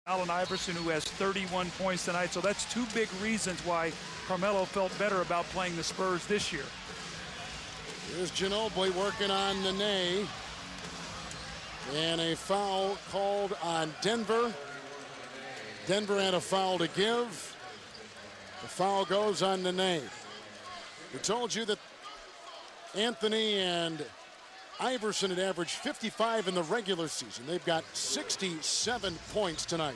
Allen Iverson, who has 31 points tonight. So that's two big reasons why Carmelo felt better about playing the Spurs this year. Here's Ginóbili working on Nene. And a foul called on Denver. Denver had a foul to give. The foul goes on Nene. We told you that Anthony and Iverson had averaged 55 in the regular season. They've got 67 points tonight,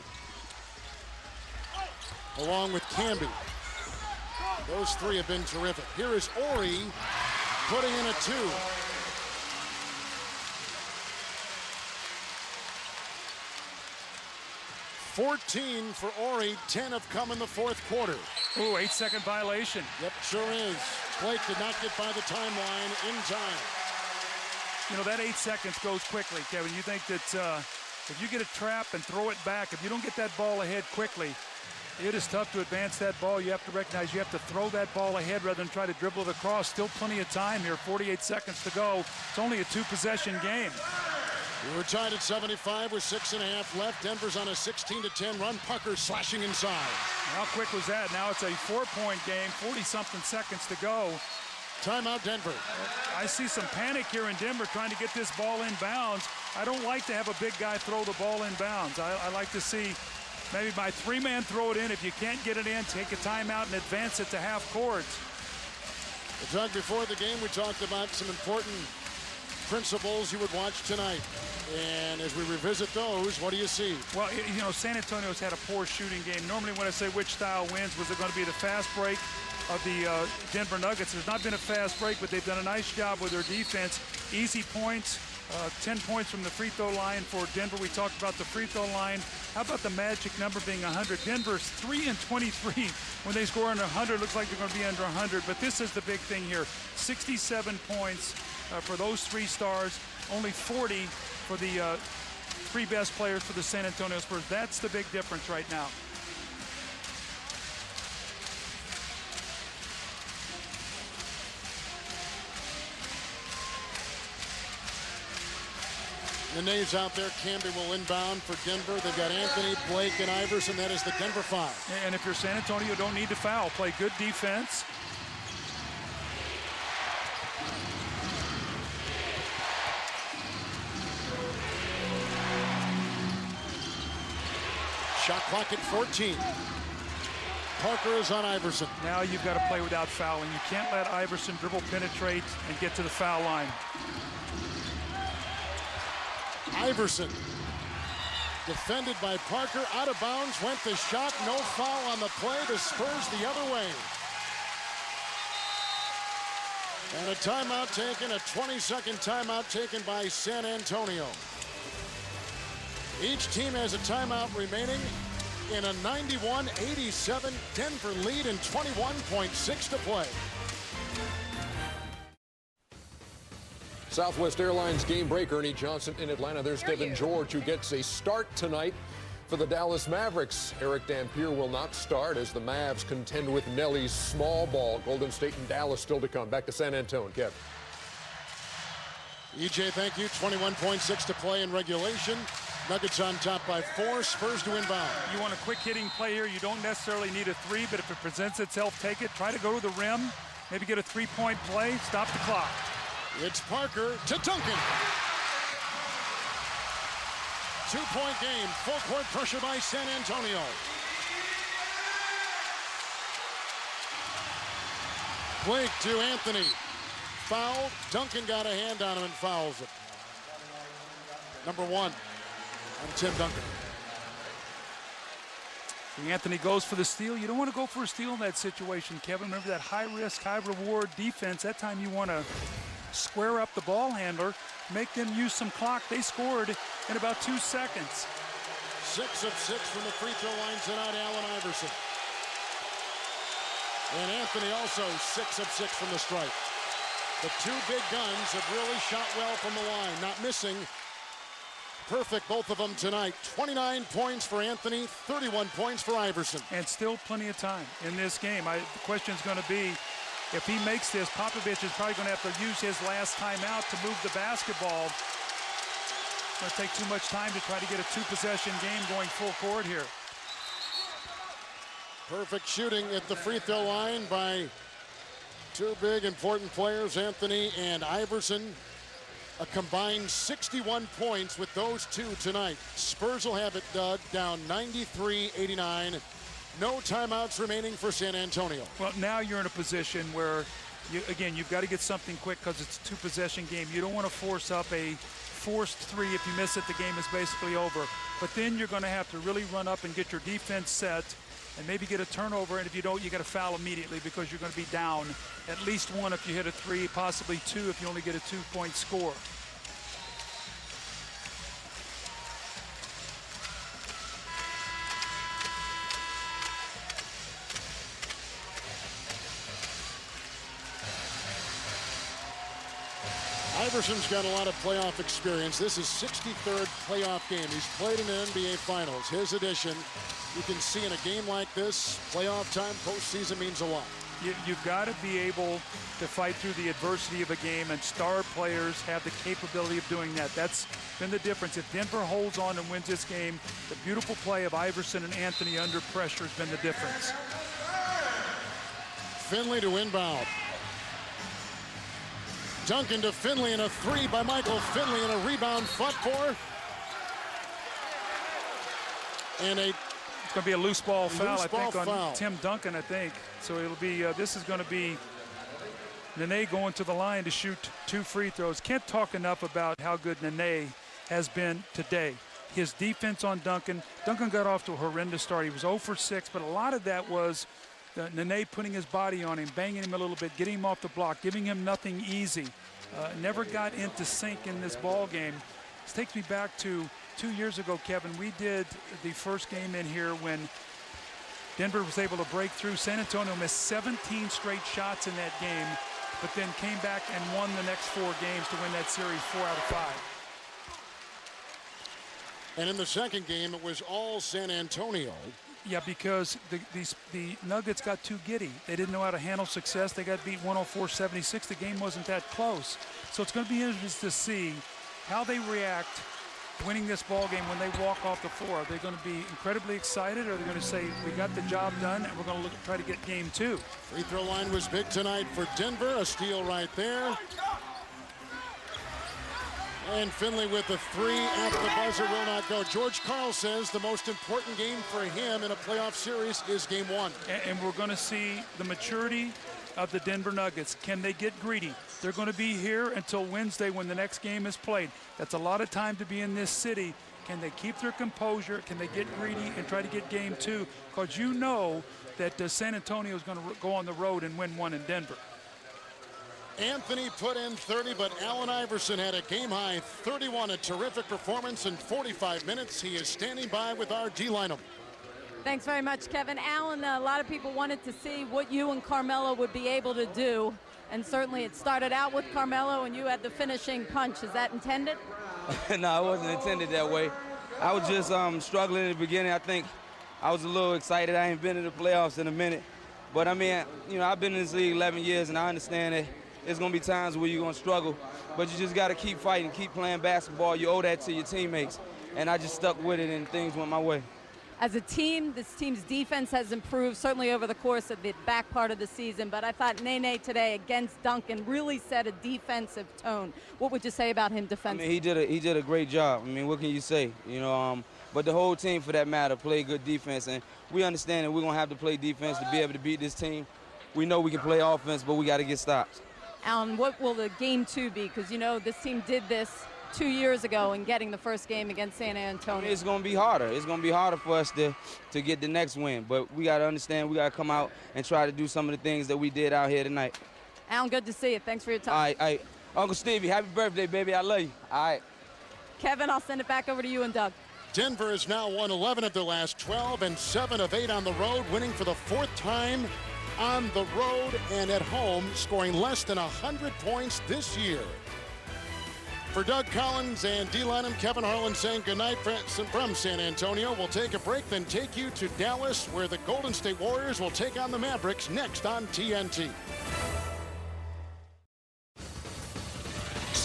along with Camby. Those three have been terrific. Here is Ori putting in a 2. 14 for Ori, 10 have come in the fourth quarter. Ooh, 8-second violation. Yep, sure is. Blake did not get by the timeline in time. You know, that 8 seconds goes quickly, Kevin. You think that if you get a trap and throw it back, if you don't get that ball ahead quickly, it is tough to advance that ball. You have to recognize you have to throw that ball ahead rather than try to dribble it across. Still plenty of time here, 48 seconds to go. It's only a 2-possession game. We were tied at 75 with 6.5 left. Denver's on a 16-10 run. Parker slashing inside. How quick was that? Now it's a 4-point game, 40-something seconds to go. Timeout, Denver. I see some panic here in Denver trying to get this ball in bounds. I don't like to have a big guy throw the ball in bounds. I like to see maybe my 3-man throw it in. If you can't get it in, take a timeout and advance it to half court. Doug, before the game, we talked about some important principles you would watch tonight. And as we revisit those, what do you see? Well, you know, San Antonio's had a poor shooting game. Normally when I say which style wins, was it going to be the fast break of the Denver Nuggets? There's not been a fast break, but they've done a nice job with their defense. Easy points, 10 points from the free throw line for Denver. We talked about the free throw line. How about the magic number being 100? Denver's 3-23. When they score under 100, looks like they're going to be under 100. But this is the big thing here. 67 points for those 3 stars. Only 40 for the 3 best players for the San Antonio Spurs. That's the big difference right now. Nene's out there. Camby will inbound for Denver. They've got Anthony, Blake, and Iverson. That is the Denver 5. And if you're San Antonio, you don't need to foul. Play good defense. Shot clock at 14. Parker is on Iverson. Now you've got to play without fouling. You can't let Iverson dribble, penetrate, and get to the foul line. Iverson defended by Parker, out of bounds, went the shot, no foul on the play. The Spurs the other way. And a timeout taken, a 20-second timeout taken by San Antonio. Each team has a timeout remaining in a 91-87 Denver lead and 21.6 to play. Southwest Airlines game break, Ernie Johnson in Atlanta. There's Devin George, who gets a start tonight for the Dallas Mavericks. Eric Dampier will not start as the Mavs contend with Nelly's small ball. Golden State and Dallas still to come. Back to San Antonio, Kevin. EJ, thank you. 21.6 to play in regulation. Nuggets on top by 4. Spurs to inbound. You want a quick hitting play here. You don't necessarily need a 3, but if it presents itself, take it. Try to go to the rim. Maybe get a 3-point play. Stop the clock. It's Parker to Duncan. 2-point game. Full court pressure by San Antonio. Blake to Anthony. Foul. Duncan got a hand on him and fouls it. Number 1 on Tim Duncan. Anthony goes for the steal. You don't want to go for a steal in that situation, Kevin. Remember that high-risk, high-reward defense. That time you want to square up the ball handler, make them use some clock. They scored in about 2 seconds. 6 of 6 from the free throw line tonight, Allen Iverson. And Anthony also 6 of 6 from the stripe. The 2 big guns have really shot well from the line, not missing. Perfect, both of them tonight. 29 points for Anthony, 31 points for Iverson. And still plenty of time in this game. The question's going to be, if he makes this, Popovich is probably going to have to use his last timeout to move the basketball. It's going to take too much time to try to get a two-possession game going full court here. Perfect shooting at the free throw line by two big important players, Anthony and Iverson. A combined 61 points with those two tonight. Spurs will have it, Doug, down 93-89. No timeouts remaining for San Antonio. Well, now you're in a position where, you've got to get something quick because it's a two-possession game. You don't want to force up a forced three. If you miss it, the game is basically over. But then you're going to have to really run up and get your defense set and maybe get a turnover, and if you don't, you got to foul immediately because you're going to be down at least one if you hit a three, possibly two if you only get a 2-point score. Iverson's got a lot of playoff experience. This is 63rd playoff game. He's played in the NBA Finals. His addition, you can see in a game like this, playoff time, postseason means a lot. You've got to be able to fight through the adversity of a game, and star players have the capability of doing that. That's been the difference. If Denver holds on and wins this game, the beautiful play of Iverson and Anthony under pressure has been the difference. Finley to inbound. Duncan to Finley, and a three by Michael Finley, and a rebound fought for. And it's going to be a loose ball foul, I think, on Tim Duncan, I think. So it'll be, this is going to be Nene going to the line to shoot two free throws. Can't talk enough about how good Nene has been today. His defense on Duncan. Duncan got off to a horrendous start. He was 0 for 6, but a lot of that was Nene putting his body on him, banging him a little bit, getting him off the block, giving him nothing easy. Never got into sync in this ball game. This takes me back to 2 years ago, Kevin. We did the first game in here when Denver was able to break through. San Antonio missed 17 straight shots in that game, but then came back and won the next 4 games to win that series 4 out of 5. And in the second game, it was all San Antonio. Yeah, because the Nuggets got too giddy. They didn't know how to handle success. They got beat 104-76. The game wasn't that close. So it's going to be interesting to see how they react winning this ball game when they walk off the floor. Are they going to be incredibly excited, or are they going to say, we got the job done and we're going to try to get game 2? Free throw line was big tonight for Denver. A steal right there. And Finley with the three at the buzzer will not go. George Karl says the most important game for him in a playoff series is game 1. And we're going to see the maturity of the Denver Nuggets. Can they get greedy? They're going to be here until Wednesday when the next game is played. That's a lot of time to be in this city. Can they keep their composure? Can they get greedy and try to get game 2? Because you know that San Antonio is going to go on the road and win 1 in Denver. Anthony put in 30, but Allen Iverson had a game-high 31, a terrific performance in 45 minutes. He is standing by with our D-lineup. Thanks very much, Kevin. Allen, a lot of people wanted to see what you and Carmelo would be able to do, and certainly it started out with Carmelo, and you had the finishing punch. Is that intended? No, it wasn't intended that way. I was just struggling in the beginning. I think I was a little excited. I ain't been in the playoffs in a minute. But, I mean, you know, I've been in this league 11 years, and I understand that there's going to be times where you're going to struggle, but you just got to keep fighting, keep playing basketball. You owe that to your teammates, and I just stuck with it, and things went my way. As a team, this team's defense has improved, certainly over the course of the back part of the season, but I thought Nene today against Duncan really set a defensive tone. What would you say about him defensively? I mean, he did a great job. I mean, what can you say? You know, but the whole team, for that matter, played good defense, and we understand that we're going to have to play defense to be able to beat this team. We know we can play offense, but we got to get stops. Alan, what will the game 2 be? Because, you know, this team did this 2 years ago in getting the first game against San Antonio. I mean, it's going to be harder. It's going to be harder for us to get the next win. But we got to understand, we got to come out and try to do some of the things that we did out here tonight. Alan, good to see you. Thanks for your time. All right. Uncle Stevie, happy birthday, baby. I love you. All right. Kevin, I'll send it back over to you and Doug. Denver has now won 11 of their last 12 and 7 of 8 on the road, winning for the 4th time on the road and at home, scoring less than 100 points this year. For Doug Collins and D. Lanham, Kevin Harlan saying goodnight from San Antonio. We'll take a break, then take you to Dallas, where the Golden State Warriors will take on the Mavericks next on TNT.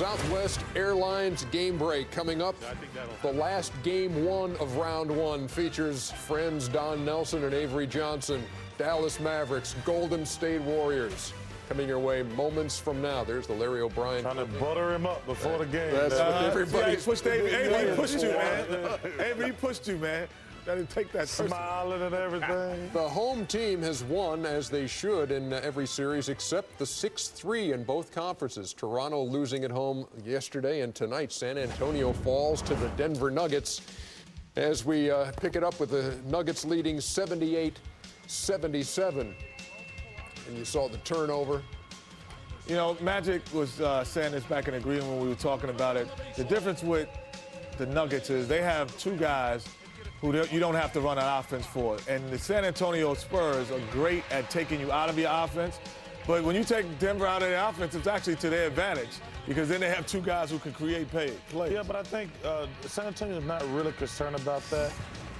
Southwest Airlines game break coming up. The last game 1 of round 1 features friends Don Nelson and Avery Johnson. Dallas Mavericks, Golden State Warriors. Coming your way moments from now. There's the Larry O'Brien. Trying to butter him up before the game. That's what everybody pushed Avery pushed you, man. Avery pushed you, man. Gotta take that smiling and everything. The home team has won, as they should, in every series except the 6-3 in both conferences. Toronto losing at home yesterday, and tonight San Antonio falls to the Denver Nuggets as we pick it up with the Nuggets leading 78-77. And you saw the turnover. You know, Magic was saying this back in agreement when we were talking about it. The difference with the Nuggets is they have 2 guys who you don't have to run an offense for. And the San Antonio Spurs are great at taking you out of your offense. But when you take Denver out of their offense, it's actually to their advantage because then they have 2 guys who can create plays. Yeah, but I think San Antonio is not really concerned about that.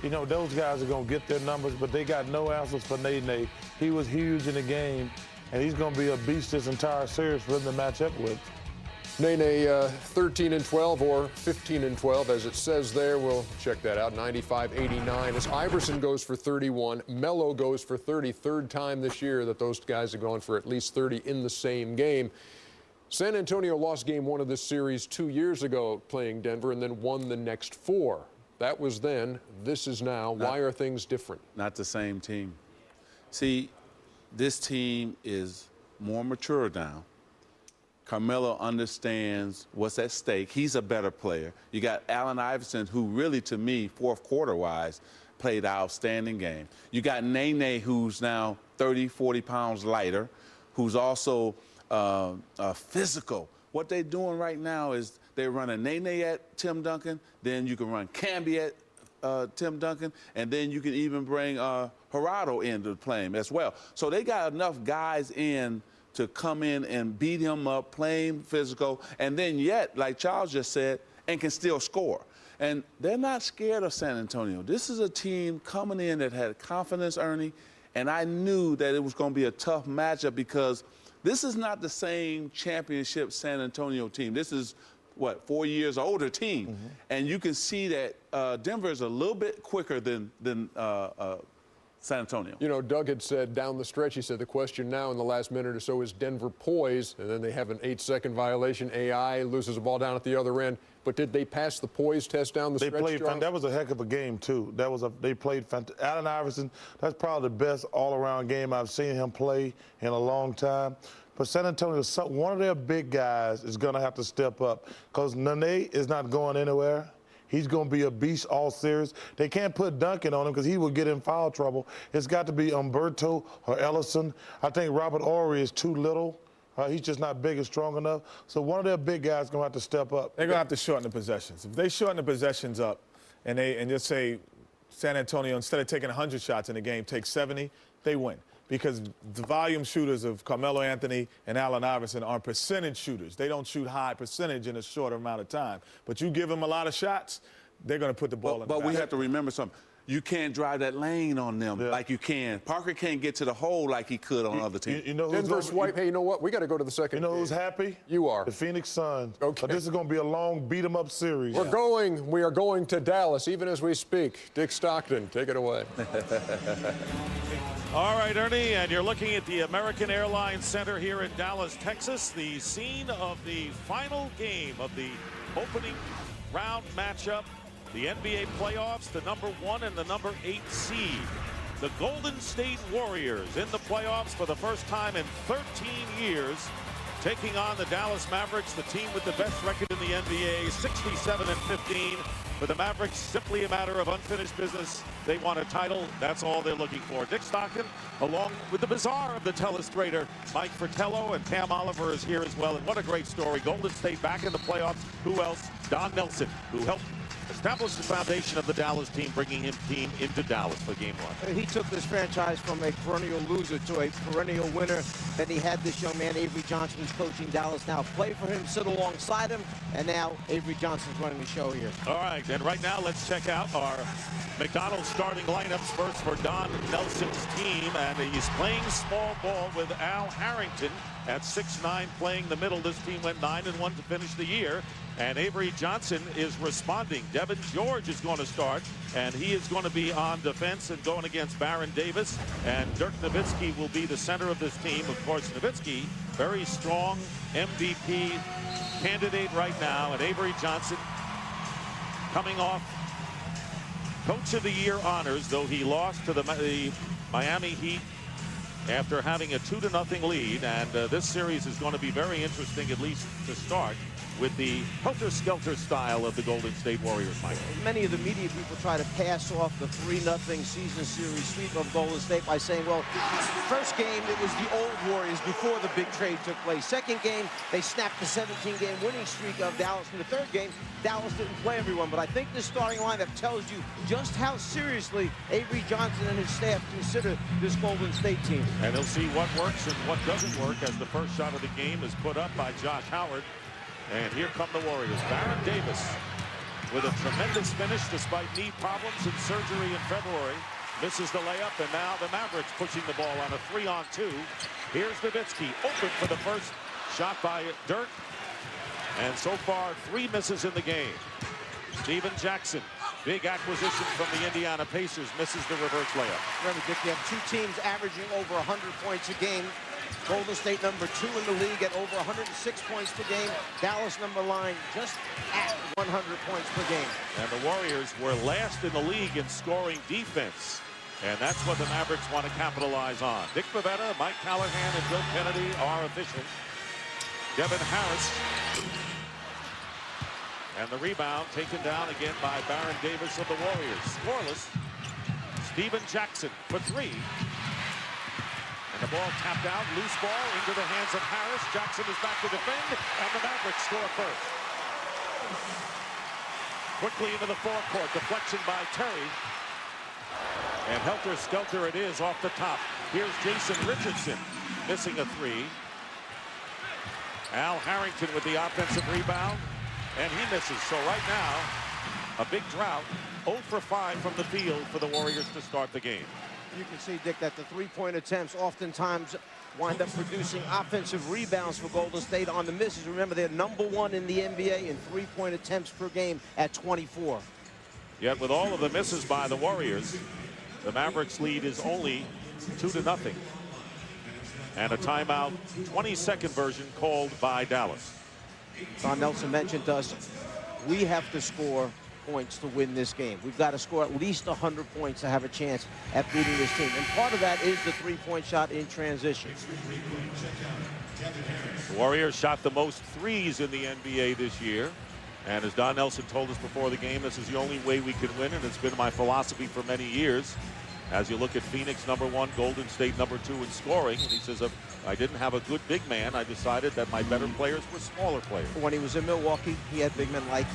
You know, those guys are going to get their numbers, but they got no answers for Nene. He was huge in the game, and he's going to be a beast this entire series for them to match up with. Nene 13-12 or 15-12, as it says there. We'll check that out. 95-89 as Iverson goes for 31. Melo goes for 30. Third time this year that those guys have gone for at least 30 in the same game. San Antonio lost game 1 of this series 2 years ago playing Denver and then won the next 4. That was then. This is now. Why are things different? Not the same team. See, this team is more mature now. Carmelo understands what's at stake. He's a better player. You got Allen Iverson, who really, to me, fourth quarter-wise, played an outstanding game. You got Nene, who's now 30, 40 pounds lighter, who's also physical. What they're doing right now is they're running Nene at Tim Duncan, then you can run Camby at Tim Duncan, and then you can even bring Gerardo into playing as well. So they got enough guys in to come in and beat him up, playing physical, and then yet, like Charles just said, and can still score. And they're not scared of San Antonio. This is a team coming in that had confidence, Ernie, and I knew that it was going to be a tough matchup because this is not the same championship San Antonio team. This is, 4 years older team. Mm-hmm. And you can see that Denver is a little bit quicker than San Antonio. You know, Doug had said down the stretch, he said the question now in the last minute or so is Denver poised, and then they have an 8-second violation. AI loses the ball down at the other end. But did they pass the poise test down the stretch? That was a heck of a game, too. They played fantastic. Allen Iverson, that's probably the best all-around game I've seen him play in a long time. But San Antonio, one of their big guys is going to have to step up because Nene is not going anywhere. He's going to be a beast all series. They can't put Duncan on him because he will get in foul trouble. It's got to be Umberto or Ellison. I think Robert Horry is too little. He's just not big and strong enough. So one of their big guys is going to have to step up. They're going to have to shorten the possessions. If they shorten the possessions up and just say San Antonio, instead of taking 100 shots in the game, take 70, they win. Because the volume shooters of Karl-Anthony and Allen Iverson are percentage shooters. They don't shoot high percentage in a short amount of time. But you give them a lot of shots, they're going to put the ball in the basket. But we have to remember something. You can't drive that lane on them like you can. Parker can't get to the hole like he could on other teams. You know Denver swipe. Hey, you know what? We got to go to the second. You know who's happy? You are. The Phoenix Suns. Okay. This is going to be a long beat-em-up series. We are going to Dallas even as we speak. Dick Stockton, take it away. All right, Ernie, and you're looking at the American Airlines Center here in Dallas, Texas, the scene of the final game of the opening round matchup, the NBA playoffs, the number 1 and the number 8 seed. The Golden State Warriors in the playoffs for the first time in 13 years, taking on the Dallas Mavericks, the team with the best record in the NBA, 67-15. For the Mavericks, simply a matter of unfinished business. They want a title. That's all they're looking for. Dick Stockton, along with the bizarre of the telestrator, Mike Fratello, and Tam Oliver is here as well. And what a great story. Golden State back in the playoffs. Who else? Don Nelson, who helped establish the foundation of the Dallas team, bringing his team into Dallas for game 1. He took this franchise from a perennial loser to a perennial winner. Then he had this young man, Avery Johnson, who's coaching Dallas now. Play for him, sit alongside him, and now Avery Johnson's running the show here. All right, and right now let's check out our McDonald's starting lineups first for Don Nelson's team, and he's playing small ball with Al Harrington at 6'9", playing the middle. This team went 9-1 to finish the year. And Avery Johnson is responding. Devin George is going to start, and he is going to be on defense and going against Baron Davis. And Dirk Nowitzki will be the center of this team. Of course, Nowitzki, very strong MVP candidate right now. And Avery Johnson coming off Coach of the Year honors, though he lost to the Miami Heat after having a 2-0 lead. And this series is going to be very interesting, at least to start, with the helter-skelter style of the Golden State Warriors, Mike. Many of the media people try to pass off the 3-0 season series sweep of Golden State by saying, well, first game, it was the old Warriors before the big trade took place. Second game, they snapped the 17-game winning streak of Dallas. In the third game, Dallas didn't play everyone. But I think this starting lineup tells you just how seriously Avery Johnson and his staff consider this Golden State team. And they'll see what works and what doesn't work as the first shot of the game is put up by J.Howard. And here come the Warriors. Baron Davis with a tremendous finish despite knee problems and surgery in February. Misses the layup, and now the Mavericks pushing the ball on a 3-on-2. Here's Nowitzki, open for the first shot by Dirk. And so far, 3 misses in the game. Steven Jackson, big acquisition from the Indiana Pacers, misses the reverse layup. Remember, Dick, you have two teams averaging over 100 points a game. Golden State #2 in the league at over 106 points per game. Dallas #9 just at 100 points per game. And the Warriors were last in the league in scoring defense. And that's what the Mavericks want to capitalize on. Dick Bavetta, Mike Callahan, and Bill Kennedy are official. Devin Harris. And the rebound taken down again by Baron Davis of the Warriors. Scoreless. Steven Jackson for 3. And the ball tapped out, loose ball into the hands of Harris. Jackson is back to defend, and the Mavericks score first. Quickly into the forecourt, deflection by Terry. And helter-skelter it is off the top. Here's Jason Richardson missing a 3. Al Harrington with the offensive rebound, and he misses. So right now, a big drought, 0 for 5 from the field for the Warriors to start the game. You can see, Dick, that the three-point attempts oftentimes wind up producing offensive rebounds for Golden State on the misses. Remember, they're #1 in the NBA in three-point attempts per game at 24. Yet with all of the misses by the Warriors, the Mavericks lead is only 2-0. And a timeout, 22nd version called by Dallas. Don Nelson mentioned to us, we have to score points to win this game. We've got to score at least 100 points to have a chance at beating this team. And part of that is the three-point shot in transition. The Warriors shot the most threes in the NBA this year. And as Don Nelson told us before the game, this is the only way we can win, and it's been my philosophy for many years. As you look at Phoenix #1, Golden State #2 in scoring, and he says, I didn't have a good big man. I decided that my better players were smaller players. When he was in Milwaukee, he had big men like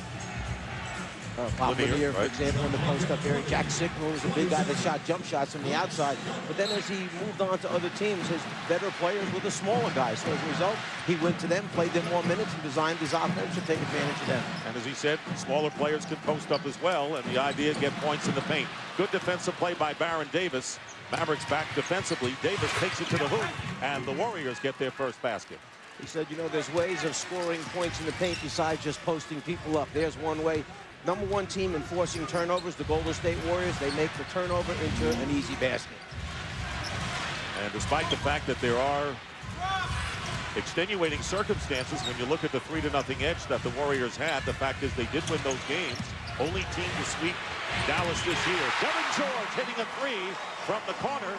Bob Lanier, for example, in the post-up area. Jack Sigma was a big guy that shot jump shots from the outside. But then as he moved on to other teams, his better players were the smaller guys. So as a result, he went to them, played them more minutes, and designed his offense to take advantage of them. And as he said, smaller players can post up as well, and the idea is get points in the paint. Good defensive play by Baron Davis. Mavericks back defensively. Davis takes it to the hoop, and the Warriors get their first basket. He said, you know, there's ways of scoring points in the paint besides just posting people up. There's one way. #1 team in forcing turnovers, the Golden State Warriors. They make the turnover into an easy basket. And despite the fact that there are extenuating circumstances when you look at the 3-0 edge that the Warriors had, the fact is they did win those games. Only team to sweep Dallas this year. Devin George hitting a 3 from the corner.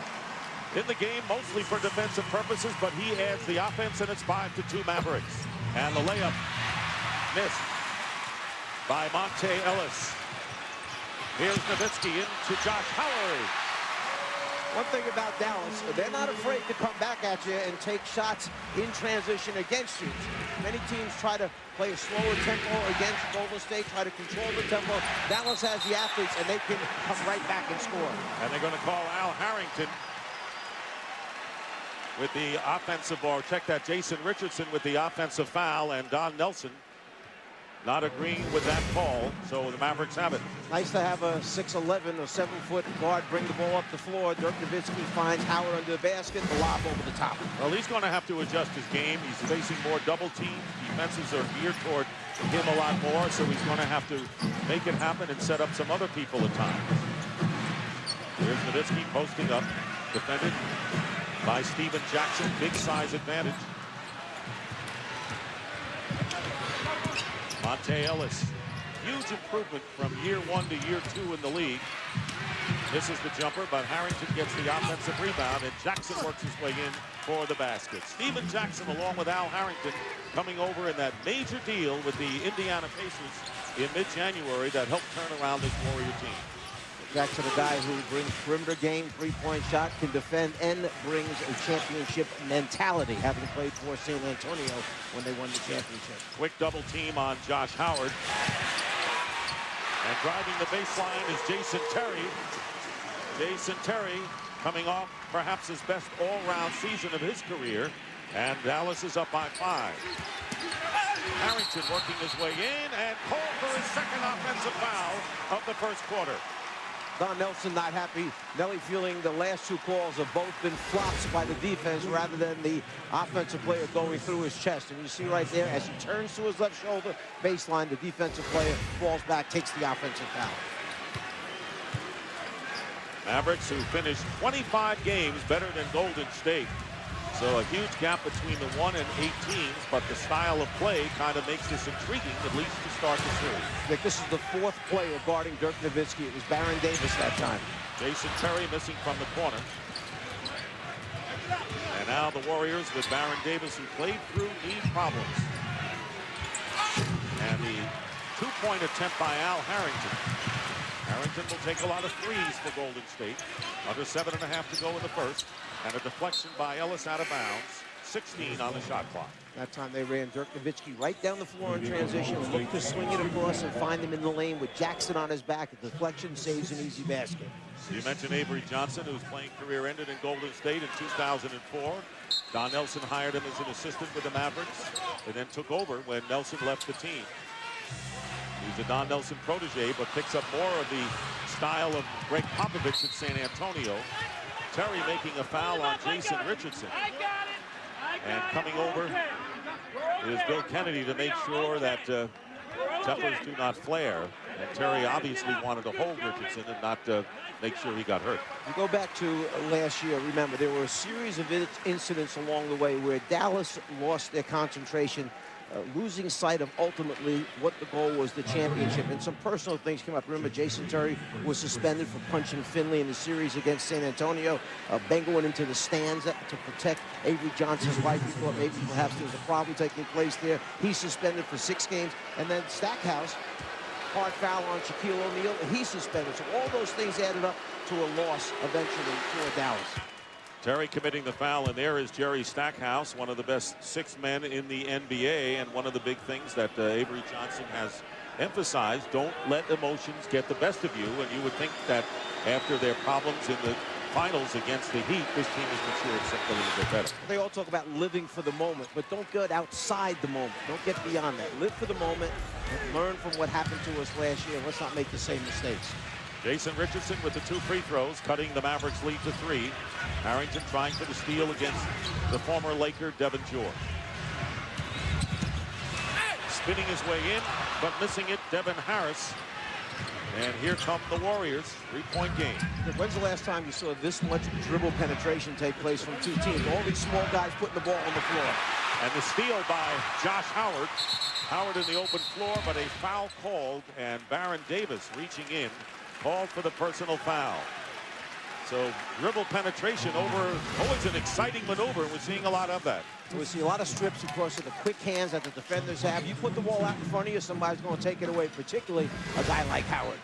In the game, mostly for defensive purposes, but he adds the offense, and it's 5-2 Mavericks. And the layup missed by Monte Ellis. Here's Nowitzki into J.Howard. One thing about Dallas, they're not afraid to come back at you and take shots in transition against you. Many teams try to play a slower tempo against Golden State, try to control the tempo. Dallas has the athletes, and they can come right back and score. And they're going to call Al Harrington with the offensive, or check that, Jason Richardson with the offensive foul, and Don Nelson not agreeing with that call, so the Mavericks have it. Nice to have a 6'11" or 7-foot guard bring the ball up the floor. Dirk Nowitzki finds Howard under the basket, the lob over the top. Well, he's going to have to adjust his game. He's facing more double teams. Defenses are geared toward him a lot more, so he's going to have to make it happen and set up some other people at times. Here's Nowitzki posting up, defended by Steven Jackson. Big size advantage. Monte Ellis, huge improvement from year 1 to year 2 in the league. Misses the jumper, but Harrington gets the offensive rebound, and Jackson works his way in for the basket. Steven Jackson, along with Al Harrington, coming over in that major deal with the Indiana Pacers in mid-January that helped turn around this Warrior team. Jackson, a guy who brings perimeter game, three-point shot, can defend, and brings a championship mentality, having played for San Antonio when they won the championship. Quick double team on Josh Howard. And driving the baseline is Jason Terry. Jason Terry coming off perhaps his best all-round season of his career. And Dallas is up by 5. Harrington working his way in and called for his second offensive foul of the first quarter. Don Nelson not happy. Nelly feeling the last 2 calls have both been flops by the defense rather than the offensive player going through his chest. And you see right there, as he turns to his left shoulder, baseline, the defensive player falls back, takes the offensive foul. Mavericks, who finished 25 games better than Golden State. So a huge gap between the 1 and 8 teams, but the style of play kind of makes this intriguing, at least to start the series. Nick, this is the 4th player guarding Dirk Nowitzki. It was Baron Davis that time. Jason Terry missing from the corner. And now the Warriors with Baron Davis, who played through knee problems. And the 2-point attempt by Al Harrington. Harrington will take a lot of threes for Golden State. Under 7.5 to go in the first. And a deflection by Ellis out of bounds. 16 on the shot clock. That time they ran Dirk Nowitzki right down the floor in transition, looked to swing it across and find him in the lane with Jackson on his back. A deflection saves an easy basket. You mentioned Avery Johnson, whose playing career ended in Golden State in 2004. Don Nelson hired him as an assistant with the Mavericks and then took over when Nelson left the team. He's a Don Nelson protege, but picks up more of the style of Greg Popovich at San Antonio. Terry making a foul on Jason Richardson. And coming over is Bill Kennedy to make sure that tempers do not flare. And Terry obviously wanted to hold Richardson and not make sure he got hurt. You go back to last year, remember, there were a series of incidents along the way where Dallas lost their concentration, losing sight of ultimately what the goal was, the championship. And some personal things came up. Remember, Jason Terry was suspended for punching Finley in the series against San Antonio. Bengal went into the stands to protect Avery Johnson's wife. He thought maybe perhaps there was a problem taking place there. He's suspended for 6 games. And then Stackhouse, hard foul on Shaquille O'Neal, and he's suspended. So all those things added up to a loss eventually for Dallas. Terry committing the foul, and there is Jerry Stackhouse, one of the best 6 men in the NBA, and one of the big things that Avery Johnson has emphasized, don't let emotions get the best of you. And you would think that after their problems in the finals against the Heat, this team has matured simply a little bit better. They all talk about living for the moment, but don't get outside the moment. Don't get beyond that. Live for the moment and learn from what happened to us last year. Let's not make the same mistakes. Jason Richardson with the 2 free throws, cutting the Mavericks lead to 3. Harrington trying for the steal against the former Laker, Devin George. Spinning his way in, but missing it, Devin Harris. And here come the Warriors, 3-point game. When's the last time you saw this much dribble penetration take place from 2 teams? All these small guys putting the ball on the floor. And the steal by Josh Howard. Howard in the open floor, but a foul called, and Baron Davis reaching in, called for the personal foul. So dribble penetration over, always an exciting maneuver. We're seeing a lot of that. We see a lot of strips because of the quick hands that the defenders have. You put the ball out in front of you, somebody's going to take it away, particularly a guy like Howard.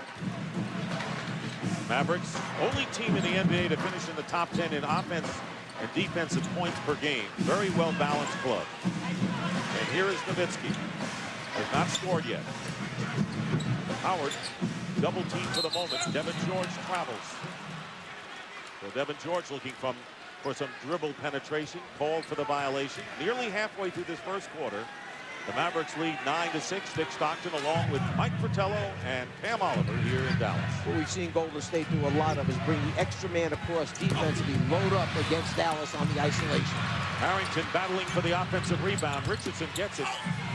Mavericks, only team in the NBA to finish in the top 10 in offense and defensive points per game. Very well-balanced club. And here is Nowitzki. Has not scored yet. Howard, double team for the moment. Devin George travels. So Devin George looking for some dribble penetration, called for the violation. Nearly halfway through this first quarter. The Mavericks lead 9-6. Dick Stockton along with Mike Fratello and Pam Oliver here in Dallas. What we've seen Golden State do a lot of is bring the extra man across defensively, load up against Dallas on the isolation. Harrington battling for the offensive rebound. Richardson gets it.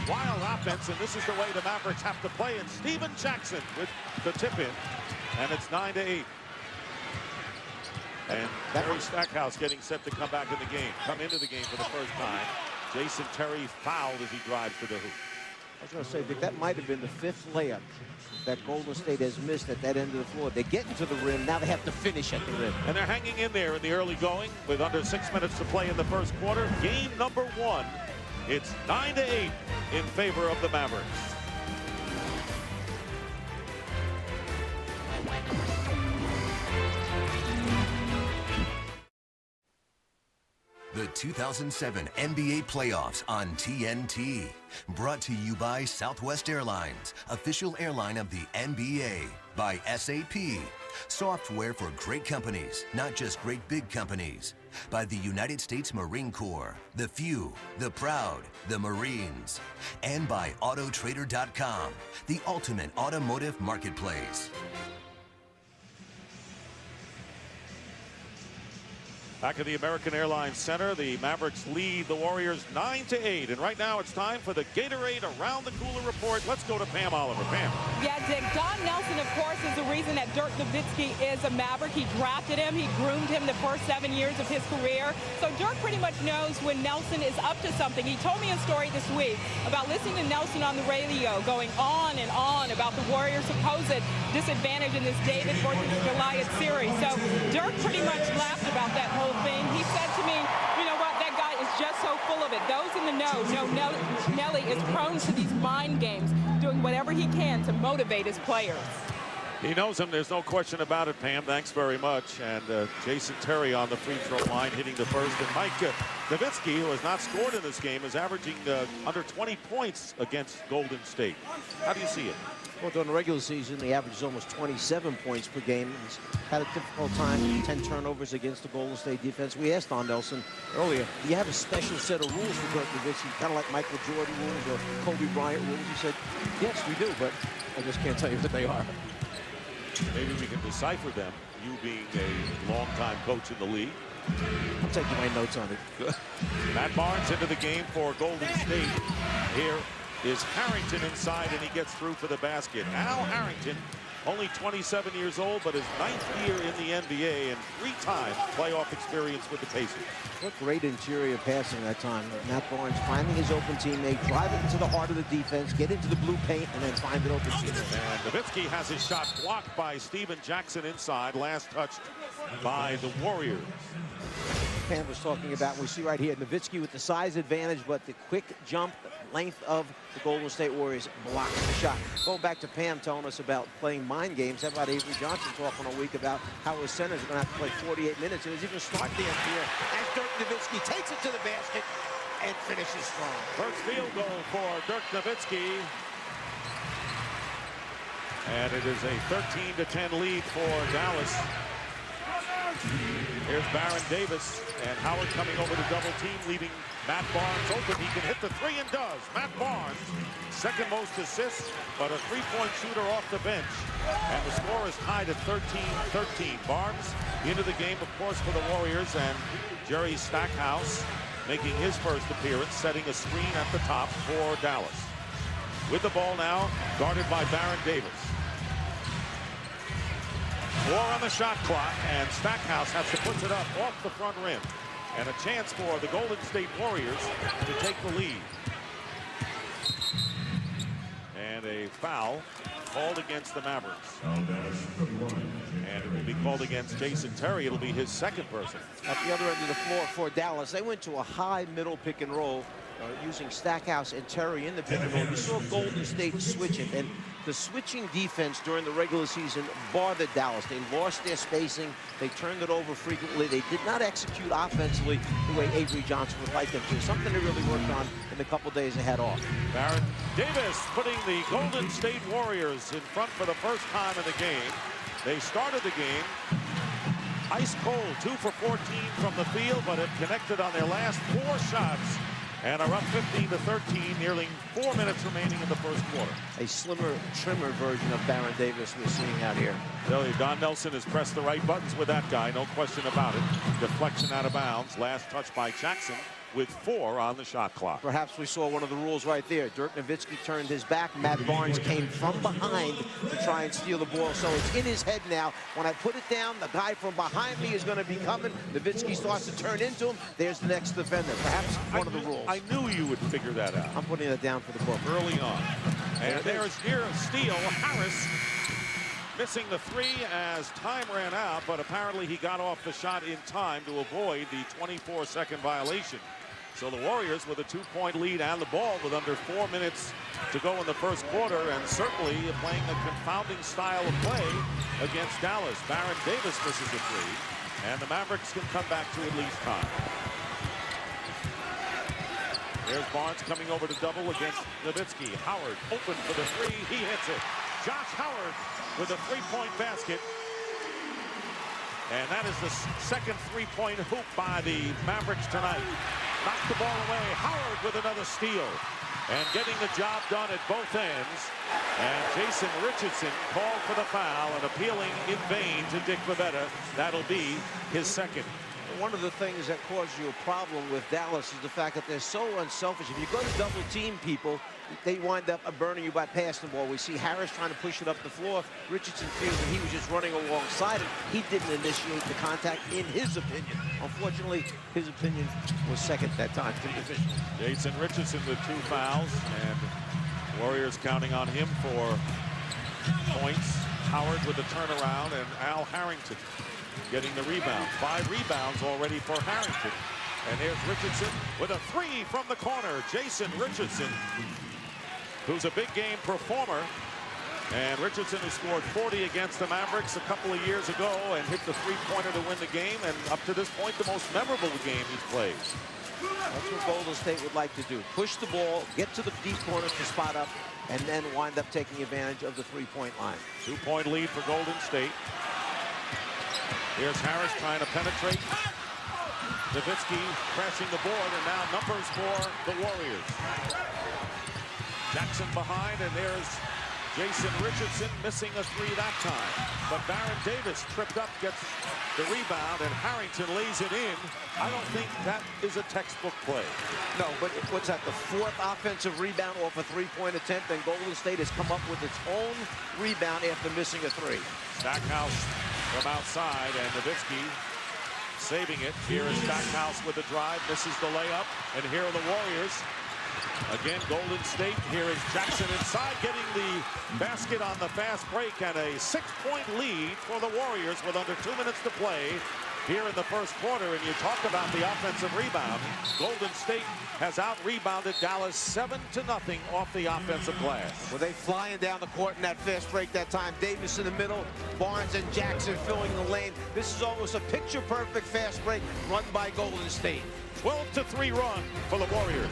Wild offense, and this is the way the Mavericks have to play. And Steven Jackson with the tip in, and it's 9-8. And Terry Stackhouse getting set to come back in the game, come into the game for the first time. Jason Terry fouled as he drives to the hoop. I was going to say, Vic, that might have been the 5th layup that Golden State has missed at that end of the floor. They get into the rim, now they have to finish at the rim. And they're hanging in there in the early going with under 6 minutes to play in the first quarter. Game number 1. It's 9-8 in favor of the Mavericks. The 2007 NBA Playoffs on TNT. Brought to you by Southwest Airlines, official airline of the NBA. By SAP, software for great companies, not just great big companies. By the United States Marine Corps, the few, the proud, the Marines. And by Autotrader.com, the ultimate automotive marketplace. Back at the American Airlines Center, the Mavericks lead the Warriors 9-8. And right now it's time for the Gatorade Around the Cooler report. Let's go to Pam Oliver. Pam. Yeah, Dick. Don Nelson, of course, is the reason that Dirk Nowitzki is a Maverick. He drafted him. He groomed him the first 7 years of his career. So Dirk pretty much knows when Nelson is up to something. He told me a story this week about listening to Nelson on the radio going on and on about the Warriors' supposed disadvantage in this David versus Goliath series. So Dirk pretty much laughed about that whole thing. He said to me, you know what, that guy is just so full of it. Those in the know Nelly is prone to these mind games, doing whatever he can to motivate his players. He knows him. There's no question about it, Pam. Thanks very much. And Jason Terry on the free throw line hitting the first. And Mike Nowitzki, who has not scored in this game, is averaging under 20 points against Golden State. How do you see it? Well, during the regular season, the average is almost 27 points per game. He's had a difficult time, 10 turnovers against the Golden State defense. We asked Don Nelson earlier, do you have a special set of rules for Dirk Nowitzki, kind of like Michael Jordan rules or Kobe Bryant rules? He said, yes, we do, but I just can't tell you what they are. Maybe we can decipher them, you being a longtime coach in the league. I'm taking my notes on it. Good. Matt Barnes into the game for Golden State. Here is Harrington inside, and he gets through for the basket. Al Harrington, only 27 years old, but his 9th year in the NBA and 3-time playoff experience with the Pacers. What great interior passing that time. Matt Barnes finding his open teammate, drive it into the heart of the defense, get into the blue paint, and then find an open teammate. And Nowitzki has his shot blocked by Steven Jackson inside, last touched by the Warriors. Pam was talking about, we see right here, Nowitzki with the size advantage, but the quick jump, length of the Golden State Warriors blocks the shot. Going back to Pam telling us about playing mind games. How about Avery Johnson talking all week about how his centers are going to have to play 48 minutes. And he's even start the here as Dirk Nowitzki takes it to the basket and finishes strong. First field goal for Dirk Nowitzki. And it is a 13-10 lead for Dallas. Here's Baron Davis and Howard coming over to double team, leaving Matt Barnes open. He can hit the three and does. Matt Barnes, second most assists, but a three-point shooter off the bench. And the score is tied at 13-13. Barnes into the game, of course, for the Warriors, and Jerry Stackhouse making his first appearance, setting a screen at the top for Dallas. With the ball now, guarded by Baron Davis. 4 on the shot clock, and Stackhouse has to put it up off the front rim. And a chance for the Golden State Warriors to take the lead. And a foul called against the Mavericks. And it will be called against Jason Terry. It'll be his second person. At the other end of the floor for Dallas, they went to a high middle pick and roll using Stackhouse and Terry in the pick and roll. You saw Golden State switch it, and the switching defense during the regular season bothered Dallas. They lost their spacing. They turned it over frequently. They did not execute offensively the way Avery Johnson would like them to. Something they really worked on in the couple days they had off. Baron Davis putting the Golden State Warriors in front for the first time in the game. They started the game ice cold, 2 for 14 from the field, but have connected on their last 4 shots and are up 15-13, nearly 4 minutes remaining in the first quarter. A slimmer, trimmer version of Baron Davis we're seeing out here. Really, Don Nelson has pressed the right buttons with that guy, no question about it. Deflection out of bounds, last touch by Jackson with 4 on the shot clock. Perhaps we saw one of the rules right there. Dirk Nowitzki turned his back. Matt Barnes came from behind to try and steal the ball. So it's in his head now. When I put it down, the guy from behind me is going to be coming. Nowitzki starts to turn into him. There's the next defender. Perhaps one of the rules. I knew you would figure that out. I'm putting it down for the book. Early on. And there's near a steal. Harris missing the 3 as time ran out, but apparently he got off the shot in time to avoid the 24-second violation. So the Warriors with a 2-point lead and the ball with under 4 minutes to go in the first quarter, and certainly playing a confounding style of play against Dallas. Baron Davis misses a 3, and the Mavericks can come back to at least time. There's Barnes coming over to double against Nowitzki. Howard open for the 3. He hits it. Josh Howard with a 3-point basket. And that is the second 3-point hoop by the Mavericks tonight. Knocked the ball away. Howard with another steal. And getting the job done at both ends. And Jason Richardson called for the foul and appealing in vain to Dick Bavetta. That'll be his second. One of the things that caused you a problem with Dallas is the fact that they're so unselfish. If you go to double team people, they wind up burning you by passing the ball. We see Harris trying to push it up the floor. Richardson feels that he was just running alongside it. He didn't initiate the contact, in his opinion. Unfortunately, his opinion was second that time to the official. Jason Richardson with 2 fouls, and Warriors counting on him for points. Howard with the turnaround, and Al Harrington getting the rebound. 5 rebounds already for Harrington. And there's Richardson with a 3 from the corner. Jason Richardson, who's a big game performer. And Richardson, who scored 40 against the Mavericks a couple of years ago and hit the 3-pointer to win the game, and up to this point, the most memorable game he's played. That's what Golden State would like to do. Push the ball, get to the deep corners to spot up, and then wind up taking advantage of the 3-point line. 2-point lead for Golden State. Here's Harris trying to penetrate. Nowitzki crashing the board, and now numbers for the Warriors. Jackson behind, and there's Jason Richardson missing a 3 that time. But Baron Davis tripped up, gets the rebound, and Harrington lays it in. I don't think that is a textbook play. No, but what's that, the 4th offensive rebound off a 3-point attempt, and Golden State has come up with its own rebound after missing a 3. Stackhouse from outside, and Nowitzki saving it. Here is Stackhouse with the drive, misses the layup, and here are the Warriors. Again, Golden State. Here is Jackson inside, getting the basket on the fast break, and a 6-point lead for the Warriors with under 2 minutes to play here in the first quarter. And you talk about the offensive rebound. Golden State has out-rebounded Dallas 7-0 off the offensive glass. Were they flying down the court in that fast break that time? Davis in the middle, Barnes and Jackson filling the lane. This is almost a picture-perfect fast break run by Golden State. 12-3 run for the Warriors.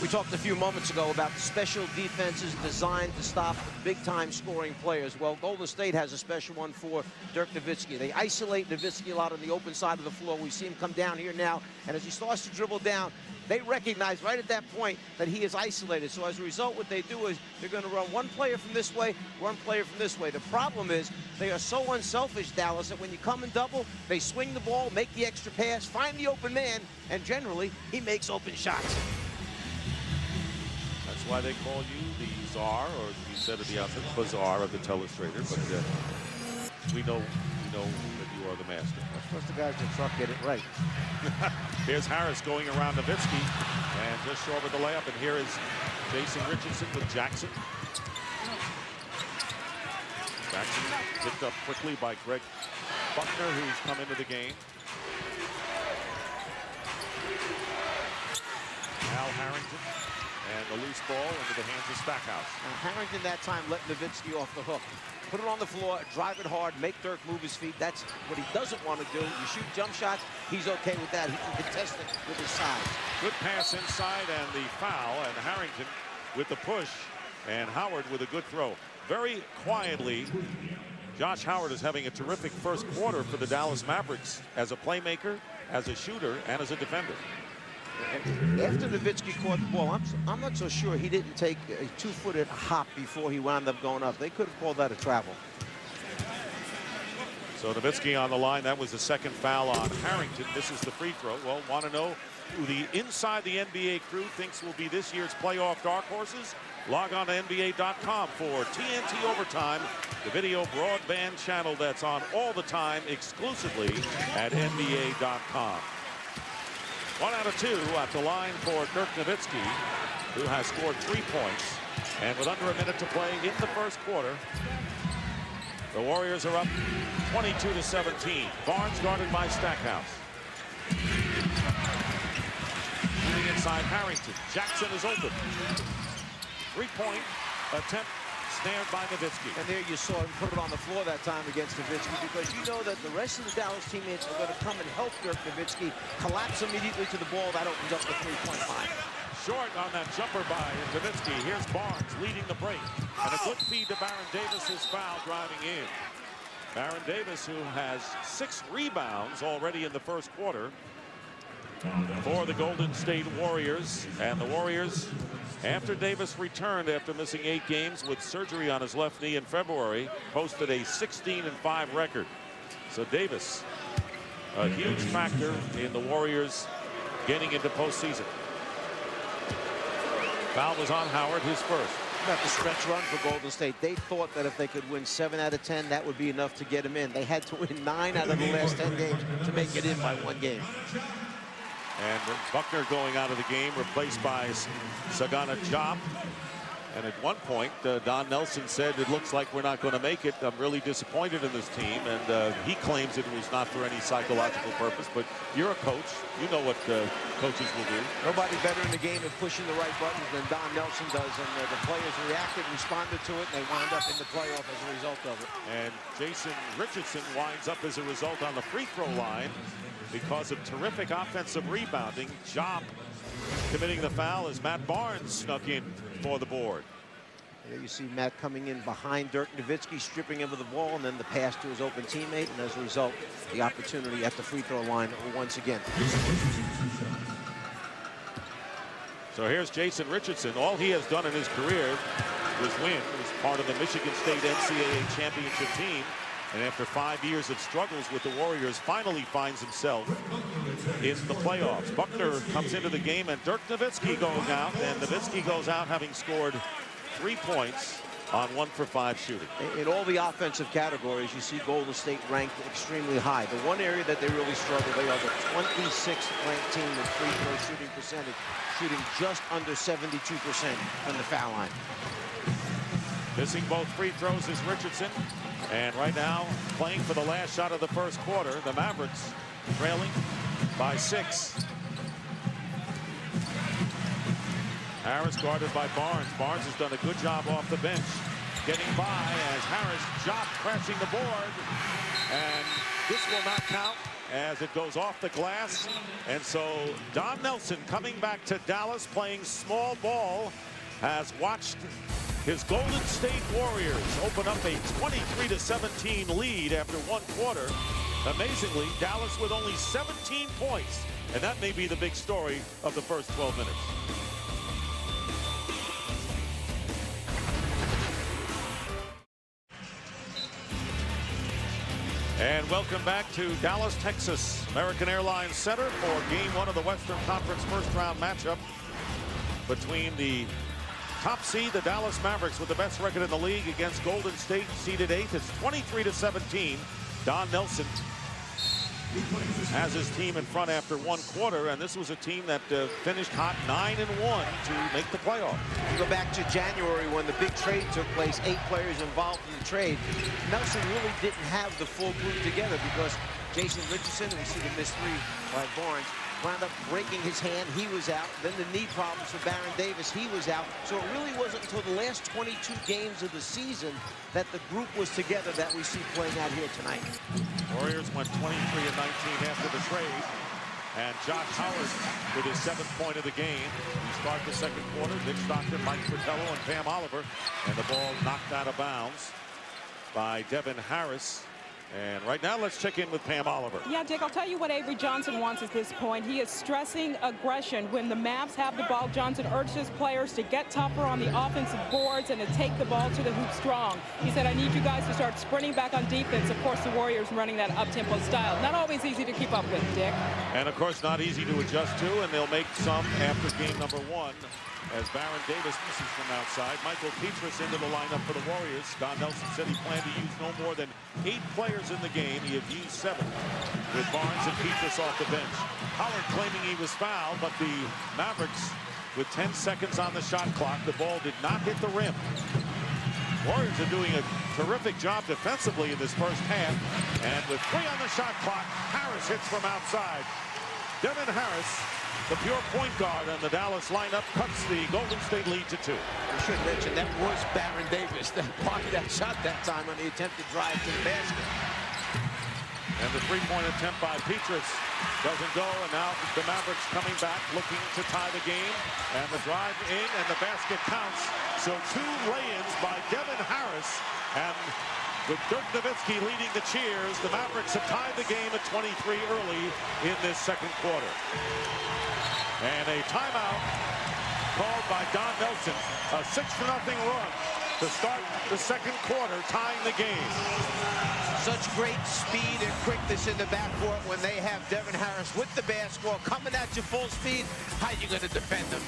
We talked a few moments ago about special defenses designed to stop big-time scoring players. Well, Golden State has a special one for Dirk Nowitzki. They isolate Nowitzki a lot on the open side of the floor. We see him come down here now, and as he starts to dribble down, they recognize right at that point that he is isolated. So as a result, what they do is they're going to run one player from this way, one player from this way. The problem is they are so unselfish, Dallas, that when you come in double, they swing the ball, make the extra pass, find the open man, and generally, he makes open shots. That's why they call you the czar, or you said at the outset, bazaar of the telestrator. But we know that you are the master. That's supposed the guys in the truck get it right. Here's Harris going around Nowitzki, and just short of the layup. And here is Jason Richardson with Jackson. Jackson picked up quickly by Greg Buckner, who's come into the game. Al Harrington. And the loose ball into the hands of Stackhouse. And Harrington that time let Nowitzki off the hook. Put it on the floor, drive it hard, make Dirk move his feet. That's what he doesn't want to do. You shoot jump shots, he's okay with that. He can contest it with his size. Good pass inside, and the foul, and Harrington with the push, and Howard with a good throw. Very quietly, Josh Howard is having a terrific first quarter for the Dallas Mavericks as a playmaker, as a shooter, and as a defender. And after Nowitzki caught the ball, I'm not so sure he didn't take a 2-footed hop before he wound up going up. They could have called that a travel. So Nowitzki on the line. That was the second foul on Harrington. This is the free throw. Well, want to know who the Inside the NBA crew thinks will be this year's playoff dark horses? Log on to NBA.com for TNT Overtime, the video broadband channel that's on all the time exclusively at NBA.com. 1 out of 2 at the line for Dirk Nowitzki, who has scored 3 points. And with under a minute to play in the first quarter, the Warriors are up 22-17. Barnes guarded by Stackhouse. Moving inside Harrington. Jackson is open. 3-point attempt snared by Nowitzki. And there you saw him put it on the floor that time against Nowitzki, because you know that the rest of the Dallas teammates are going to come and help Dirk Nowitzki collapse immediately to the ball. That opens up the 3-point line. Short on that jumper by Nowitzki. Here's Barnes leading the break. And a good feed to Baron Davis, his foul driving in. Baron Davis, who has 6 rebounds already in the first quarter for the Golden State Warriors. And the Warriors, after Davis returned after missing 8 games with surgery on his left knee in February, posted a 16-5 record. So Davis, a huge factor in the Warriors getting into postseason. Foul was on Howard, his first. About the stretch run for Golden State. They thought that if they could win 7 out of 10, that would be enough to get him in. They had to win 9 out of the last 10 games to make it in by 1 game. And Buckner going out of the game, replaced by Sagana Diop. And at one point, Don Nelson said, it looks like we're not going to make it. I'm really disappointed in this team. And he claims it was not for any psychological purpose. But you're a coach. You know what coaches will do. Nobody better in the game at pushing the right buttons than Don Nelson does. And the players reacted, responded to it, and they wound up in the playoff as a result of it. And Jason Richardson winds up as a result on the free throw line because of terrific offensive rebounding. Diop committing the foul as Matt Barnes snuck in for the board. There you see Matt coming in behind Dirk Nowitzki, stripping him of the ball, and then the pass to his open teammate, and as a result, the opportunity at the free throw line once again. So here's Jason Richardson. All he has done in his career was win. He was part of the Michigan State NCAA championship team. And after 5 years of struggles with the Warriors, finally finds himself in the playoffs. Buckner comes into the game, and Dirk Nowitzki going out. And Nowitzki goes out having scored 3 points on 1 for 5 shooting. In all the offensive categories, you see Golden State ranked extremely high. The one area that they really struggle, they are the 26th ranked team in free throw shooting percentage, shooting just under 72% from the foul line. Missing both free throws is Richardson. And right now, playing for the last shot of the first quarter, the Mavericks trailing by 6. Harris guarded by Barnes. Barnes has done a good job off the bench, getting by as Harris Diop crashing the board. And this will not count as it goes off the glass. And so Don Nelson, coming back to Dallas, playing small ball, has watched his Golden State Warriors open up a 23-17 lead after 1 quarter. Amazingly, Dallas with only 17 points. And that may be the big story of the first 12 minutes. And welcome back to Dallas, Texas, American Airlines Center for Game 1 of the Western Conference first-round matchup between the top seed, the Dallas Mavericks, with the best record in the league, against Golden State, seeded 8th. It's 23-17. Don Nelson has his team in front after 1 quarter, and this was a team that finished hot 9-1 to make the playoff. You go back to January when the big trade took place, 8 players involved in the trade. Nelson really didn't have the full group together because Jason Richardson, we see the missed 3 by Barnes, wound up breaking his hand. He was out. Then the knee problems for Baron Davis. He was out. So it really wasn't until the last 22 games of the season that the group was together that we see playing out here tonight. Warriors went 23-19 after the trade. And Josh Howard with his 7th point of the game. We start the second quarter. Dick Stockton, Mike Fratello, and Pam Oliver. And the ball knocked out of bounds. by Devin Harris. And right now, let's check in with Pam Oliver. Yeah, Dick, I'll tell you what Avery Johnson wants at this point. He is stressing aggression. When the Mavs have the ball, Johnson urged his players to get tougher on the offensive boards and to take the ball to the hoop strong. He said, I need you guys to start sprinting back on defense. Of course, the Warriors running that up-tempo style. Not always easy to keep up with, Dick. And, of course, not easy to adjust to, and they'll make some after game number 1. As Baron Davis misses from outside. Michael Petras into the lineup for the Warriors. Don Nelson said he planned to use no more than 8 players in the game. He had used 7 with Barnes and Petras off the bench. Howard claiming he was fouled, but the Mavericks, with 10 seconds on the shot clock, the ball did not hit the rim. Warriors are doing a terrific job defensively in this first half. And with 3 on the shot clock, Harris hits from outside. Devin Harris, the pure point guard on the Dallas lineup, cuts the Golden State lead to 2. We should mention that was Baron Davis that blocked that shot that time on the attempted drive to the basket. And the three-point attempt by Petras doesn't go, and now the Mavericks coming back looking to tie the game. And the drive in, and the basket counts. So 2 lay-ins by Devin Harris, and with Dirk Nowitzki leading the cheers, the Mavericks have tied the game at 23 early in this second quarter. And a timeout called by Don Nelson. A 6-0 run to start the second quarter, tying the game. Such great speed and quickness in the backcourt when they have Devin Harris with the basketball coming at you full speed. How are you going to defend them?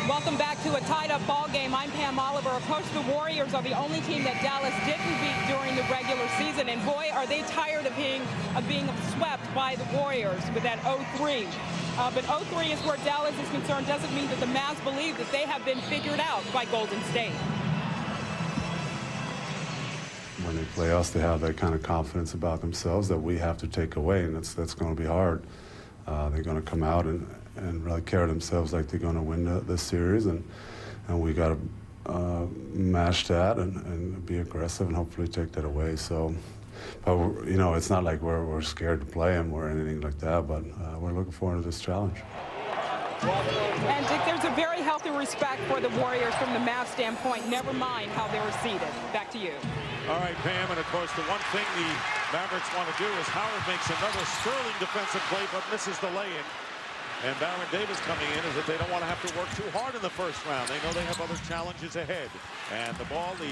Welcome back to a tied-up ball game. I'm Pam Oliver. Of course, the Warriors are the only team that Dallas didn't beat during the regular season, and boy, are they tired of being swept by the Warriors with that 0-3. But 0-3 is where Dallas is concerned. Doesn't mean that the Mavs believe that they have been figured out by Golden State. When they play us, they have that kind of confidence about themselves that we have to take away, and that's going to be hard. They're going to come out and really carry themselves like they're going to win this series, and we got to match that and be aggressive and hopefully take that away. So, but you know, it's not like we're scared to play them or anything like that, but we're looking forward to this challenge. And Dick, there's a very healthy respect for the Warriors from the Mavs standpoint, never mind how they were seeded. Back to you. All right, Pam, and of course the one thing the Mavericks want to do is Howard makes another sterling defensive play but misses the lay-in. And Baron Davis coming in is that they don't want to have to work too hard in the first round. They know they have other challenges ahead. And the ball, the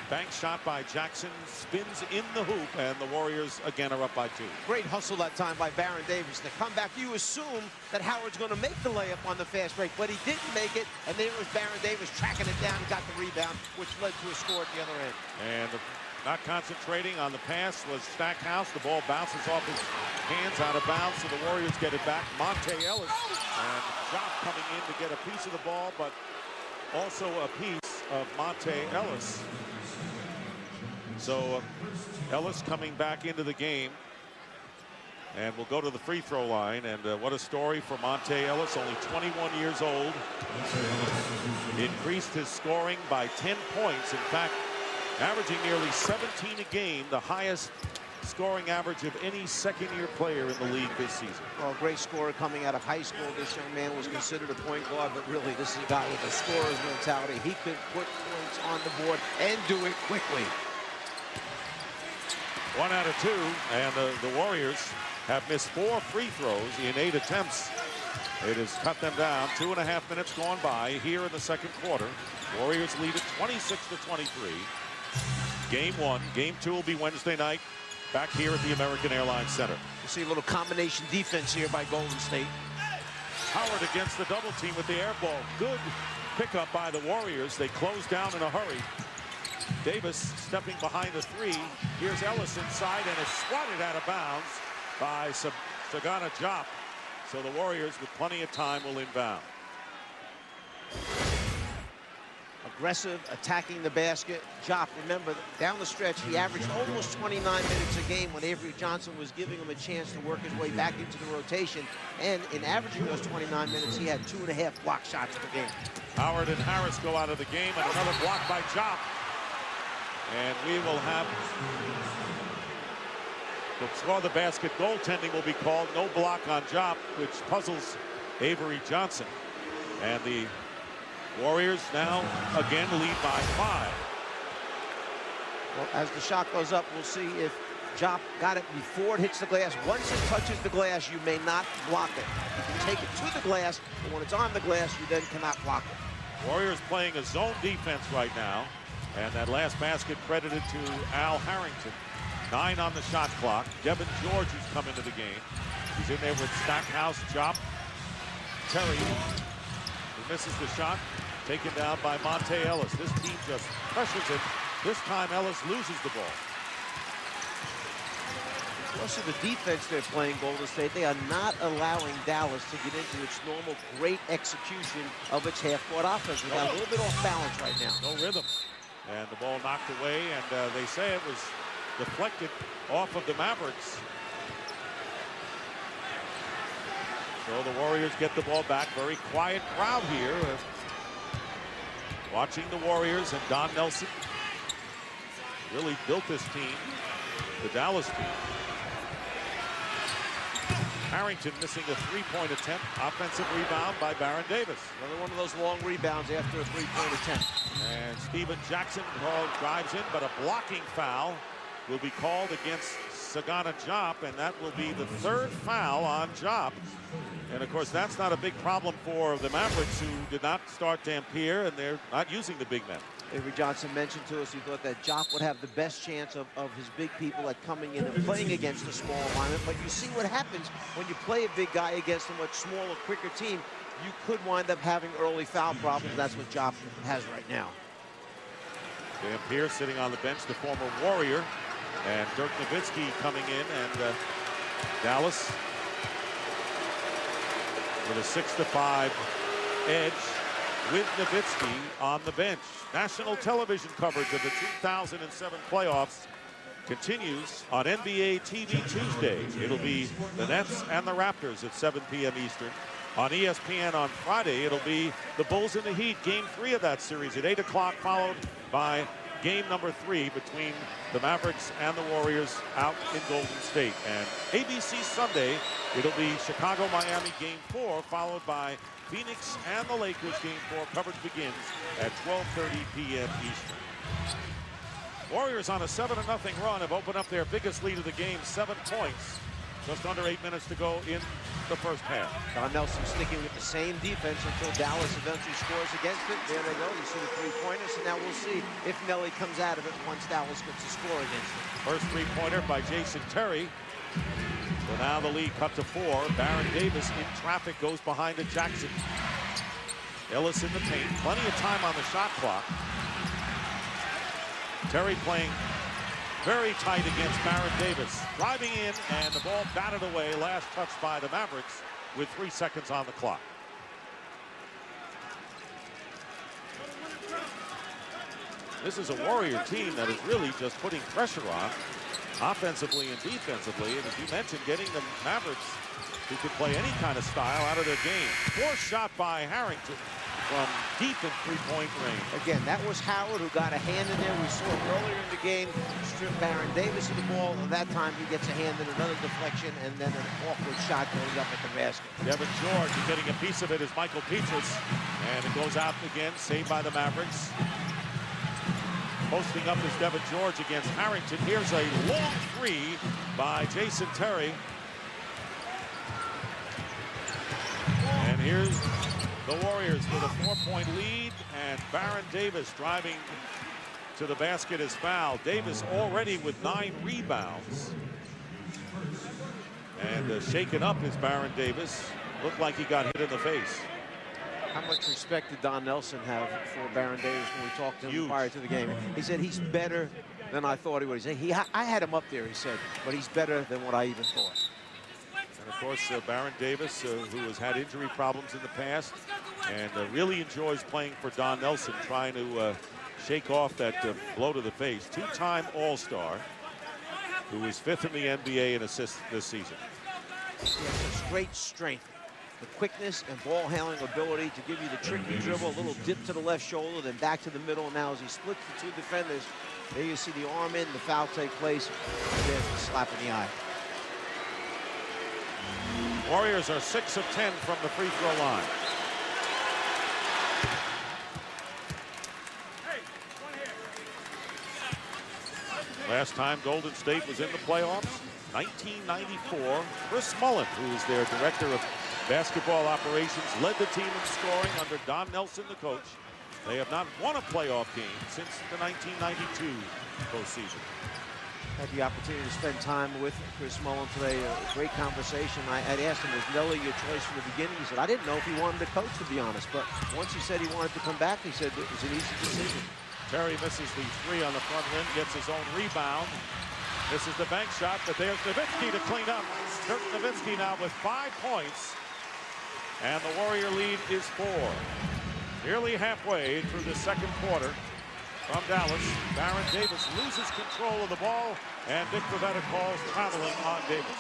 bank shot by Jackson, spins in the hoop, and the Warriors again are up by 2. Great hustle that time by Baron Davis. The comeback, you assume that Howard's going to make the layup on the fast break, but he didn't make it, and there was Baron Davis tracking it down, got the rebound, which led to a score at the other end. And not concentrating on the pass was Stackhouse. The ball bounces off his hands out of bounds, so the Warriors get it back. Monte Ellis and Jock coming in to get a piece of the ball, but also a piece of Monte Ellis. So Ellis coming back into the game, and we'll go to the free throw line. And what a story for Monte Ellis, only 21 years old. Increased his scoring by 10 points. In fact, averaging nearly 17 a game, the highest scoring average of any second-year player in the league this season. Well, great scorer coming out of high school. This young man was considered a point guard, but really this is a guy with a scorer's mentality. He could put points on the board and do it quickly. 1 out of 2, and the Warriors have missed 4 free throws in 8 attempts. It has cut them down. 2.5 minutes gone by here in the second quarter. Warriors lead at 26-23. Game 1. Game 2 will be Wednesday night back here at the American Airlines Center. You see a little combination defense here by Golden State. Howard against the double team with the air ball. Good pickup by the Warriors. They close down in a hurry. Davis stepping behind the 3. Here's Ellis inside, and it's swatted out of bounds by Sagana Diop. So the Warriors, with plenty of time, will inbound. Aggressive, attacking the basket. Diop, remember, down the stretch, he averaged almost 29 minutes a game when Avery Johnson was giving him a chance to work his way back into the rotation. And in averaging those 29 minutes, he had 2.5 block shots per game. Howard and Harris go out of the game, and another block by Diop. And we will have Before the basket, goaltending will be called. No block on Jop, which puzzles Avery Johnson. And the Warriors now again lead by 5. Well, as the shot goes up, we'll see if Jop got it before it hits the glass. Once it touches the glass, you may not block it. You can take it to the glass, but when it's on the glass, you then cannot block it. Warriors playing a zone defense right now. And that last basket credited to Al Harrington. 9 on the shot clock. Devin George, who's come into the game. He's in there with Stackhouse, Jop, Terry, who misses the shot. Taken down by Monte Ellis. This team just pressures it. This time Ellis loses the ball. Also, the defense they're playing, Golden State, they are not allowing Dallas to get into its normal great execution of its half-court offense. We got a little bit off balance right now. No rhythm. And the ball knocked away, and they say it was deflected off of the Mavericks. So the Warriors get the ball back. Very quiet crowd here. Watching the Warriors, and Don Nelson really built this team, the Dallas team. Harrington missing a three-point attempt. Offensive rebound by Baron Davis. Another one of those long rebounds after a three-point attempt. And Steven Jackson drives in, but a blocking foul will be called against Sagana Diop, and that will be the 3rd foul on Diop. And of course, that's not a big problem for the Mavericks, who did not start Dampier, and they're not using the big men. Avery Johnson mentioned to us he thought that Diop would have the best chance of his big people at coming in and playing against a small alignment. But you see what happens when you play a big guy against a much smaller, quicker team. You could wind up having early foul problems. That's what Diop has right now. Dampier sitting on the bench, the former Warrior, and Dirk Nowitzki coming in, and Dallas with a 6-5 edge with Nowitzki on the bench. National television coverage of the 2007 playoffs continues on NBA TV Tuesday. It'll be the Nets and the Raptors at 7 p.m. Eastern. On ESPN on Friday, it'll be the Bulls and the Heat, Game 3 of that series at 8 o'clock, followed by Game number 3 between the Mavericks and the Warriors out in Golden State. And ABC Sunday, it'll be Chicago-Miami Game 4, followed by Phoenix and the Lakers Game 4. Coverage begins at 12:30 p.m. Eastern. Warriors on a 7-0 run have opened up their biggest lead of the game, 7 points. Just under 8 minutes to go in the first half. Don Nelson sticking with the same defense until Dallas eventually scores against it. There they go. You see the three-pointers, and now we'll see if Nelly comes out of it once Dallas gets a score against it. First three-pointer by Jason Terry. So now the lead cut to 4. Baron Davis in traffic goes behind to Jackson. Ellis in the paint. Plenty of time on the shot clock. Terry playing very tight against Baron Davis. Driving in, and the ball batted away. Last touch by the Mavericks with 3 seconds on the clock. This is a Warrior team that is really just putting pressure on, offensively and defensively. And as you mentioned, getting the Mavericks, who can play any kind of style, out of their game. Forced shot by Harrington from deep in three-point range. Again, that was Howard who got a hand in there. We saw it earlier in the game. Strip Baron Davis of the ball, and that time he gets a hand in another deflection, and then an awkward shot going up at the basket. Devin George is getting a piece of it as Michael Petrus, and it goes out again, saved by the Mavericks. Posting up is Devin George against Harrington. Here's a long three by Jason Terry. And here's the Warriors with a 4-point lead, and Baron Davis driving to the basket is fouled. Davis already with 9 rebounds. And shaken up is Baron Davis. Looked like he got hit in the face. How much respect did Don Nelson have for Baron Davis when we talked to him prior to the game? He said he's better than I thought he was. I had him up there, he said, but he's better than what I even thought. And of course, Baron Davis, who has had injury problems in the past, and really enjoys playing for Don Nelson, trying to shake off that blow to the face. 2-time All-Star, who is 5th in the NBA in assists this season. He has such great strength. The quickness and ball handling ability to give you the tricky dribble, a little dip to the left shoulder, then back to the middle. And now as he splits the 2 defenders, there you see the arm in, the foul take place, and there's the slap in the eye. Warriors are 6 of 10 from the free throw line. Last time Golden State was in the playoffs, 1994. Chris Mullin, who is their director of basketball operations, led the team in scoring under Don Nelson, the coach. They have not won a playoff game since the 1992 postseason. Had the opportunity to spend time with Chris Mullin today. A great conversation. I'd asked him, was Nelly your choice from the beginning? He said, I didn't know if he wanted to coach, to be honest. But once he said he wanted to come back, he said it was an easy decision. Terry misses the three on the front rim, gets his own rebound. This is the bank shot, but there's Nowitzki to clean up. Dirk Nowitzki now with 5 points. And the Warrior lead is 4. Nearly halfway through the second quarter from Dallas. Baron Davis loses control of the ball, and Dick Pavetta calls traveling on Davis.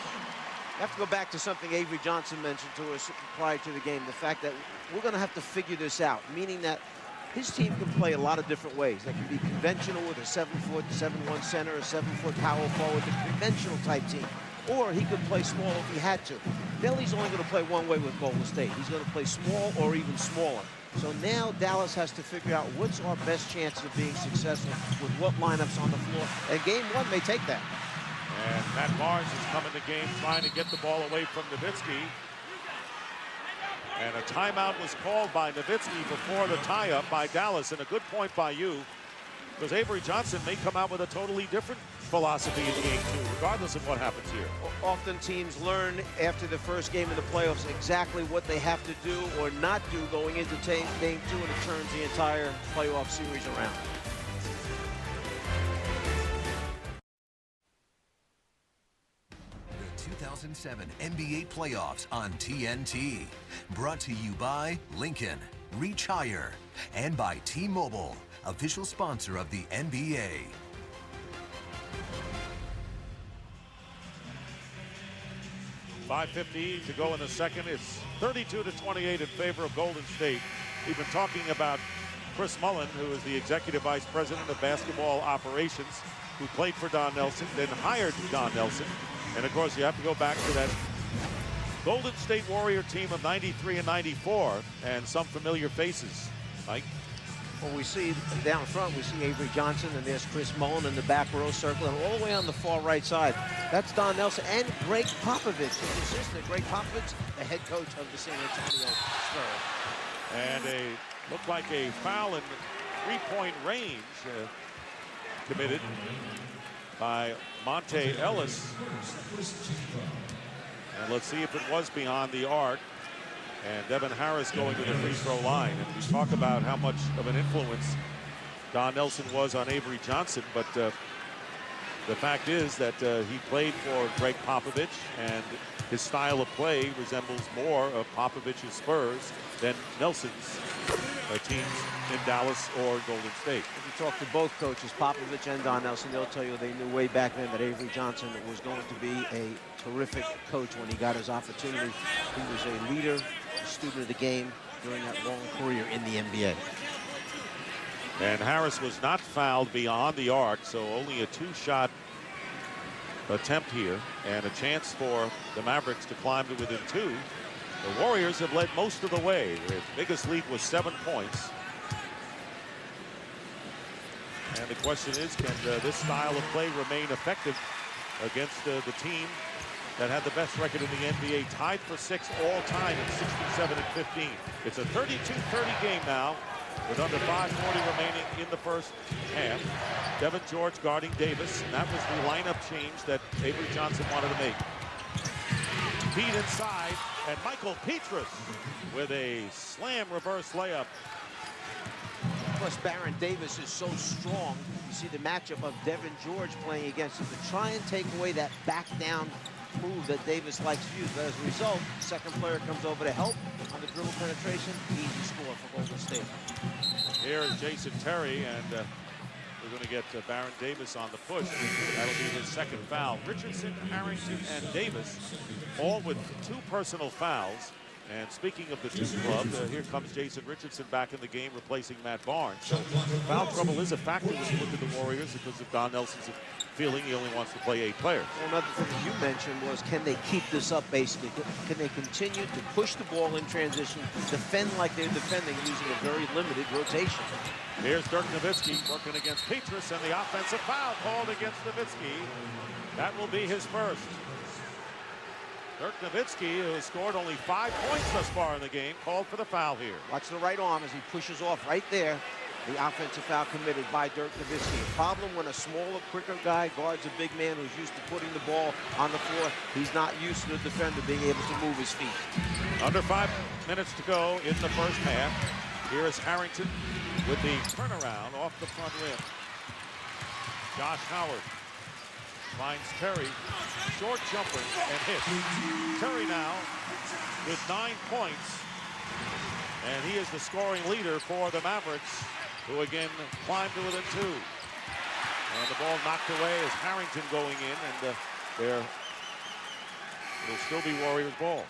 I have to go back to something Avery Johnson mentioned to us prior to the game, the fact that we're going to have to figure this out, meaning that his team can play a lot of different ways. That can be conventional with a 7-foot, 7-1 center, a 7-foot power forward, the conventional type team. Or he could play small if he had to. Nelly's only going to play one way with Golden State. He's going to play small or even smaller. So now Dallas has to figure out what's our best chances of being successful with what lineups on the floor. And game one may take that. And Matt Barnes is coming to game trying to get the ball away from Nowitzki. And a timeout was called by Nowitzki before the tie-up by Dallas. And a good point by you, because Avery Johnson may come out with a totally different philosophy in game 2, regardless of what happens here. Often teams learn after the first game of the playoffs exactly what they have to do or not do going into game 2, and it turns the entire playoff series around. The 2007 NBA Playoffs on TNT. Brought to you by Lincoln, Reach Higher, and by T-Mobile, official sponsor of the NBA. .5:50 to go in the second. It's 32-28 in favor of Golden State. We've been talking about Chris Mullin, who is the executive vice president of basketball operations, who played for Don Nelson, then hired Don Nelson. And of course, you have to go back to that Golden State Warrior team of 93 and 94, and some familiar faces. Mike? Well, we see down front, we see Avery Johnson, and there's Chris Mullin in the back row circling all the way on the far right side. That's Don Nelson and Greg Popovich, his assistant. Greg Popovich, the head coach of the San Antonio Spurs. And looked like a foul in three-point range committed by Monte Ellis. And let's see if it was beyond the arc. And Devin Harris going to the free throw line. And we talk about how much of an influence Don Nelson was on Avery Johnson, but the fact is that he played for Greg Popovich, and his style of play resembles more of Popovich's Spurs than Nelson's teams in Dallas or Golden State. If you talk to both coaches, Popovich and Don Nelson, they'll tell you they knew way back then that Avery Johnson was going to be a terrific coach when he got his opportunity. He was a leader, a student of the game during that long career in the NBA. And Harris was not fouled beyond the arc, so only a two-shot attempt here, and a chance for the Mavericks to climb to within 2. The Warriors have led most of the way. Their biggest lead was 7 points. And the question is, can this style of play remain effective against the team that had the best record in the NBA, tied for 6th all time at 67 and 15. It's a 32-30 game now, with under 5:40 remaining in the first half. Devin George guarding Davis, and that was the lineup change that Avery Johnson wanted to make. Feed inside, and Michael Petrus with a slam reverse layup. Plus, Baron Davis is so strong. You see the matchup of Devin George playing against him to try and take away that back down move that Davis likes to use. But as a result, second player comes over to help on the dribble penetration. Easy score for Golden State. Here is Jason Terry, and we're going to get Baron Davis on the push. That'll be his second foul. Richardson, Harrington, and Davis, all with 2 personal fouls. And speaking of the two clubs, here comes Jason Richardson back in the game, replacing Matt Barnes. So foul trouble is a factor when you look at the Warriors because of Don Nelson's feeling he only wants to play 8 players. Well, another thing you mentioned was, can they keep this up, basically? Can they continue to push the ball in transition, defend like they're defending using a very limited rotation? Here's Dirk Nowitzki working against Petrus, and the offensive foul called against Nowitzki. That will be his first. Dirk Nowitzki, who has scored only 5 points thus far in the game, called for the foul here. Watch the right arm as he pushes off right there. The offensive foul committed by Dirk Nowitzki. A problem when a smaller, quicker guy guards a big man who's used to putting the ball on the floor. He's not used to the defender being able to move his feet. Under 5 minutes to go in the first half. Here is Harrington with the turnaround off the front rim. Josh Howard finds Terry, short jumper, and hits. Terry now with 9 points, and he is the scoring leader for the Mavericks, who again climbed to within 2. And the ball knocked away as Harrington going in, and there will still be Warriors ball.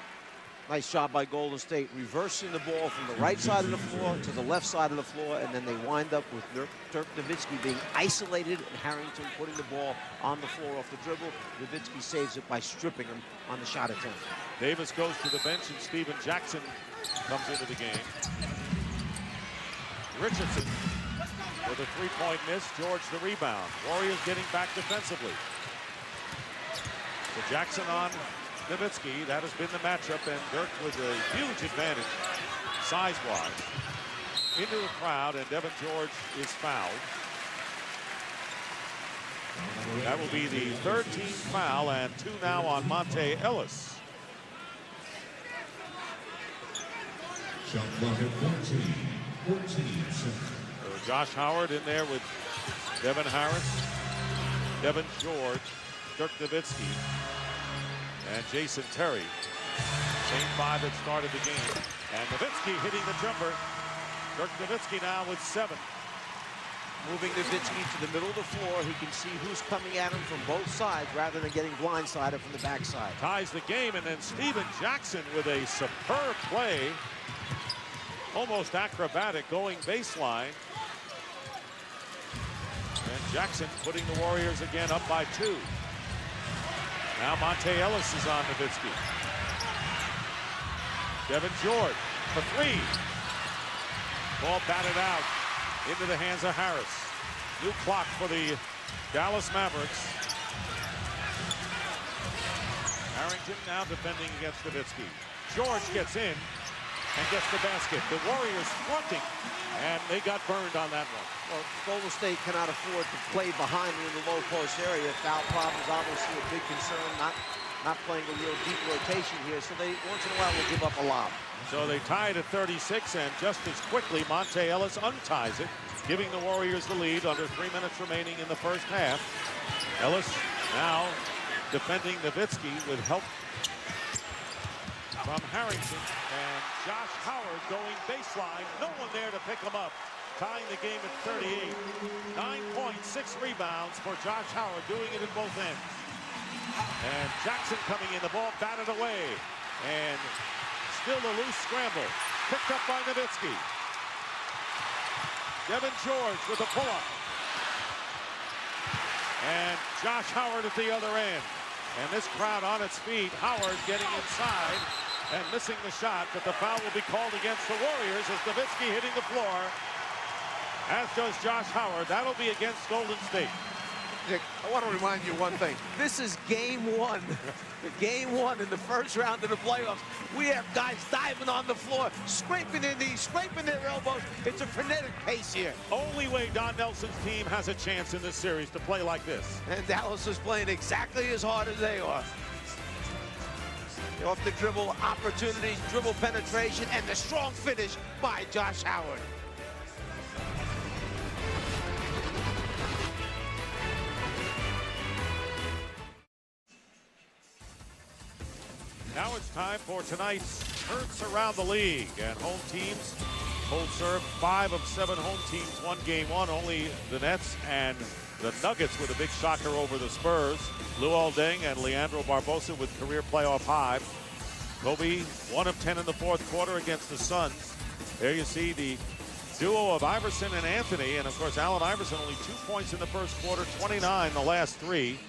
Nice job by Golden State, reversing the ball from the right side of the floor to the left side of the floor, and then they wind up with Dirk Nowitzki being isolated and Harrington putting the ball on the floor off the dribble. Nowitzki saves it by stripping him on the shot attempt. Davis goes to the bench, and Steven Jackson comes into the game. Richardson with a 3-point miss. George the rebound. Warriors getting back defensively. So Jackson on Nowitzki. That has been the matchup, and Dirk with a huge advantage size-wise. Into the crowd, and Devin George is fouled. That will be the 3rd team foul, and 2 now on Monte Ellis. Shot clock at 14 seconds. So Josh Howard in there with Devin Harris, Devin George, Dirk Nowitzki, and Jason Terry. Same 5 that started the game. And Nowitzki hitting the jumper. Dirk Nowitzki now with 7. Moving Nowitzki to the middle of the floor, he can see who's coming at him from both sides rather than getting blindsided from the backside. Ties the game, and then Steven Jackson with a superb play. Almost acrobatic going baseline. And Jackson putting the Warriors again up by 2. Now Monte Ellis is on Nowitzki. Devin George for 3. Ball batted out into the hands of Harris. New clock for the Dallas Mavericks. Harrington now defending against Nowitzki. George gets in and gets the basket. The Warriors fronting, and they got burned on that one. Well, Golden State cannot afford to play behind in the low post area. Foul problems obviously a big concern. Not playing a real deep rotation here, so they once in a while will give up a lob. So they tie it at 36, and just as quickly Monte Ellis unties it, giving the Warriors the lead under 3 minutes remaining in the first half. Ellis now defending Nowitzki with help from Harrington, and Josh Howard going baseline. No one there to pick him up. Tying the game at 38. 9 points, 6 rebounds for Josh Howard, doing it at both ends. And Jackson coming in, the ball batted away. And still a loose scramble. Picked up by Nowitzki. Devin George with a pull-up. And Josh Howard at the other end. And this crowd on its feet. Howard getting inside and missing the shot, but the foul will be called against the Warriors as Nowitzki hitting the floor, as does Josh Howard. That'll be against Golden State. Nick, I want to remind you one thing. This is game 1. Game 1 in the first round of the playoffs. We have guys diving on the floor, scraping their knees, scraping their elbows. It's a frenetic pace here. Only way Don Nelson's team has a chance in this series to play like this. And Dallas is playing exactly as hard as they are. Off the dribble opportunities, dribble penetration, and the strong finish by Josh Howard. Now it's time for tonight's Hurts Around the League. And home teams hold serve. 5 of 7 home teams won game 1. Only the Nets and the Nuggets with a big shocker over the Spurs. Lou Aldeng and Leandro Barbosa with career playoff high. Kobe, 1 of 10 in the fourth quarter against the Suns. There you see the duo of Iverson and Anthony. And, of course, Allen Iverson only 2 points in the first quarter, 29 the last 3.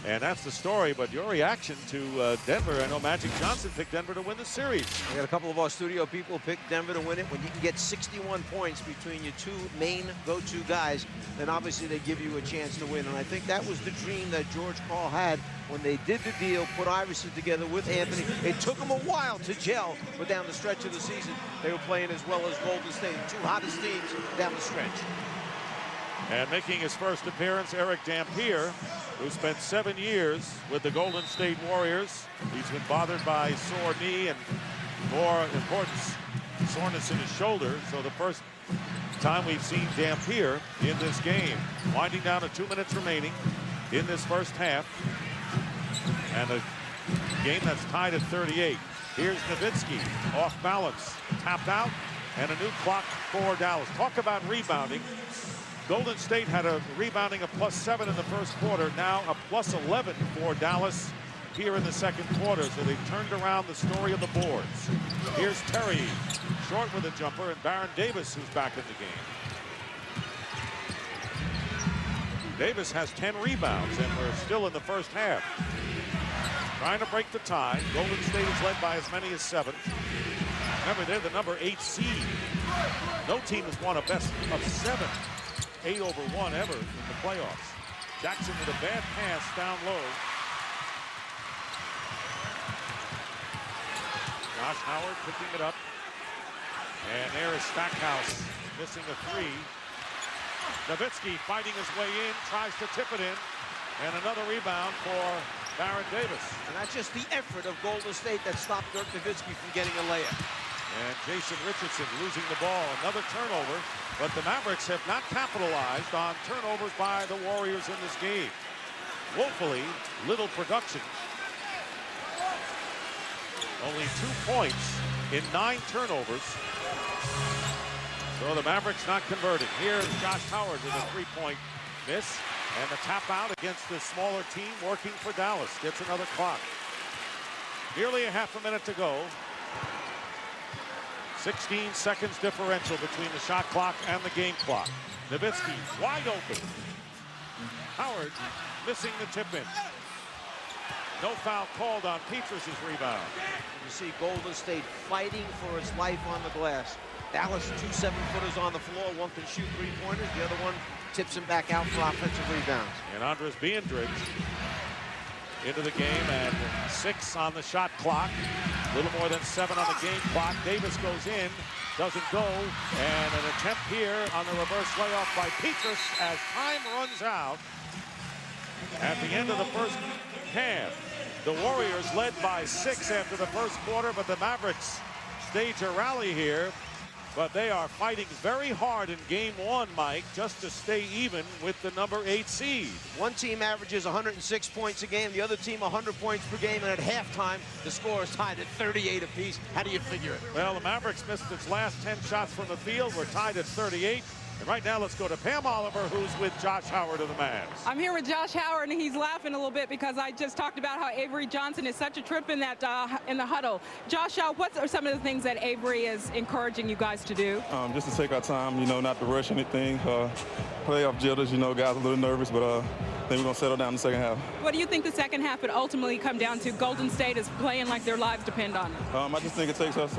And that's the story. But your reaction to Denver, I know Magic Johnson picked Denver to win the series. We got a couple of our studio people pick Denver to win it. When you can get 61 points between your two main go-to guys, then obviously they give you a chance to win. And I think that was the dream that George Karl had when they did the deal, put Iverson together with Anthony. It took them a while to gel, but down the stretch of the season, they were playing as well as Golden State, the two hottest teams down the stretch. And making his first appearance, Eric Dampier, who spent 7 years with the Golden State Warriors. He's been bothered by sore knee and, more important, soreness in his shoulder. So the first time we've seen Dampier in this game. Winding down to 2 minutes remaining in this first half. And a game that's tied at 38. Here's Nowitzki, off balance, tapped out, and a new clock for Dallas. Talk about rebounding. Golden State had a rebounding of +7 in the first quarter. Now a +11 for Dallas here in the second quarter. So they've turned around the story of the boards. Here's Terry, short with a jumper, and Baron Davis, who's back in the game. Davis has 10 rebounds, and we're still in the first half. Trying to break the tie. Golden State is led by as many as 7. Remember, they're the number 8 seed. No team has won a best of 7. 8-over-1 ever in the playoffs. Jackson with a bad pass down low. Josh Howard picking it up. And there is Stackhouse missing a 3. Nowitzki fighting his way in, tries to tip it in. And another rebound for Baron Davis. And that's just the effort of Golden State that stopped Dirk Nowitzki from getting a layup. And Jason Richardson losing the ball. Another turnover. But the Mavericks have not capitalized on turnovers by the Warriors in this game. Woefully little production. Only 2 points in 9 turnovers. So the Mavericks not converting. Here is Josh Howard with a 3-point miss. And the tap out against the smaller team working for Dallas. Gets another clock. Nearly a half a minute to go. 16 seconds differential between the shot clock and the game clock. Nowitzki wide open. Howard missing the tip in. No foul called on Petrus's rebound. You see Golden State fighting for its life on the glass. Dallas, 2 7-footers on the floor. One can shoot 3-pointers. The other one tips him back out for offensive rebounds. And Andres Biendrich into the game, and 6 on the shot clock. A little more than 7 on the game clock. Davis goes in, doesn't go, and an attempt here on the reverse layoff by Petrus as time runs out at the end of the first half. The Warriors led by 6 after the first quarter, but the Mavericks stage a rally here. But they are fighting very hard in game 1, Mike, just to stay even with the number 8 seed. One team averages 106 points a game, the other team 100 points per game, and at halftime, the score is tied at 38 apiece. How do you figure it? Well, the Mavericks missed its last 10 shots from the field. We're tied at 38. And right now, let's go to Pam Oliver, who's with Josh Howard of the Mavs. I'm here with Josh Howard, and he's laughing a little bit because I just talked about how Avery Johnson is such a trip in that in the huddle. Josh, what are some of the things that Avery is encouraging you guys to do? Just to take our time, not to rush anything. Playoff jitters, guys are a little nervous, but I think we're going to settle down in the second half. What do you think the second half would ultimately come down to? Golden State is playing like their lives depend on it. I just think it takes us,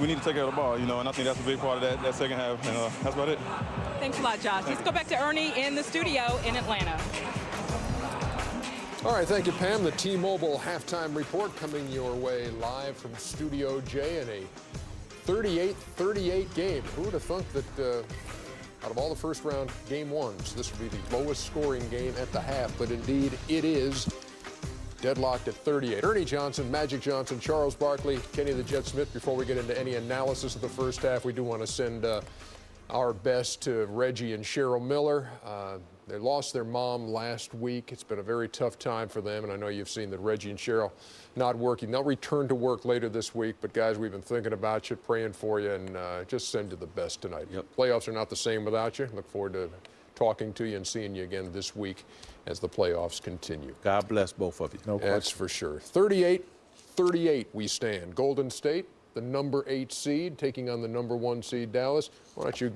we need to take care of the ball, and I think that's a big part of that second half, and that's about it. Thanks a lot, Josh. Let's go back to Ernie in the studio in Atlanta. All right, thank you, Pam. The T-Mobile halftime report coming your way live from Studio J in a 38-38 game. Who would have thunk that out of all the first round game 1s, this would be the lowest scoring game at the half, but indeed it is. Deadlocked at 38. Ernie Johnson, Magic Johnson, Charles Barkley, Kenny the Jet Smith. Before we get into any analysis of the first half, we do want to send our best to Reggie and Cheryl Miller. They lost their mom last week. It's been a very tough time for them, and I know you've seen that Reggie and Cheryl not working. They'll return to work later this week, but guys, we've been thinking about you, praying for you, and just send you the best tonight. Yep. Playoffs are not the same without you. Look forward to talking to you and seeing you again this week as the playoffs continue. God bless both of you. No question. That's for sure. 38 38 we stand. Golden State, the number 8 seed, taking on the number 1 seed Dallas. Why don't you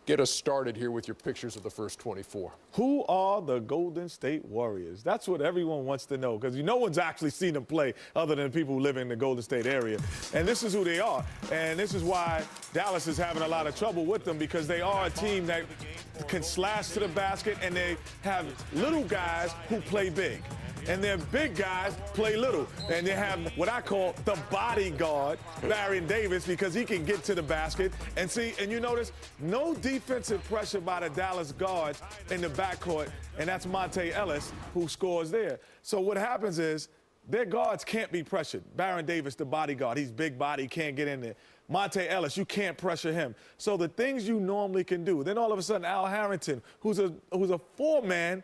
get us started here with your pictures of the first 24. Who are the Golden State Warriors? That's what everyone wants to know, because no one's actually seen them play other than people who live in the Golden State area. And this is who they are. And this is why Dallas is having a lot of trouble with them, because they are a team that can slash to the basket, and they have little guys who play big. And their big guys play little. And they have what I call the bodyguard, Baron Davis, because he can get to the basket. And you notice no defensive pressure by the Dallas guards in the backcourt, and that's Monte Ellis who scores there. So what happens is their guards can't be pressured. Baron Davis, the bodyguard, he's big body, can't get in there. Monte Ellis, you can't pressure him. So the things you normally can do. Then all of a sudden, Al Harrington, who's a 4-man,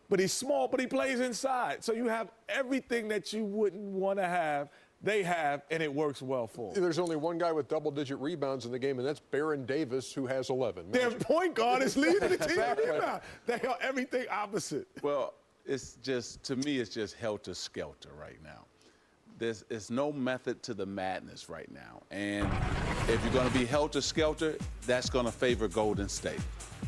but he's small, but he plays inside. So you have everything that you wouldn't want to have, they have, and it works well for them. There's only one guy with double-digit rebounds in the game, and that's Baron Davis, who has 11. Their point guard is leading the team in rebound. They are everything opposite. Well, it's just, to me, it's just helter-skelter right now. There's no method to the madness right now. And if you're going to be helter-skelter, that's going to favor Golden State.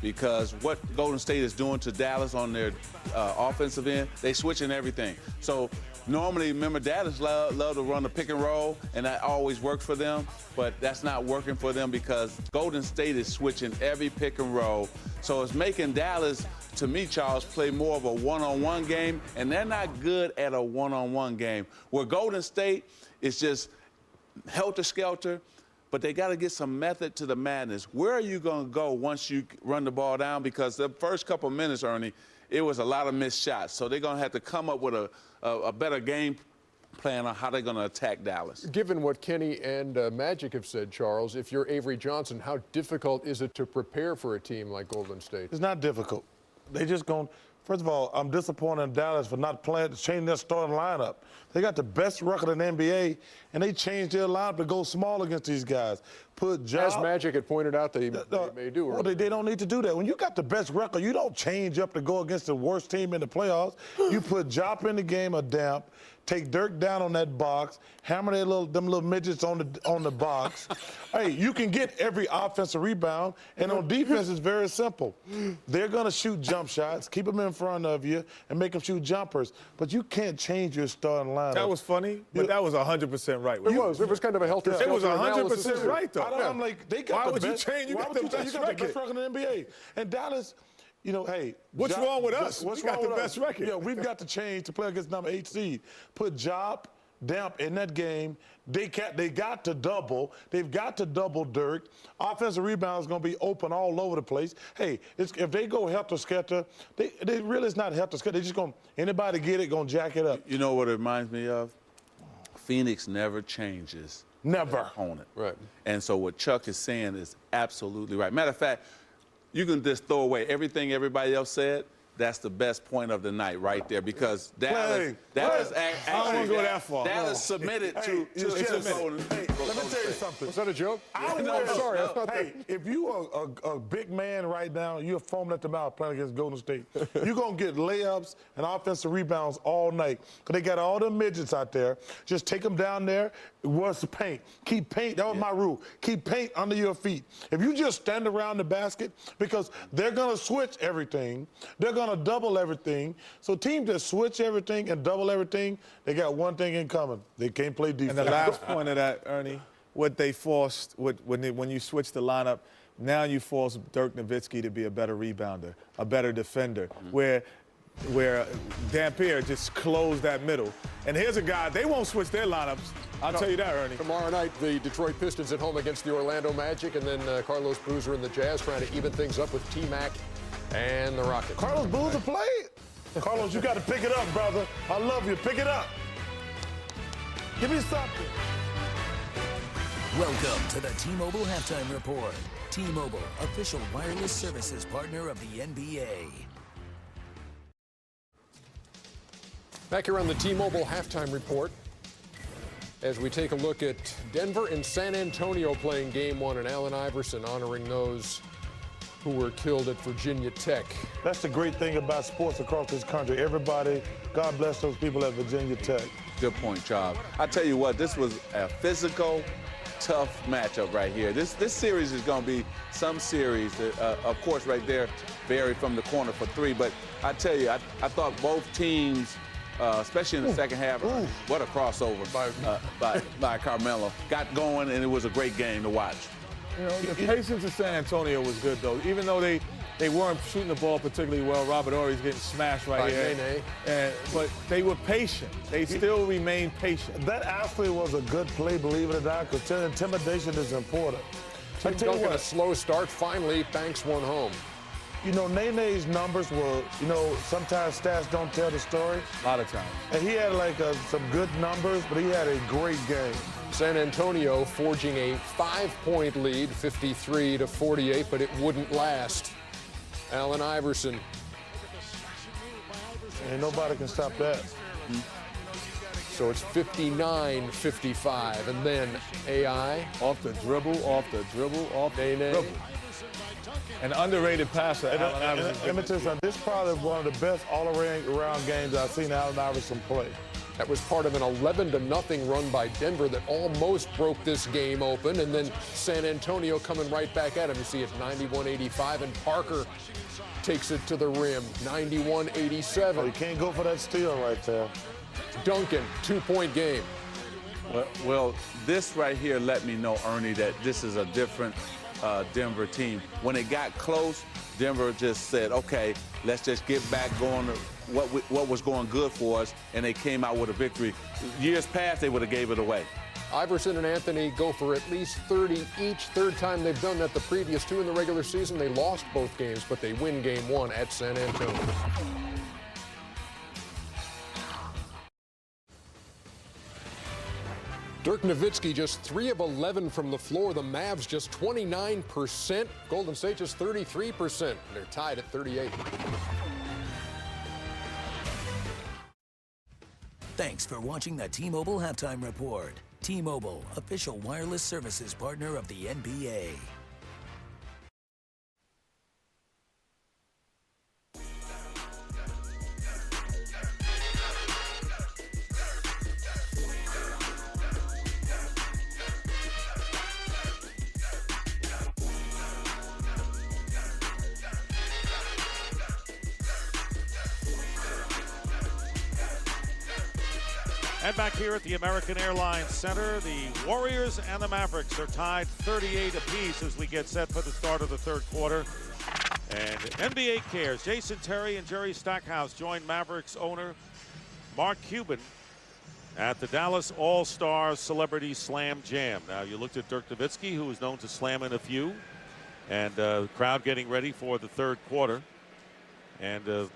Because what Golden State is doing to Dallas on their offensive end, they switching everything. So normally, remember, Dallas love to run the pick and roll, and that always works for them. But that's not working for them because Golden State is switching every pick and roll. So it's making Dallas, to me, Charles, play more of a one-on-one game, and they're not good at a one-on-one game. Where Golden State is just helter-skelter, but they got to get some method to the madness. Where are you going to go once you run the ball down? Because the first couple of minutes, Ernie, it was a lot of missed shots. So they're going to have to come up with a better game plan on how they're going to attack Dallas. Given what Kenny and Magic have said, Charles, if you're Avery Johnson, how difficult is it to prepare for a team like Golden State? It's not difficult. They just going – first of all, I'm disappointed in Dallas for not changing their starting lineup. They got the best record in the NBA, and they changed their lineup to go small against these guys. As Magic had pointed out, they may do. Well, they don't need to do that. When you got the best record, you don't change up to go against the worst team in the playoffs. You put Jop in the game or Damp, take Dirk down on that box, hammer them little midgets on the box. Hey, you can get every offensive rebound, and on defense, it's very simple. They're going to shoot jump shots, keep them in front of you, and make them shoot jumpers. But you can't change your starting lineup. That was funny, but that was 100% right. It was kind of a helter-skelter. It was 100% right, though. I'm like, they got Why would you change? You got the best record in the NBA. And Dallas, you know, hey. What's wrong with us? We got the best record. Yeah, we've got to change to play against number 8 seed. Put Job, Damp in that game. They got to double. They've got to double Dirk. Offensive rebound is going to be open all over the place. Hey, if they go helter-skelter, they really is not helter-skelter. They're just going, anybody get it, going to jack it up. You know what it reminds me of? Phoenix never changes. Never. Opponent. Right. And so what Chuck is saying is absolutely right. Matter of fact, you can just throw away everything everybody else said. That's the best point of the night right there because Dallas submitted to his opponent. Hey, let me tell you something. Was that a joke? I'm sorry. Hey, if you are a big man right now, you're foaming at the mouth playing against Golden State, you're going to get layups and offensive rebounds all night because they got all them midgets out there. Just take them down there. What's the paint? Keep paint. That was my rule. Keep paint under your feet. If you just stand around the basket, because they're going to switch everything, they're going to double everything. So teams that switch everything and double everything, they got one thing in common. They can't play defense. And the last point of that, Ernie, what they forced, when you switch the lineup, now you force Dirk Nowitzki to be a better rebounder, a better defender, where Dampier just closed that middle. And here's a guy, they won't switch their lineups. I'll tell you that, Ernie. Tomorrow night, the Detroit Pistons at home against the Orlando Magic, and then Carlos Boozer and the Jazz trying to even things up with T-Mac and the Rockets. Carlos Boozer played. Carlos, you got to pick it up, brother. I love you. Pick it up. Give me something. Welcome to the T-Mobile Halftime Report. T-Mobile, official wireless services partner of the NBA. Back here on the T-Mobile Halftime Report, as we take a look at Denver and San Antonio playing Game 1, and Allen Iverson honoring those who were killed at Virginia Tech. That's the great thing about sports across this country. Everybody, God bless those people at Virginia Tech. Good point, Charles. I tell you what, this was a physical, tough matchup right here. This series is going to be some series that, of course, right there, vary from the corner for three. But I tell you, I thought both teams, especially in the second half, what a crossover by Carmelo. Got going, and it was a great game to watch. You know, the patience of San Antonio was good, though. Even though they weren't shooting the ball particularly well, Robert Horry's getting smashed right here. But they were patient. They still remained patient. That actually was a good play, believe it or not, because intimidation is important. Duncan, a slow start, finally banks one home. You know, Nene's numbers were, you know, sometimes stats don't tell the story. A lot of times. And he had like some good numbers, but he had a great game. San Antonio forging a 5-point lead, 53-48, but it wouldn't last. Allen Iverson. And nobody can stop that. So it's 59-55, and then AI. Off the dribble, off the dribble, off the dribble. An underrated passer, Allen Iverson. Let me tell you something, this is probably one of the best all-around games I've seen Allen Iverson play. That was part of an 11-0 run by Denver that almost broke this game open, and then San Antonio coming right back at him. You see it's 91-85, and Parker takes it to the rim, 91-87. Oh, you can't go for that steal right there. Duncan, 2-point game. Well, this right here let me know, Ernie, that this is a different Denver team. When it got close, Denver just said, okay, let's just get back going to what was going good for us, and they came out with a victory. Years past, they would have gave it away. Iverson and Anthony go for at least 30 each. Third time they've done that. The previous two in the regular season, they lost both games, but they win game one at San Antonio. Dirk Nowitzki just 3 of 11 from the floor. The Mavs just 29%. Golden State just 33%. They're tied at 38. Thanks for watching the T-Mobile Halftime Report. T-Mobile, official wireless services partner of the NBA. And back here at the American Airlines Center, the Warriors and the Mavericks are tied 38 apiece as we get set for the start of the third quarter. And NBA Cares, Jason Terry and Jerry Stackhouse joined Mavericks owner Mark Cuban at the Dallas All-Star Celebrity Slam Jam. Now, you looked at Dirk Nowitzki, who is known to slam in a few, and the crowd getting ready for the third quarter. And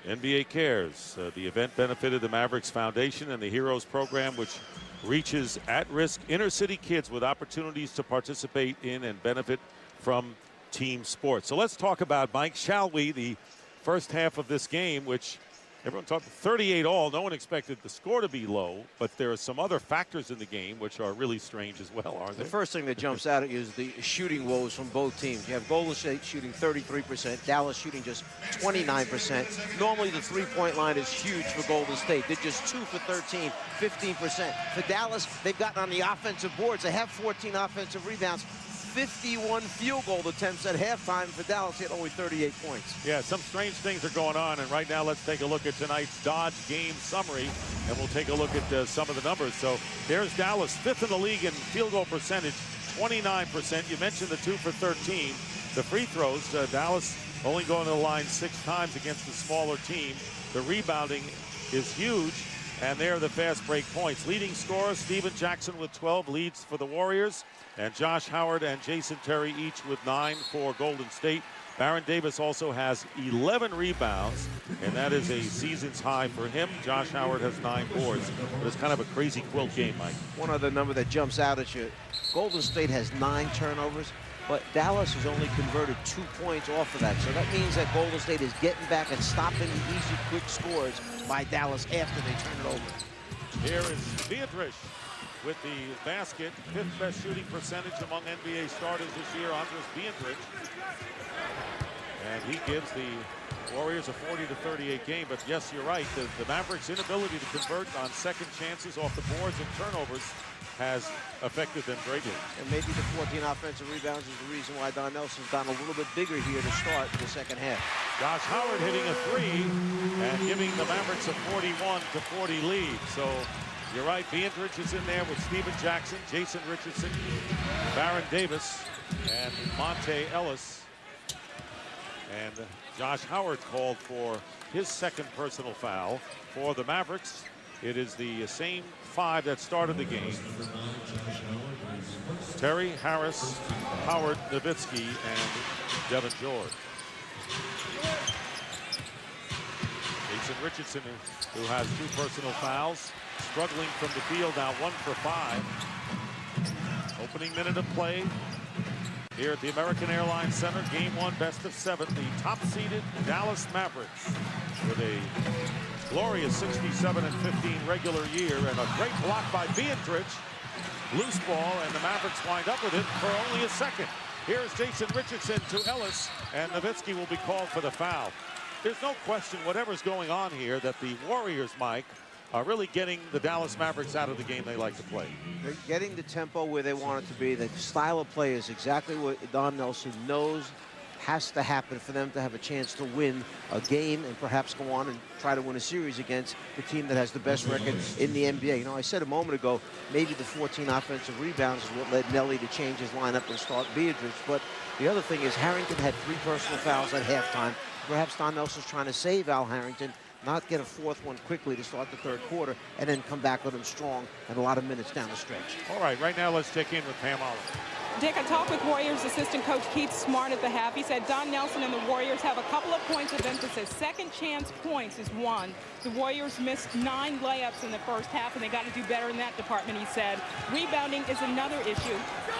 NBA Cares. The event benefited the Mavericks Foundation and the Heroes Program, which reaches at-risk inner-city kids with opportunities to participate in and benefit from team sports. So let's talk about, Mike, shall we, the first half of this game, which everyone talked 38 all. No one expected the score to be low, but there are some other factors in the game which are really strange as well, aren't they? The first thing that jumps out at you is the shooting woes from both teams. You have Golden State shooting 33%, Dallas shooting just 29%. Normally the three-point line is huge for Golden State. They're just 2 for 13, 15%. For Dallas, they've gotten on the offensive boards. They have 14 offensive rebounds. 51 field goal attempts at halftime. For Dallas, hit only 38 points. Yeah, some strange things are going on, and right now let's take a look at tonight's Dodge game summary, and we'll take a look at some of the numbers. So there's Dallas, 5th in the league in field goal percentage, 29%. You mentioned the 2 for 13. The free throws, Dallas only going to the line 6 times against the smaller team. The rebounding is huge, and they're the fast break points. Leading scorer, Steven Jackson with 12 leads for the Warriors, and J.Howard and Jason Terry each with 9 for Golden State. Baron Davis also has 11 rebounds, and that is a season's high for him. J.Howard has 9 boards. But it's kind of a crazy quilt game, Mike. One other number that jumps out at you, Golden State has 9 turnovers, but Dallas has only converted 2 points off of that. So that means that Golden State is getting back and stopping the easy, quick scores by Dallas after they turn it over. Here is Beatrice with the basket. 5th best shooting percentage among NBA starters this year, Andres Beatrice. And he gives the Warriors a 40-38 game. But yes, you're right. The Mavericks' inability to convert on second chances off the boards and turnovers has affected them greatly. And maybe the 14 offensive rebounds is the reason why Don Nelson's gone a little bit bigger here to start the second half. Josh Howard hitting a 3 and giving the Mavericks a 41-40 lead. So you're right, Beatrice is in there with Steven Jackson, Jason Richardson, Baron Davis, and Monte Ellis. And Josh Howard called for his second personal foul for the Mavericks. It is the same 5 that started the game. Terry, Harris, Howard, Nowitzki, and Devin George. Jason Richardson, who has 2 personal fouls, struggling from the field now, 1 for 5. Opening minute of play here at the American Airlines Center. Game 1, best of 7. The top-seeded Dallas Mavericks with a glorious 67-15 regular year, and a great block by Beatrice. Loose ball, and the Mavericks wind up with it for only a second. Here's Jason Richardson to Ellis, and Nowitzki will be called for the foul. There's no question, whatever's going on here, that the Warriors, Mike, are really getting the Dallas Mavericks out of the game they like to play. They're getting the tempo where they want it to be. The style of play is exactly what Don Nelson knows has to happen for them to have a chance to win a game and perhaps go on and try to win a series against the team that has the best record in the NBA. You know, I said a moment ago, maybe the 14 offensive rebounds is what led Nelly to change his lineup and start Beatrice. But the other thing is Harrington had 3 personal fouls at halftime. Perhaps Don Nelson's trying to save Al Harrington, not get a 4th one quickly to start the 3rd quarter, and then come back with him strong and a lot of minutes down the stretch. All right, right now let's check in with Pam Oliver. Dick, I talked with Warriors assistant coach Keith Smart at the half. He said Don Nelson and the Warriors have a couple of points of emphasis. Second chance points is one. The Warriors missed 9 layups in the first half, and they got to do better in that department, he said. Rebounding is another issue.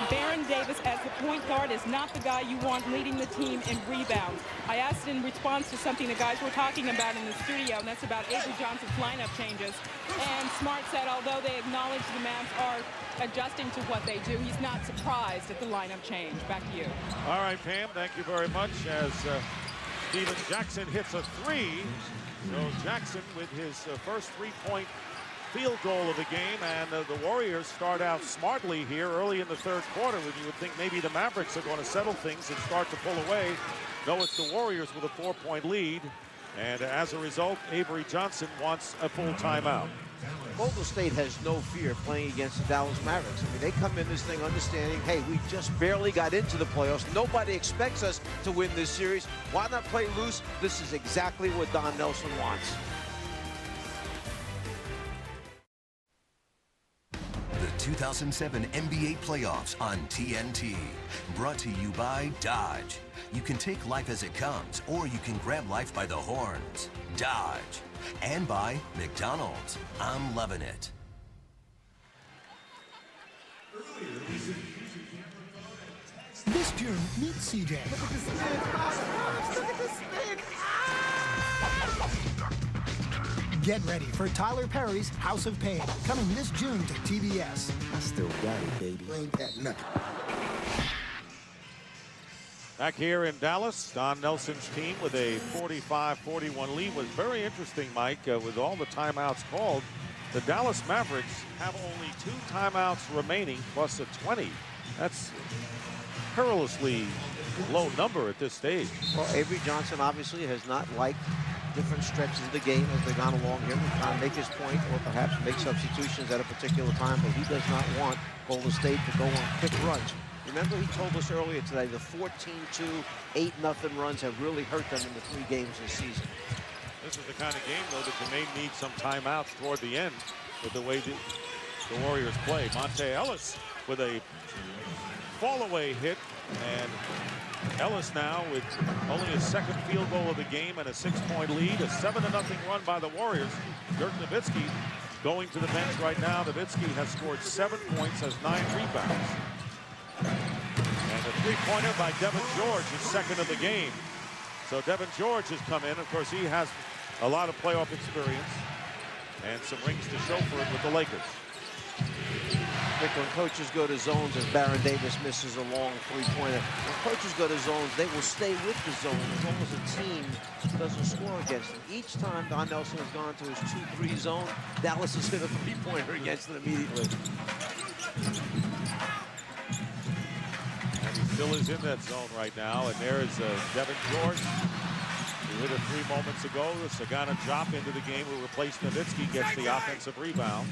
Baron Davis, as the point guard, is not the guy you want leading the team in rebounds. I asked in response to something the guys were talking about in the studio, and that's about Avery Johnson's lineup changes. And Smart said, although they acknowledge the Mavs are adjusting to what they do, he's not surprised at the lineup change. Back to you. All right, Pam, thank you very much. As Steven Jackson hits a 3. So Jackson with his first 3-point field goal of the game, and the Warriors start out smartly here early in the 3rd quarter, when you would think maybe the Mavericks are going to settle things and start to pull away. No, it's the Warriors with a 4-point lead, and as a result, Avery Johnson wants a full timeout. Golden State has no fear playing against the Dallas Mavericks. I mean, they come in this thing understanding, hey, we just barely got into the playoffs. Nobody expects us to win this series. Why not play loose? This is exactly what Don Nelson wants. The 2007 NBA Playoffs on TNT. Brought to you by Dodge. You can take life as it comes, or you can grab life by the horns. Dodge. And by McDonald's. I'm loving it. This June, meet CJ. Look at this spin. Look at this spin. Get ready for Tyler Perry's House of Pain, coming this June to TBS. I still got it, baby. Ain't that nothing. Back here in Dallas, Don Nelson's team with a 45-41 lead. Was very interesting, Mike, with all the timeouts called. The Dallas Mavericks have only 2 timeouts remaining plus a 20. That's perilously low number at this stage. Well, Avery Johnson obviously has not liked different stretches of the game as they've gone along here. He's trying to make his point or perhaps make substitutions at a particular time, but he does not want Golden State to go on quick runs. Remember, he told us earlier today the 14-2, 8-0 runs have really hurt them in the 3 games this season. This is the kind of game, though, that you may need some timeouts toward the end with the way the Warriors play. Monte Ellis with a fall-away hit, and Ellis now with only his 2nd field goal of the game and a 6-point lead. A 7-0 run by the Warriors. Dirk Nowitzki going to the bench right now. Nowitzki has scored 7 points, has 9 rebounds. And a 3-pointer by Devin George, his 2nd of the game. So Devin George has come in. Of course, he has a lot of playoff experience. and some rings to show for it with the Lakers. Rick, when coaches go to zones, as Baron Davis misses a long three-pointer, when coaches go to zones, they will stay with the zone as long as a team doesn't score against them. Each time Don Nelson has gone to his 2-3 zone, Dallas has hit a three-pointer against it immediately. And he still is in that zone right now, and there is Devin George. He hit it 3 moments ago. The Sagana drop into the game who replaced Nowitzki gets the offensive rebound.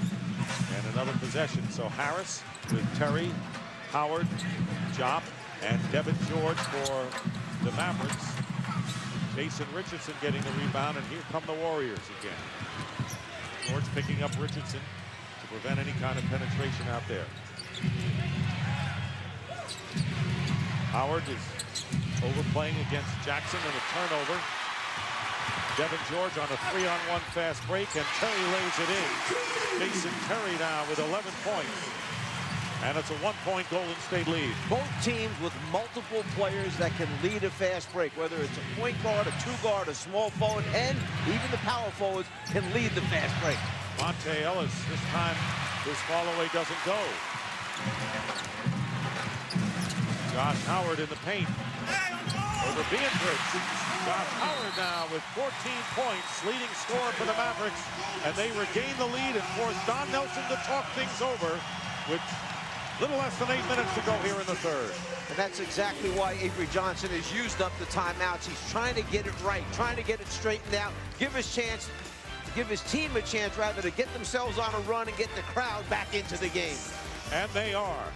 And another possession. So Harris with Terry, Howard, Jop, and Devin George for the Mavericks. Jason Richardson getting the rebound, and here come the Warriors again. George picking up Richardson to prevent any kind of penetration out there. Howard is overplaying against Jackson and a turnover. Devin George on a 3-on-1 fast break, and Terry lays it in. Jason Terry now with 11 points. And it's a 1-point Golden State lead. Both teams with multiple players that can lead a fast break, whether it's a point guard, a two-guard, a small forward, and even the power forwards can lead the fast break. Monte Ellis, this time his fall away doesn't go. Josh Howard in the paint over Beatrice. Josh Howard now with 14 points, leading scorer for the Mavericks, and they regain the lead and force Don Nelson to talk things over with little less than 8 minutes to go here in the third. And that's exactly why Avery Johnson has used up the timeouts. He's trying to get it right, trying to get it straightened out, give his team a chance rather to get themselves on a run and get the crowd back into the game. And they are.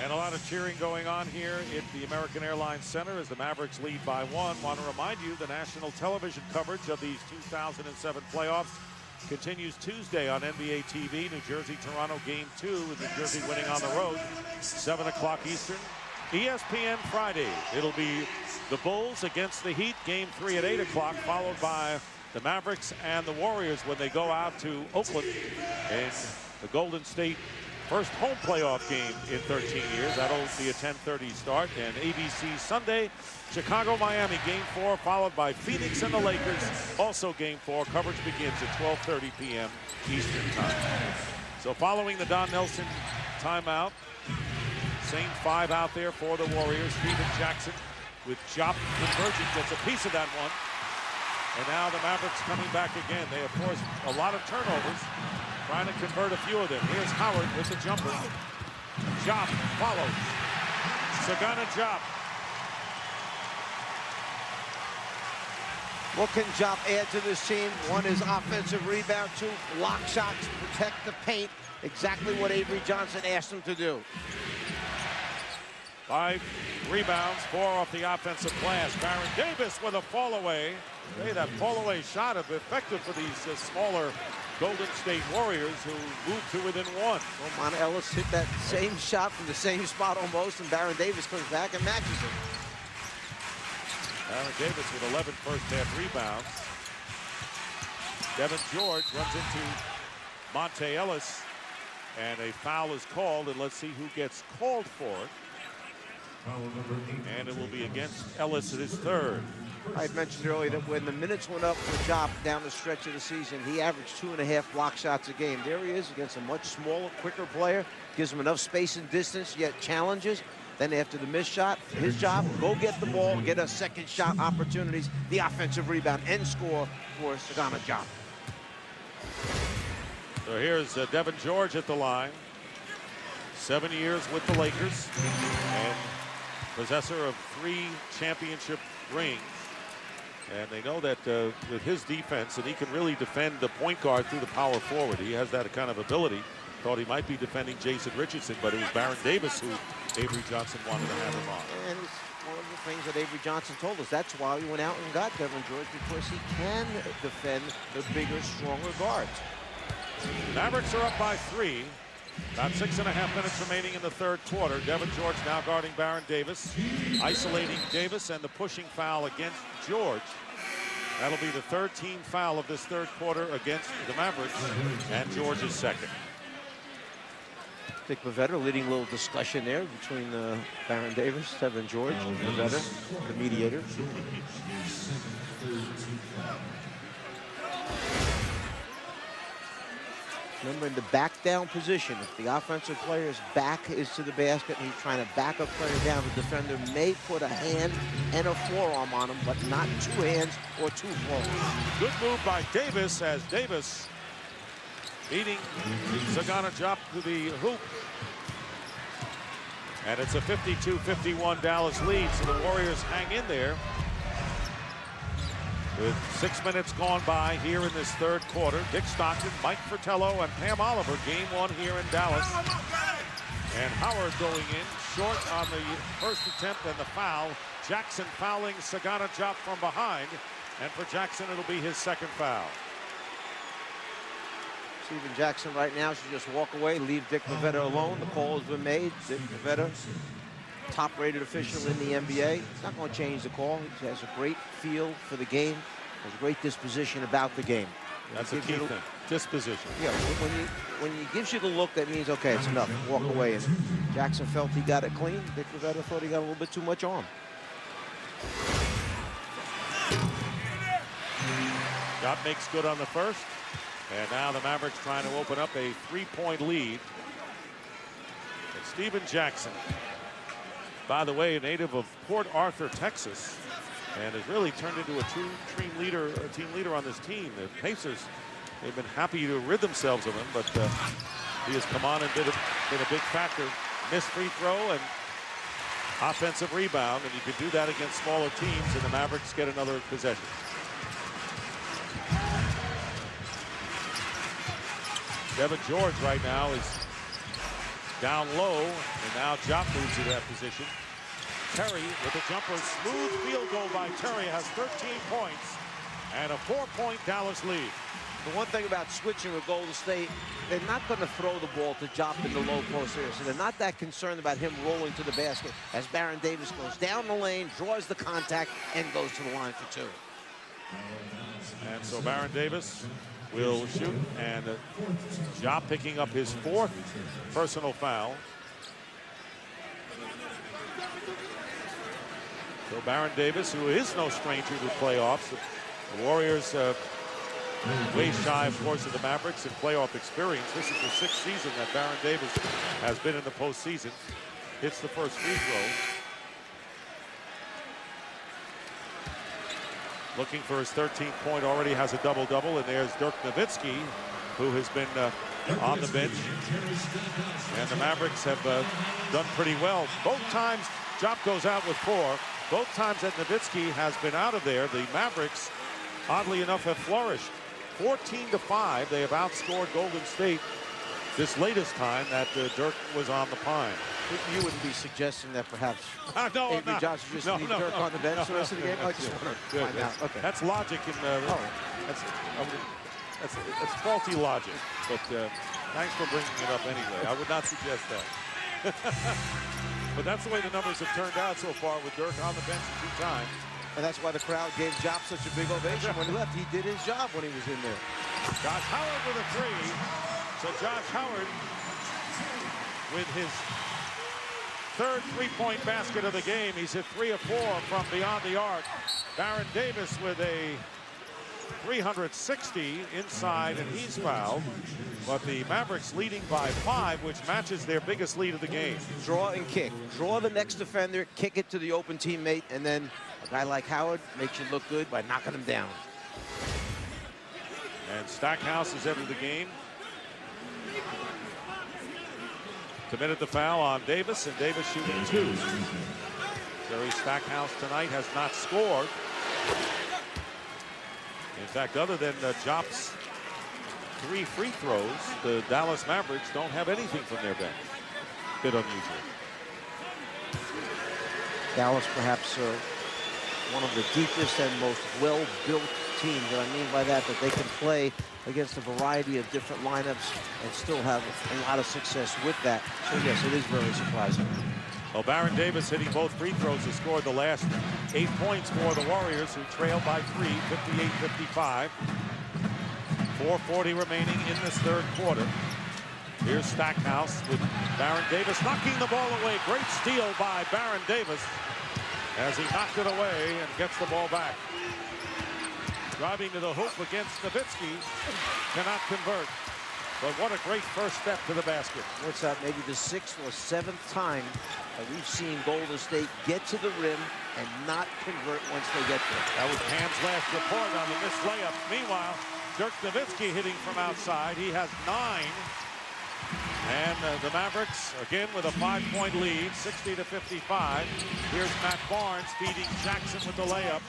And a lot of cheering going on here at the American Airlines Center as the Mavericks lead by 1. Want to remind you the national television coverage of these 2007 playoffs continues Tuesday on NBA TV. New Jersey-Toronto Game 2 with New Jersey winning on the road, 7 o'clock Eastern. ESPN Friday, it'll be the Bulls against the Heat, Game 3 at 8 o'clock, followed by the Mavericks and the Warriors when they go out to Oakland in the Golden State first home playoff game in 13 years. That'll be a 10:30 start. And ABC Sunday, Chicago-Miami, Game 4, followed by Phoenix and the Lakers. Also Game 4. Coverage begins at 12:30 p.m. Eastern Time. So following the Don Nelson timeout, same 5 out there for the Warriors. Steven Jackson with Jop conversion gets a piece of that one. And now the Mavericks coming back again. They have forced a lot of turnovers, trying to convert a few of them. Here's Howard with the jumper. Jop follows. Sagana Jop. What can Jop add to this team? One is offensive rebound, 2 block shots, protect the paint. Exactly what Avery Johnson asked him to do. 5 rebounds, 4 off the offensive glass. Baron Davis with a fall away. Hey, that fall away shot is effective for these smaller Golden State Warriors who moved to within 1. Well, Manu Ellis hit that same shot from the same spot almost, and Baron Davis comes back and matches it. Baron Davis with 11 first-half rebounds. Devin George runs into Monte Ellis, and a foul is called, and let's see who gets called for it. And it will be against Ellis at his 3rd. I had mentioned earlier that when the minutes went up for Jop down the stretch of the season, he averaged 2.5 block shots a game. There he is against a much smaller, quicker player. Gives him enough space and distance, yet challenges. Then after the missed shot, his job, go get the ball, get a second shot opportunities, the offensive rebound, and score for Sagana Jop. So here's Devin George at the line. 7 years with the Lakers and possessor of 3 championship rings. And they know that with his defense, and he can really defend the point guard through the power forward. He has that kind of ability. Thought he might be defending Jason Richardson, but it was Baron Davis who Avery Johnson wanted to have him on. And it's one of the things that Avery Johnson told us. That's why he went out and got Devin George, because he can defend the bigger, stronger guards. Mavericks are up by 3. About 6.5 minutes remaining in the third quarter. Devin George now guarding Baron Davis, isolating Davis, and the pushing foul against George. That'll be the 3rd team foul of this third quarter against the Mavericks, and George's 2nd. Dick Bavetta leading a little discussion there between Baron Davis, Kevin George, and Bavetta, the mediator. Remember, in the back down position, if the offensive player's back is to the basket and he's trying to back a player down, the defender may put a hand and a forearm on him, but not two hands or two forearms. Good move by Davis as Davis beating Sagana Diop to the hoop. And it's a 52-51 Dallas lead, so the Warriors hang in there. With 6 minutes gone by here in this third quarter, Dick Stockton, Mike Fratello, and Pam Oliver, game one here in Dallas. And Howard going in, short on the first attempt and the foul. Jackson fouling Sagana Diop from behind. And for Jackson, it'll be his second foul. Steven Jackson right now should just walk away, leave Dick Bavetta alone. The call has been made. Dick Bavetta, top-rated official in the NBA. He's not going to change the call. He has a great feel for the game. Has a great disposition about the game. That's a key thing. Disposition. Yeah, when he gives you the look, that means, okay, it's enough. Walk away. And Jackson felt he got it clean. Dick Bavetta thought he got a little bit too much on. Diop makes good on the first. And now the Mavericks trying to open up a 3-point lead. And Steven Jackson, by the way, a native of Port Arthur, Texas, and has really turned into a true team leader on this team. The Pacers, they've been happy to rid themselves of him, but he has come on and been a big factor. Missed free throw and offensive rebound, and you can do that against smaller teams, and the Mavericks get another possession. Kevin George right now is down low, and now Diop moves to that position. Terry with a jumper, smooth field goal by Terry, has 13 points and a 4-point Dallas lead. The one thing about switching with Golden State, they're not going to throw the ball to Diop in the low post area, so they're not that concerned about him rolling to the basket as Baron Davis goes down the lane, draws the contact, and goes to the line for two. And so Baron Davis will shoot, and Diop picking up his fourth personal foul. So Baron Davis, who is no stranger to playoffs, the Warriors way shy, of course, of the Mavericks in playoff experience. This is the sixth season that Baron Davis has been in the postseason. Hits the first free throw. Looking for his 13th point, already has a double-double, and there's Dirk Nowitzki, who has been on the bench. And the Mavericks have done pretty well. Both times, Diop goes out with 4. Both times that Nowitzki has been out of there, the Mavericks, oddly enough, have flourished. 14-5, they have outscored Golden State this latest time that Dirk was on the pine. You wouldn't be suggesting that perhaps no, Avery Johnson just leave Dirk on the bench the rest of the game? I just want to find out. Okay. That's logic. That's faulty logic. But thanks for bringing it up anyway. I would not suggest that. But that's the way the numbers have turned out so far with Dirk on the bench 2 times. And that's why the crowd gave Diop such a big ovation when he left. He did his job when he was in there. Josh Howard with a 3. So Josh Howard with his third 3-point basket of the game. He's hit 3 of 4 from beyond the arc. Baron Davis with a 360 inside, and he's fouled. But the Mavericks leading by 5, which matches their biggest lead of the game. Draw and kick. Draw the next defender, kick it to the open teammate, and then a guy like Howard makes you look good by knocking him down. And Stackhouse has entered the game. Committed the foul on Davis, and Davis shooting 2. Jerry Stackhouse tonight has not scored. In fact, other than Diop's 3 free throws, the Dallas Mavericks don't have anything from their bench. Bit unusual. Dallas perhaps one of the deepest and most well-built teams. And I mean by that they can play against a variety of different lineups and still have a lot of success with that. So yes, it is very surprising. Well, Baron Davis hitting both free throws has scored the last 8 points for the Warriors, who trail by 3, 58-55. 4:40 remaining in this third quarter. Here's Stackhouse with Baron Davis knocking the ball away. Great steal by Baron Davis as he knocked it away and gets the ball back. Driving to the hoop against Nowitzki, cannot convert. But what a great first step to the basket. What's that, maybe the 6th or 7th time that we've seen Golden State get to the rim and not convert once they get there. That was Ham's last report on the missed layup. Meanwhile, Dirk Nowitzki hitting from outside. He has 9. And the Mavericks, again, with a 5-point lead, 60-55. Here's Matt Barnes feeding Jackson with the layup.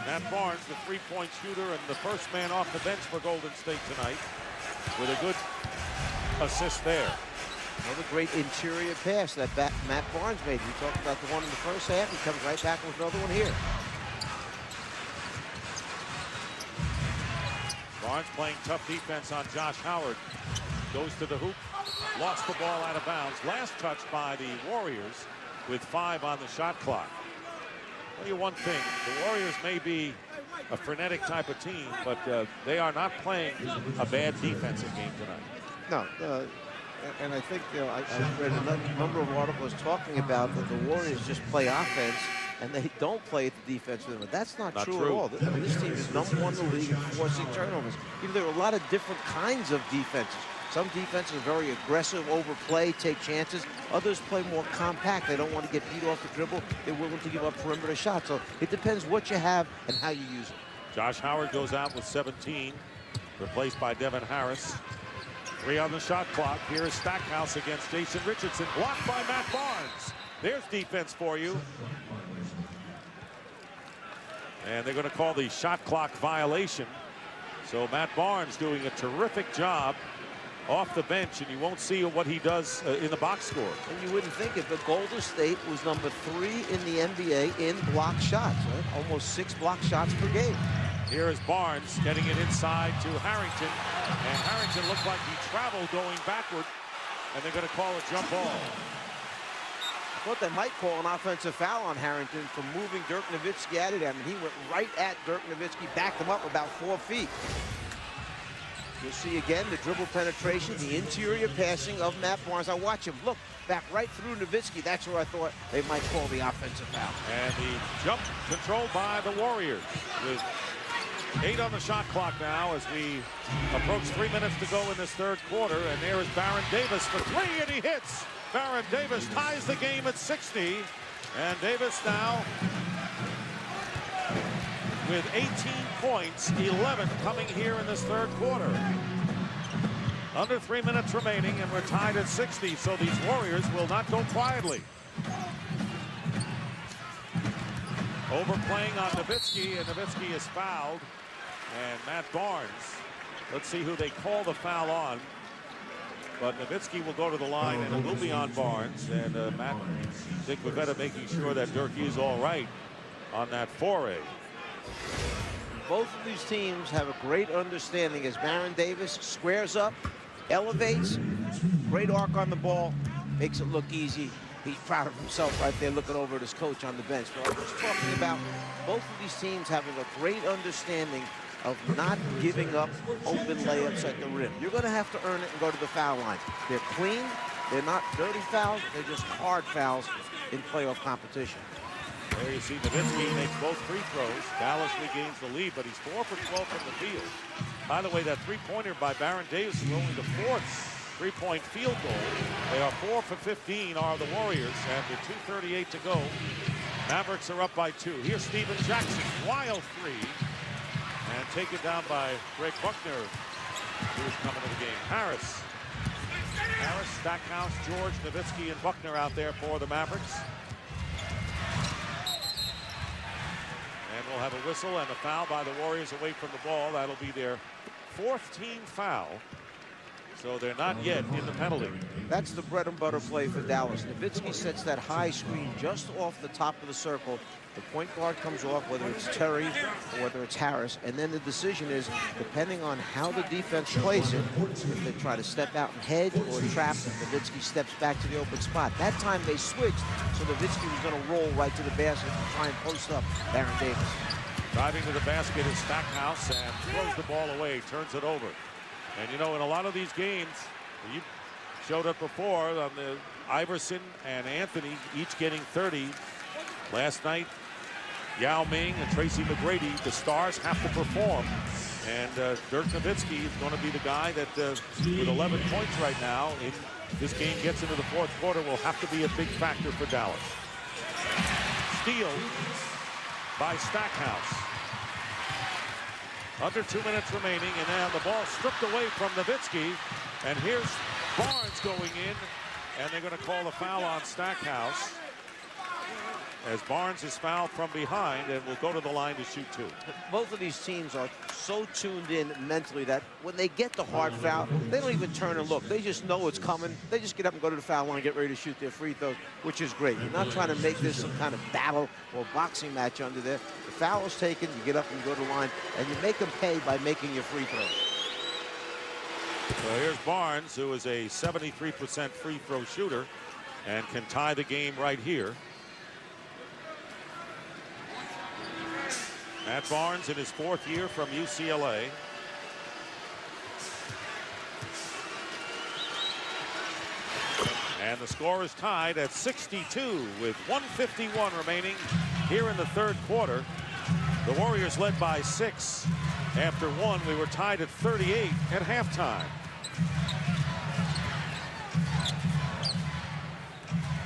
Matt Barnes, the 3-point shooter and the first man off the bench for Golden State tonight, with a good assist there. Another great interior pass that Matt Barnes made. We talked about the one in the first half. He comes right back with another one here. Barnes playing tough defense on J.Howard. Goes to the hoop, lost the ball out of bounds. Last touch by the Warriors with 5 on the shot clock. I'll tell you one thing, the Warriors may be a frenetic type of team, but they are not playing a bad defensive game tonight. No, and I think, I read a number of articles talking about that the Warriors just play offense and they don't play at the defensive end. That's not true at all. I mean, this team is #1 in the league in forcing turnovers. There are a lot of different kinds of defenses. Some defenses are very aggressive, overplay, take chances. Others play more compact. They don't want to get beat off the dribble. They're willing to give up perimeter shots. So it depends what you have and how you use it. J.Howard goes out with 17, replaced by Devin Harris. 3 on the shot clock. Here is Stackhouse against Jason Richardson, blocked by Matt Barnes. There's defense for you. And they're going to call the shot clock violation. So Matt Barnes doing a terrific job off the bench, and you won't see what he does in the box score. And you wouldn't think it, but Golden State was #3 in the NBA in block shots, right? Almost 6 block shots per game. Here is Barnes getting it inside to Harrington, and Harrington looked like he traveled going backward, and they're going to call a jump ball. I thought they might call an offensive foul on Harrington for moving Dirk Nowitzki out of there. I mean, he went right at Dirk Nowitzki, backed him up about 4 feet. You'll see again the dribble penetration, the interior passing of Matt Barnes. I watch him look back right through Nowitzki. That's where I thought they might call the offensive foul. And the jump controlled by the Warriors with 8 on the shot clock now as we approach 3 minutes to go in this third quarter. And there is Baron Davis for 3, and he hits. Baron Davis ties the game at 60. And Davis now with 18 points, 11 coming here in this third quarter. Under 3 minutes remaining, and we're tied at 60, so these Warriors will not go quietly. Overplaying on Nowitzki, and Nowitzki is fouled. And Matt Barnes, let's see who they call the foul on. But Nowitzki will go to the line, and it will be on Barnes. And Matt, I think we're better making sure that Dirk is all right on that foray. Both of these teams have a great understanding as Baron Davis squares up, elevates, great arc on the ball, makes it look easy. He's proud of himself right there looking over at his coach on the bench. But I was talking about both of these teams having a great understanding of not giving up open layups at the rim. You're going to have to earn it and go to the foul line. They're clean. They're not dirty fouls. They're just hard fouls in playoff competition. There you see Nowitzki makes both free throws. Dallas regains the lead, but he's 4 for 12 from the field. By the way, that three-pointer by Baron Davis is only the 4th three-point field goal. They are 4 for 15 are the Warriors, and with 2:38 to go, Mavericks are up by 2. Here's Steven Jackson, wild 3, and taken down by Greg Buckner, who's coming to the game. Harris, Stackhouse, George, Nowitzki, and Buckner out there for the Mavericks. And we'll have a whistle and a foul by the Warriors away from the ball. That'll be their 4th team foul. So they're not yet in the penalty. That's the bread and butter play for Dallas. Nowitzki sets that high screen just off the top of the circle. The point guard comes off, whether it's Terry or whether it's Harris. And then the decision is, depending on how the defense plays it, if they try to step out and hedge or trap, Nowitzki steps back to the open spot. That time they switched, so Nowitzki was going to roll right to the basket and try and post up Baron Davis. Driving to the basket is Stackhouse and throws the ball away, turns it over. And you know, in a lot of these games, Showed up before on the Iverson and Anthony each getting 30. Last night, Yao Ming and Tracy McGrady, the stars have to perform. And Dirk Nowitzki is going to be the guy that, with 11 points right now, if this game gets into the fourth quarter, will have to be a big factor for Dallas. Steal by Stackhouse. Under 2 minutes remaining, and now the ball stripped away from Nowitzki. And here's Barnes going in, and they're going to call the foul on Stackhouse, as Barnes is fouled from behind and will go to the line to shoot 2. Both of these teams are so tuned in mentally that when they get the hard foul, they don't even turn and look. They just know it's coming. They just get up and go to the foul line and get ready to shoot their free throws, which is great. You're not trying to make this some kind of battle or boxing match under there. The foul is taken, you get up and go to the line, and you make them pay by making your free throws. So here's Barnes, who is a 73% free throw shooter and can tie the game right here. Matt Barnes in his 4th year from UCLA. And the score is tied at 62 with 1:51 remaining here in the 3rd quarter. The Warriors led by 6 after 1. We were tied at 38 at halftime.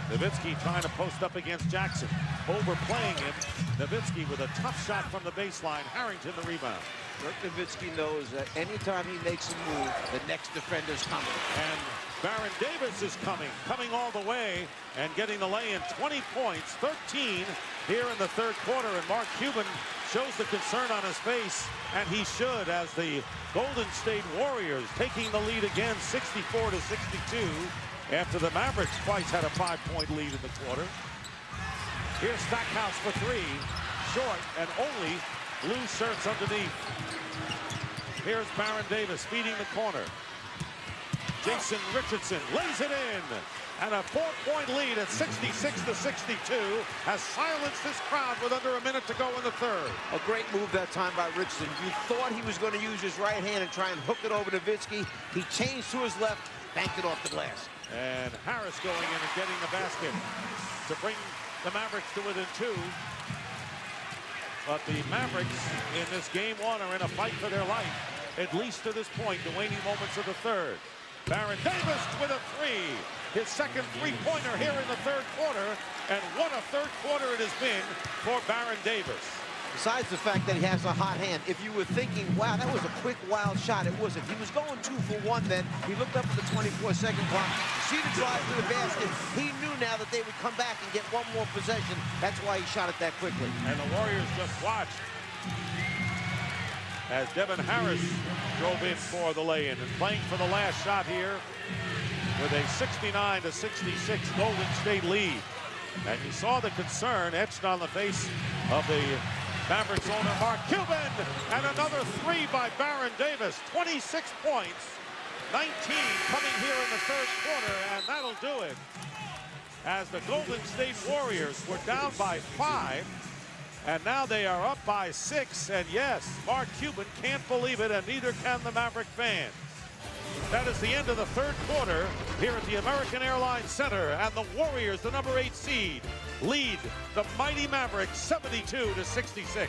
Nowitzki trying to post up against Jackson. Overplaying him. Nowitzki with a tough shot from the baseline. Harrington the rebound. Dirk Nowitzki knows that anytime he makes a move, the next defender's coming. And Baron Davis is coming all the way and getting the lay-in. 20 points, 13 here in the 3rd quarter. And Mark Cuban shows the concern on his face, and he should, as the Golden State Warriors taking the lead again, 64-62. After the Mavericks twice had a 5-point lead in the quarter. Here's Stackhouse for 3. Short and only blue shirts underneath. Here's Baron Davis feeding the corner. Jason Richardson lays it in. And a 4-point lead at 66-62 has silenced this crowd with under a minute to go in the 3rd. A great move that time by Richardson. You thought he was going to use his right hand and try and hook it over to Nowitzki. He changed to his left, banked it off the glass. And Harris going in and getting the basket to bring the Mavericks to within 2. But the Mavericks in this game 1 are in a fight for their life, at least to this point, the waning moments of the 3rd. Baron Davis with a 3. His second three-pointer here in the 3rd quarter. And what a 3rd quarter it has been for Baron Davis. Besides the fact that he has a hot hand, if you were thinking, wow, that was a quick, wild shot, it wasn't. He was going 2 for 1 then. He looked up at the 24-second clock. See the drive to the basket. He knew now that they would come back and get one more possession. That's why he shot it that quickly. And the Warriors just watched as Devin Harris drove in for the lay-in and playing for the last shot here with a 69-66 Golden State lead. And you saw the concern etched on the face of the Mavericks owner, Mark Cuban, and another 3 by Baron Davis. 26 points, 19 coming here in the 3rd quarter, and that'll do it. As the Golden State Warriors were down by 5, and now they are up by 6. And yes, Mark Cuban can't believe it, and neither can the Maverick fans. That is the end of the 3rd quarter here at the American Airlines Center, and the Warriors, the number 8 seed, lead the mighty Mavericks 72-66.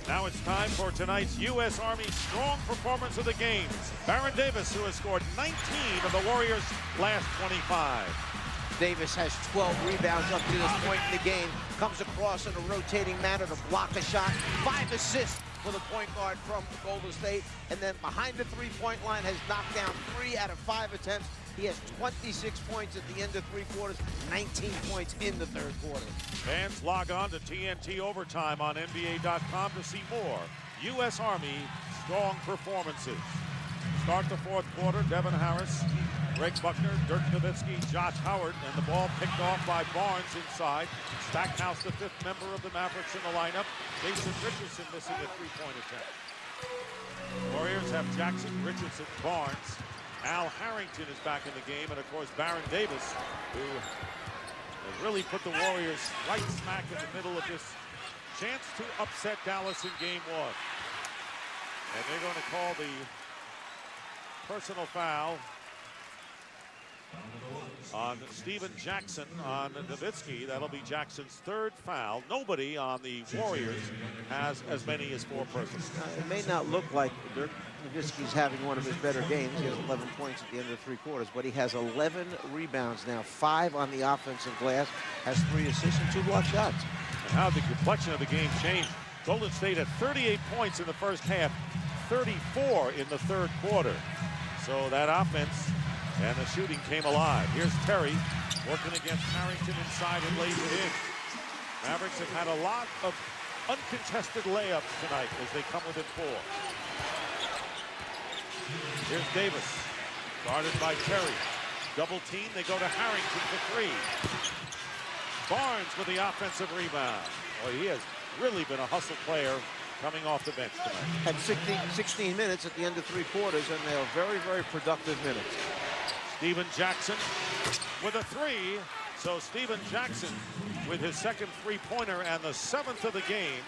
Now it's time for tonight's U.S. Army strong performance of the game. Baron Davis, who has scored 19 of the Warriors' last 25. Davis has 12 rebounds up to this point in the game. Comes across in a rotating manner to block a shot. 5 assists for the point guard from Golden State. And then behind the three-point line has knocked down 3 out of 5 attempts. He has 26 points at the end of 3 quarters, 19 points in the 3rd quarter. Fans log on to TNT Overtime on NBA.com to see more U.S. Army strong performances. Start the 4th quarter, Devin Harris, Greg Buckner, Dirk Nowitzki, J.Howard, and the ball picked off by Barnes inside. Stackhouse, the 5th member of the Mavericks in the lineup. Jason Richardson missing a 3-point attempt. Warriors have Jackson, Richardson, Barnes. Al Harrington is back in the game, and of course Baron Davis, who They really put the Warriors right smack in the middle of this chance to upset Dallas in game one. And they're going to call the personal foul on Steven Jackson on Nowitzki. That'll be Jackson's third foul. Nobody on the Warriors has as many as 4 personal. It may not look like Dirk Nowitzki's having one of his better games. He has 11 points at the end of 3 quarters, but he has 11 rebounds now, 5 on the offensive glass, has 3 assists and 2 block shots. And how the complexion of the game changed. Golden State had 38 points in the first half, 34 in the third quarter. So that offense and the shooting came alive. Here's Terry working against Harrington inside and lays it in. Mavericks have had a lot of uncontested layups tonight as they come within 4. Here's Davis, guarded by Terry. Double team, they go to Harrington for 3. Barnes with the offensive rebound. Well, he has really been a hustle player coming off the bench tonight. Had 16 minutes at the end of 3 quarters, and they are very, very productive minutes. Steven Jackson with a 3. So Steven Jackson with his second 3-pointer and the 7th of the game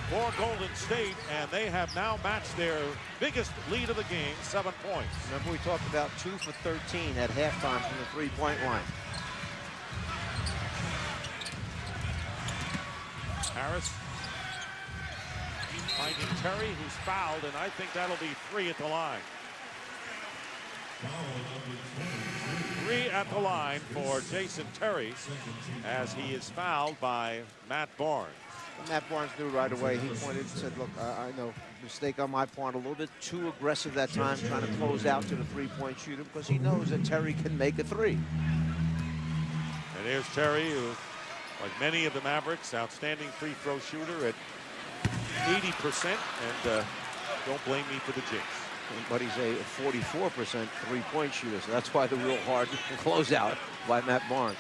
for Golden State, and they have now matched their biggest lead of the game, 7 points. Remember, we talked about 2 for 13 at halftime from the 3-point line. Harris finding Terry, who's fouled, and I think that'll be 3 at the line. 3 at the line for Jason Terry as he is fouled by Matt Barnes. Matt Barnes knew right away. He pointed and said, look, I know, mistake on my part, a little bit too aggressive that time, trying to close out to the 3-point shooter because he knows that Terry can make a 3. And here's Terry, who, like many of the Mavericks, outstanding free throw shooter at 80%, and don't blame me for the jinx. But he's a 44% 3-point shooter, so that's why the real hard closeout by Matt Barnes.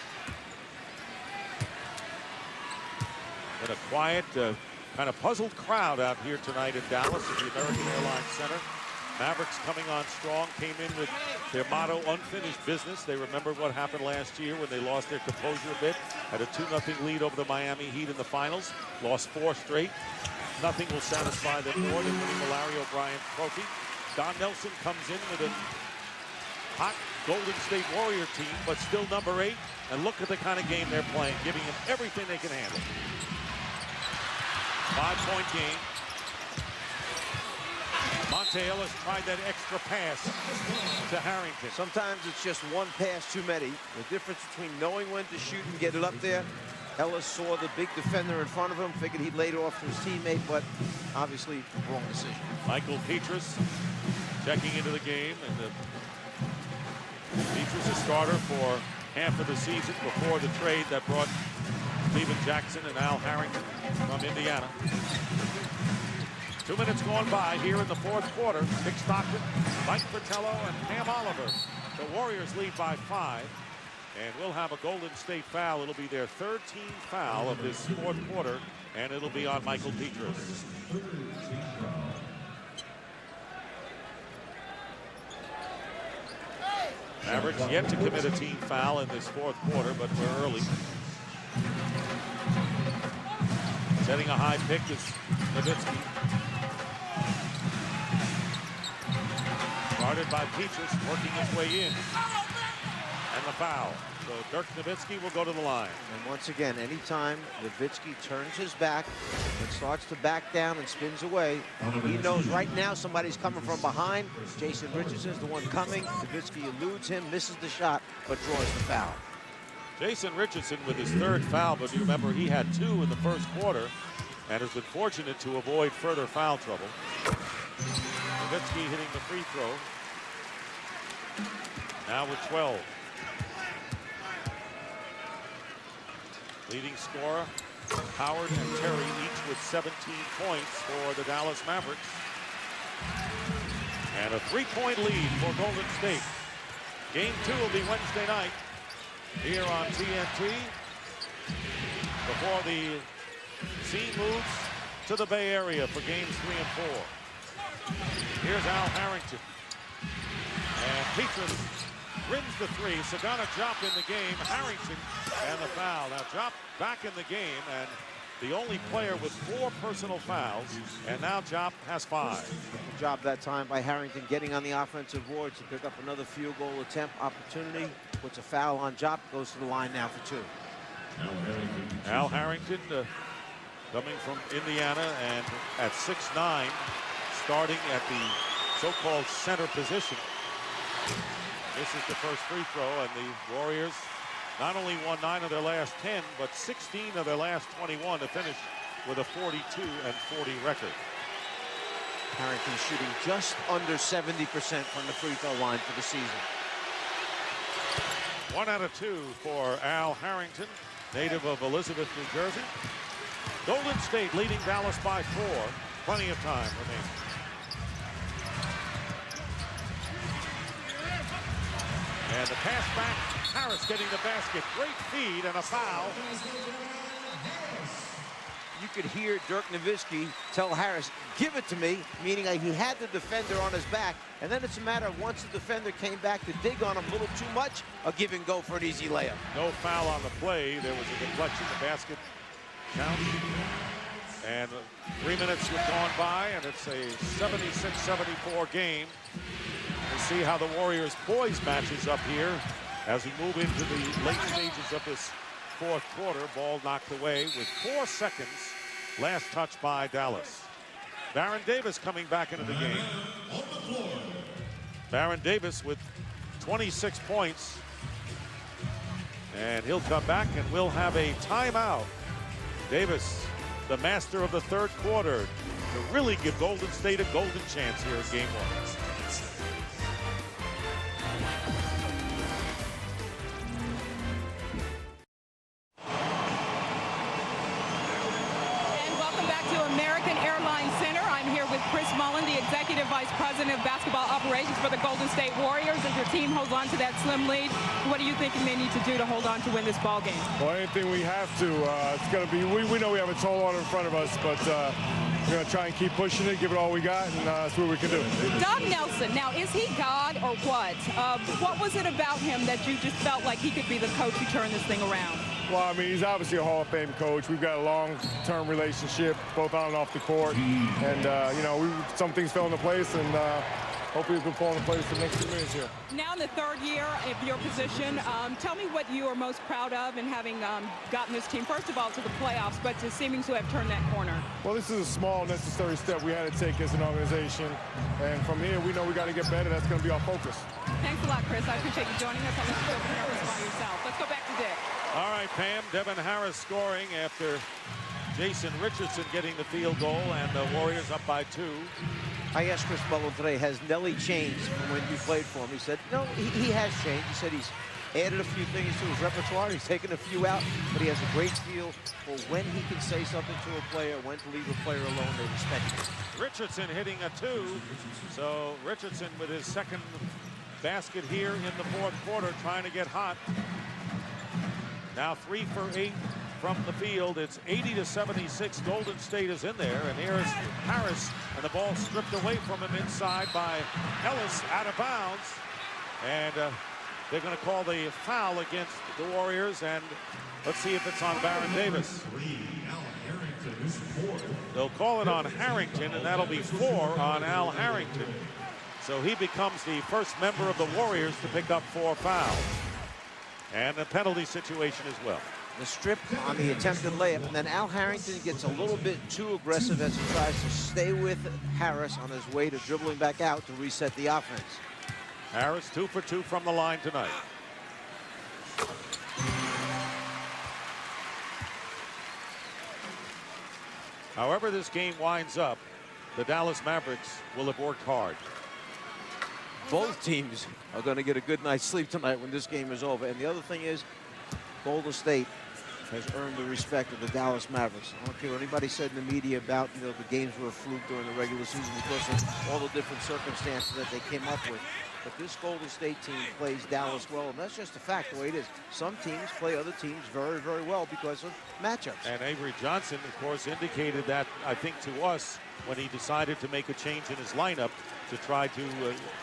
And a quiet, kind of puzzled crowd out here tonight in Dallas at the American Airlines Center. Mavericks coming on strong, came in with their motto, unfinished business. They remember what happened last year when they lost their composure a bit, had a 2-0 lead over the Miami Heat in the finals, lost 4 straight. Nothing will satisfy them more than winning the Larry O'Brien trophy. Don Nelson comes in with a hot Golden State Warrior team, but still number 8. And look at the kind of game they're playing, giving them everything they can handle. 5-point game. Monte Ellis tried that extra pass to Harrington. Sometimes it's just one pass too many. The difference between knowing when to shoot and get it up there. Ellis saw the big defender in front of him, figured he'd laid off to his teammate, but obviously wrong decision. Michael Petrus checking into the game, and Petrus a starter for half of the season before the trade that brought Steven Jackson and Al Harrington from Indiana. 2 minutes gone by here in the 4th quarter. Dick Stockton, Mike Fratello, and Pam Oliver. The Warriors lead by 5. And we'll have a Golden State foul. It'll be their 13th foul of this 4th quarter, and it'll be on Michael Petrus. Mavericks yet to commit a team foul in this 4th quarter, but we're early. Setting a high pick is Nowitzki. Guarded by Petrus, working his way in. And the foul. So Dirk Nowitzki will go to the line. And once again, anytime Nowitzki turns his back and starts to back down and spins away, he knows right now somebody's coming from behind. Jason Richardson's the one coming. Nowitzki eludes him, misses the shot, but draws the foul. Jason Richardson with his 3rd foul, but you remember he had 2 in the 1st quarter and has been fortunate to avoid further foul trouble. Nowitzki hitting the free throw. Now with 12. Leading scorer, Howard and Terry, each with 17 points for the Dallas Mavericks. And a 3-point lead for Golden State. Game 2 will be Wednesday night here on TNT before the scene moves to the Bay Area for games 3 and 4. Here's Al Harrington. And Petrus rims the 3. Sagana dropped in the game. Harrington And the foul. Now Jop back in the game, and the only player with 4 personal fouls, and now Jop has 5. Good job that time by Harrington getting on the offensive board to pick up another field goal attempt opportunity. Puts a foul on Jop, goes to the line now for 2. Al Harrington coming from Indiana and at 6'9", starting at the so-called center position. This is the first free throw, and the Warriors not only won 9 of their last 10, but 16 of their last 21 to finish with a 42-40 record. Harrington shooting just under 70% from the free throw line for the season. 1 out of 2 for Al Harrington, native of Elizabeth, New Jersey. Golden State leading Dallas by 4. Plenty of time remaining. And the pass back, Harris getting the basket. Great feed and a foul. You could hear Dirk Nowitzki tell Harris, give it to me, meaning like he had the defender on his back. And then it's a matter of once the defender came back to dig on him a little too much, a give and go for an easy layup. No foul on the play. There was a deflection. The basket count. And 3 minutes have gone by, and it's a 76-74 game. We'll see how the Warriors boys matches up here as we move into the late stages of this 4th quarter. Ball knocked away with 4 seconds. Last touch by Dallas. Baron Davis coming back into the game. Baron Davis with 26 points. And he'll come back, and we'll have a timeout. Davis, the master of the 3rd quarter, to really give Golden State a golden chance here in Game 1. Executive Vice President of Basketball Operations for the Golden State Warriors. As your team holds on to that slim lead, what are you thinking they need to do to hold on to win this ball game? Well, anything we have to. It's going to be, we know we have a tall order in front of us, but we're going to try and keep pushing it, give it all we got, and that's what we can do. Doug Nelson, now is he God or what? What was it about him that you just felt like he could be the coach who turned this thing around? Well, I mean, he's obviously a Hall of Fame coach. We've got a long-term relationship, both on and off the court. And, you know, some things fell into place, and hopefully we can fall into place the next 2 minutes here. Now in the 3rd year of your position, tell me what you are most proud of in having gotten this team, first of all, to the playoffs, but to seeming to have turned that corner. Well, this is a small, necessary step we had to take as an organization. And from here, we know we got to get better. That's going to be our focus. Thanks a lot, Chris. I appreciate you joining us. I'll let you go by yourself. Let's go back to Dick. All right, Pam, Devin Harris scoring after Jason Richardson getting the field goal, and the Warriors up by 2. I asked Chris Mullin today, has Nelly changed from when you played for him? He said, no, he has changed. He said he's added a few things to his repertoire. He's taken a few out, but he has a great feel for when he can say something to a player, when to leave a player alone. They respect him. Richardson hitting a 2. So Richardson with his 2nd basket here in the 4th quarter, trying to get hot. Now 3 for 8 from the field. It's 80-76. Golden State is in there, and here's Harris, and the ball stripped away from him inside by Ellis, out of bounds. And they're going to call the foul against the Warriors, and let's see if it's on Baron Davis. They'll call it on Harrington, and that'll be 4 on Al Harrington. So he becomes the first member of the Warriors to pick up 4 fouls. And a penalty situation as well. The strip on the attempted layup, and then Al Harrington gets a little bit too aggressive as he tries to stay with Harris on his way to dribbling back out to reset the offense. Harris 2 for 2 from the line tonight. However this game winds up, the Dallas Mavericks will have worked hard. Both teams are going to get a good night's sleep tonight when this game is over. And the other thing is, Golden State has earned the respect of the Dallas Mavericks. I don't care what anybody said in the media about, the games were a fluke during the regular season because of all the different circumstances that they came up with. but this Golden State team plays Dallas well, and that's just a fact, the way it is. Some teams play other teams very, very well because of matchups. And Avery Johnson, of course, indicated that, I think, to us when he decided to make a change in his lineup to try to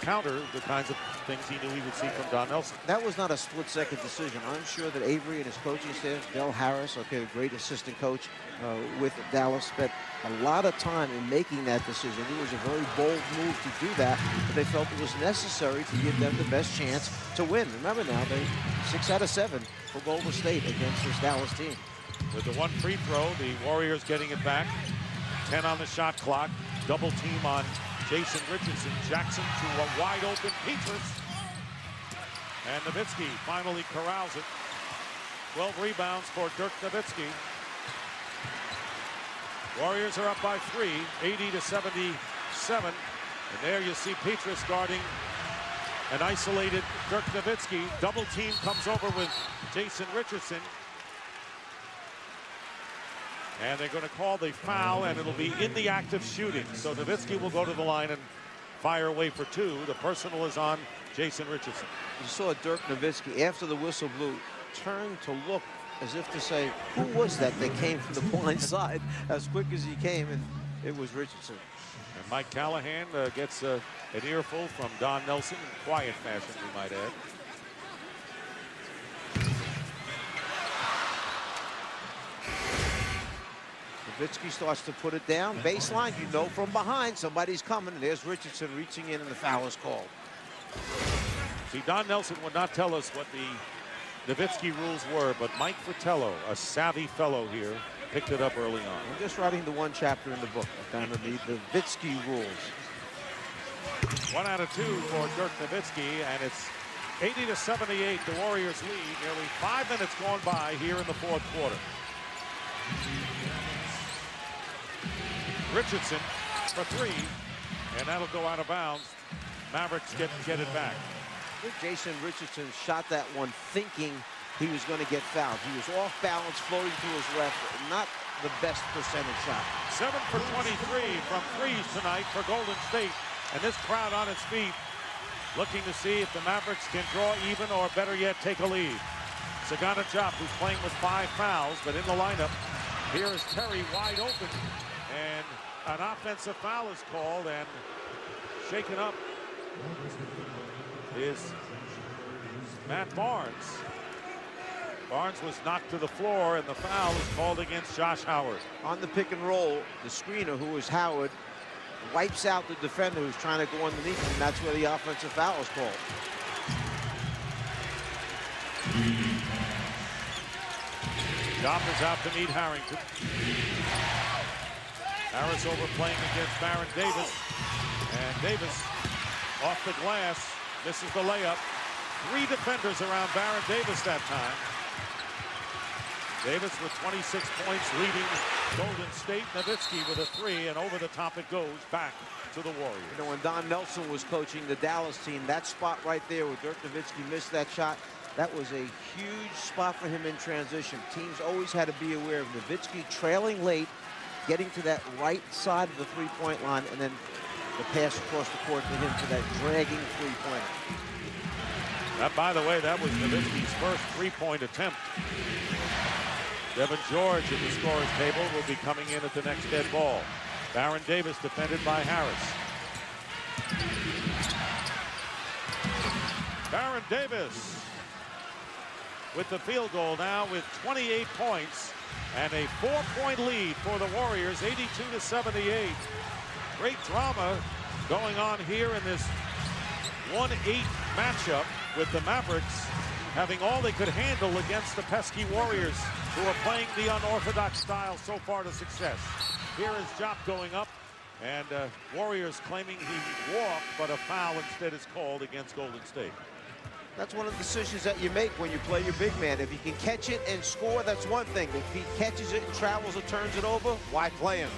counter the kinds of things he knew he would see from Don Nelson. That was not a split-second decision. I'm sure that Avery and his coaching staff, Del Harris, okay, a great assistant coach with Dallas, spent a lot of time in making that decision. It was a very bold move to do that, but they felt it was necessary to give them the best chance to win. Remember now, they 6 out of 7 for Golden State against this Dallas team. With the one free throw, the Warriors getting it back. 10 on the shot clock. Double team on Jason Richardson. Jackson to a wide open Petrus. And Nowitzki finally corrals it. 12 rebounds for Dirk Nowitzki. Warriors are up by 3, 80-77. And there you see Petrus guarding an isolated Dirk Nowitzki. Double team comes over with Jason Richardson. And they're going to call the foul, and it'll be in the act of shooting. So Nowitzki will go to the line and fire away for 2. The personal is on Jason Richardson. You saw Dirk Nowitzki, after the whistle blew, turn to look as if to say, who was that came from the blind side as quick as he came, and it was Richardson. And Mike Callahan gets an earful from Don Nelson in quiet fashion, we might add. Nowitzki starts to put it down. Baseline, you know from behind somebody's coming, and there's Richardson reaching in, and the foul is called. See, Don Nelson would not tell us what the Nowitzki rules were, but Mike Fratello, a savvy fellow here, picked it up early on. I'm just writing the one chapter in the book, kind of the Nowitzki rules. 1 out of 2 for Dirk Nowitzki, and it's 80-78, the Warriors lead. Nearly 5 minutes gone by here in the fourth quarter. Richardson for 3, and that'll go out of bounds. Mavericks get it back. I think Jason Richardson shot that one thinking he was going to get fouled. He was off balance, floating to his left. Not the best percentage shot. 7 for 23 from threes tonight for Golden State. And this crowd on its feet looking to see if the Mavericks can draw even, or better yet, take a lead. Sagana Diop, who's playing with 5 fouls, but in the lineup. Here is Terry wide open. And an offensive foul is called, and shaken up is Matt Barnes. Barnes was knocked to the floor, and the foul is called against J.Howard. On the pick and roll, the screener, who is Howard, wipes out the defender who's trying to go underneath him, and that's where the offensive foul is called. Diop is out to meet Harrington. Harris overplaying against Baron Davis. And Davis off the glass, misses the layup. 3 defenders around Baron Davis that time. Davis with 26 points, leading Golden State. Nowitzki with a 3, and over the top it goes back to the Warriors. You know, when Don Nelson was coaching the Dallas team, that spot right there where Dirk Nowitzki missed that shot, that was a huge spot for him in transition. Teams always had to be aware of Nowitzki trailing late, getting to that right side of the three-point line, and then the pass across the court to him for that dragging three-pointer. That, by the way, that was Nowitzki's first three-point attempt. Devin George at the scorer's table will be coming in at the next dead ball. Baron Davis defended by Harris. Baron Davis with the field goal now with 28 points and a 4-point lead for the Warriors, 82-78. Great drama going on here in this 1-8 matchup with the Mavericks having all they could handle against the pesky Warriors, who are playing the unorthodox style so far to success. Here is Diop going up, and Warriors claiming he walked, but a foul instead is called against Golden State. That's one of the decisions that you make when you play your big man. If he can catch it and score, that's one thing. If he catches it and travels or turns it over, why play him?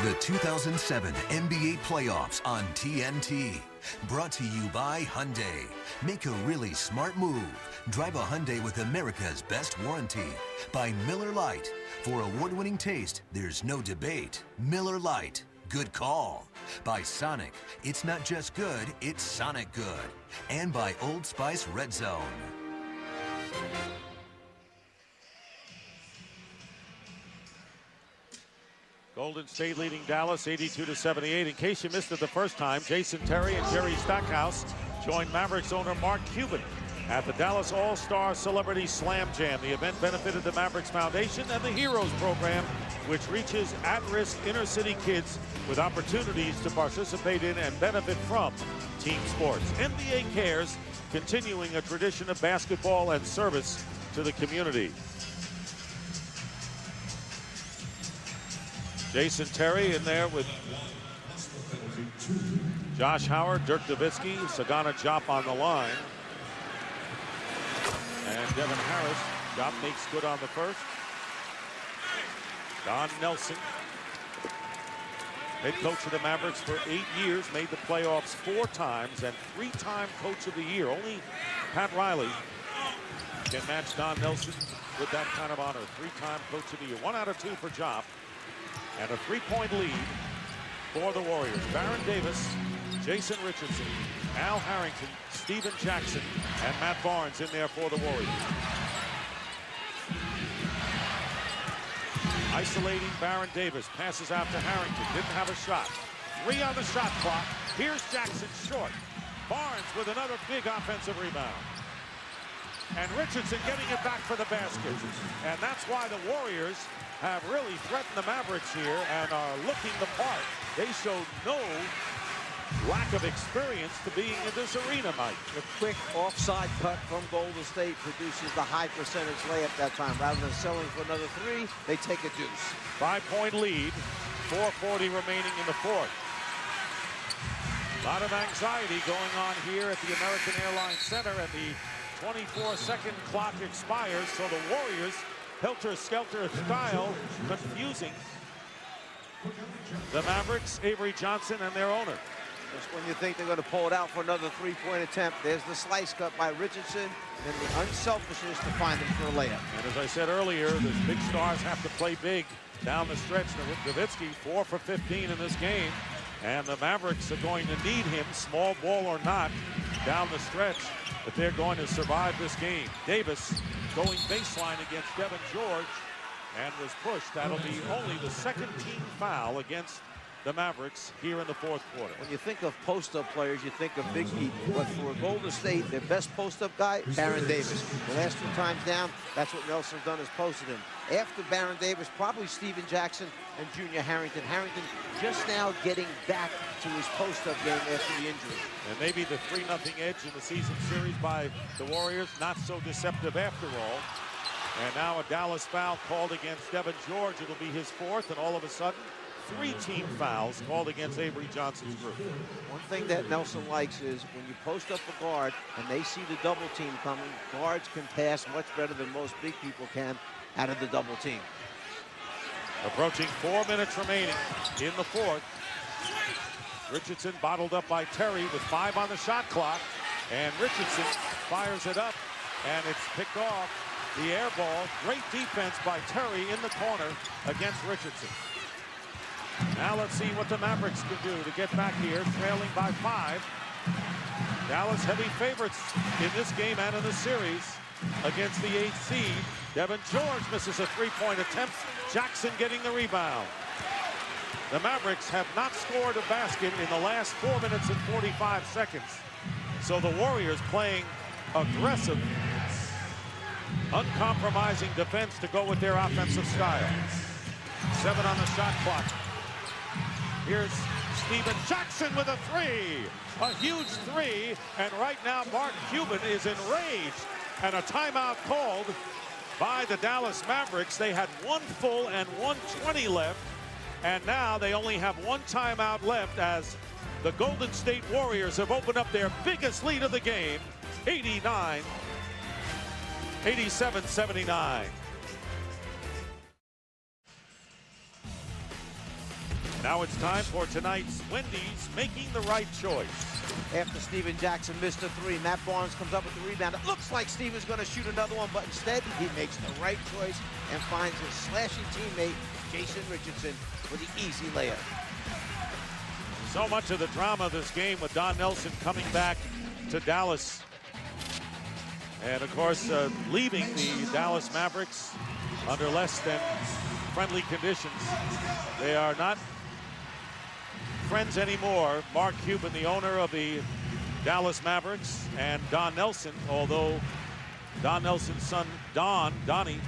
The 2007 NBA Playoffs on TNT. Brought to you by Hyundai. Make a really smart move. Drive a Hyundai with America's best warranty. By Miller Lite. For award-winning taste, there's no debate. Miller Lite. Good call. By Sonic, it's not just good, it's Sonic good. And by Old Spice Red Zone. Golden State leading Dallas 82-78. In case you missed it the first time, Jason Terry and Jerry Stackhouse joined Mavericks owner Mark Cuban at the Dallas All-Star Celebrity Slam Jam. The event benefited the Mavericks Foundation and the Heroes Program, which reaches at-risk inner-city kids with opportunities to participate in and benefit from team sports. NBA Cares, continuing a tradition of basketball and service to the community. Jason Terry in there with Josh Howard, Dirk Nowitzki, Sagana Diop on the line. And Devin Harris, Diop makes good on the first. Don Nelson, head coach of the Mavericks for 8 years, made the playoffs 4 times and 3-time coach of the year. Only Pat Riley can match Don Nelson with that kind of honor. 3-time coach of the year. 1 out of 2 for Diop. And a 3-point lead for the Warriors. Baron Davis, Jason Richardson, Al Harrington, Steven Jackson, and Matt Barnes in there for the Warriors. Isolating Baron Davis, passes out to Harrington, didn't have a shot. 3 on the shot clock. Here's Jackson short. Barnes with another big offensive rebound. And Richardson getting it back for the basket. And that's why the Warriors have really threatened the Mavericks here and are looking the part. They showed no lack of experience to being in this arena, Mike. The quick offside cut from Golden State produces the high percentage layup that time. Rather than selling for another 3, they take a deuce. 5-point lead, 4:40 remaining in the fourth. A lot of anxiety going on here at the American Airlines Center, and the 24-second clock expires, so the Warriors, helter-skelter style, confusing the Mavericks, Avery Johnson, and their owner. Just when you think they're going to pull it out for another 3-point attempt, there's the slice cut by Richardson, and the unselfishness to find them for a layup. And as I said earlier, the big stars have to play big down the stretch. Nowitzki 4 for 15 in this game, and the Mavericks are going to need him, small ball or not, down the stretch, if they're going to survive this game. Davis going baseline against Devin George and was pushed. That'll be only the 2nd team foul against the Mavericks here in the fourth quarter. When you think of post-up players, you think of big people. But for Golden State, their best post-up guy, Baron Davis. The last 2 times down, that's what Nelson's done, is posted him. After Baron Davis, probably Steven Jackson and Junior Harrington. Harrington just now getting back to his post-up game after the injury. And maybe the 3-0 edge in the season series by the Warriors, not so deceptive after all. And now a Dallas foul called against Devin George. It'll be his 4th, and all of a sudden, 3 team fouls called against Avery Johnson's group. One thing that Nelson likes is when you post up a guard and they see the double team coming, guards can pass much better than most big people can out of the double team. Approaching 4 minutes remaining in the fourth. Richardson bottled up by Terry with 5 on the shot clock, and Richardson fires it up, and it's picked off. The air ball, great defense by Terry in the corner against Richardson. Now let's see what the Mavericks can do to get back here, trailing by 5. Dallas heavy favorites in this game and in the series against the 8th seed. Devin George misses a 3-point attempt. Jackson getting the rebound. The Mavericks have not scored a basket in the last 4 minutes and 45 seconds. So the Warriors playing aggressive, uncompromising defense to go with their offensive style. 7 on the shot clock. Here's Steven Jackson with a 3. A huge 3. And right now, Mark Cuban is enraged. And a timeout called by the Dallas Mavericks. They had 1 full and 1:20 left. And now they only have 1 timeout left as the Golden State Warriors have opened up their biggest lead of the game. 87-79. Now it's time for tonight's Wendy's Making the Right Choice. After Steven Jackson missed a 3, Matt Barnes comes up with the rebound. It looks like Steven's going to shoot another one, but instead he makes the right choice and finds his slashing teammate, Jason Richardson, with the easy layup. So much of the drama of this game with Don Nelson coming back to Dallas. And, of course, leaving the Dallas Mavericks under less than friendly conditions. They are not friends anymore. Mark Cuban, the owner of the Dallas Mavericks, and Don Nelson, although Don Nelson's son, Donnie,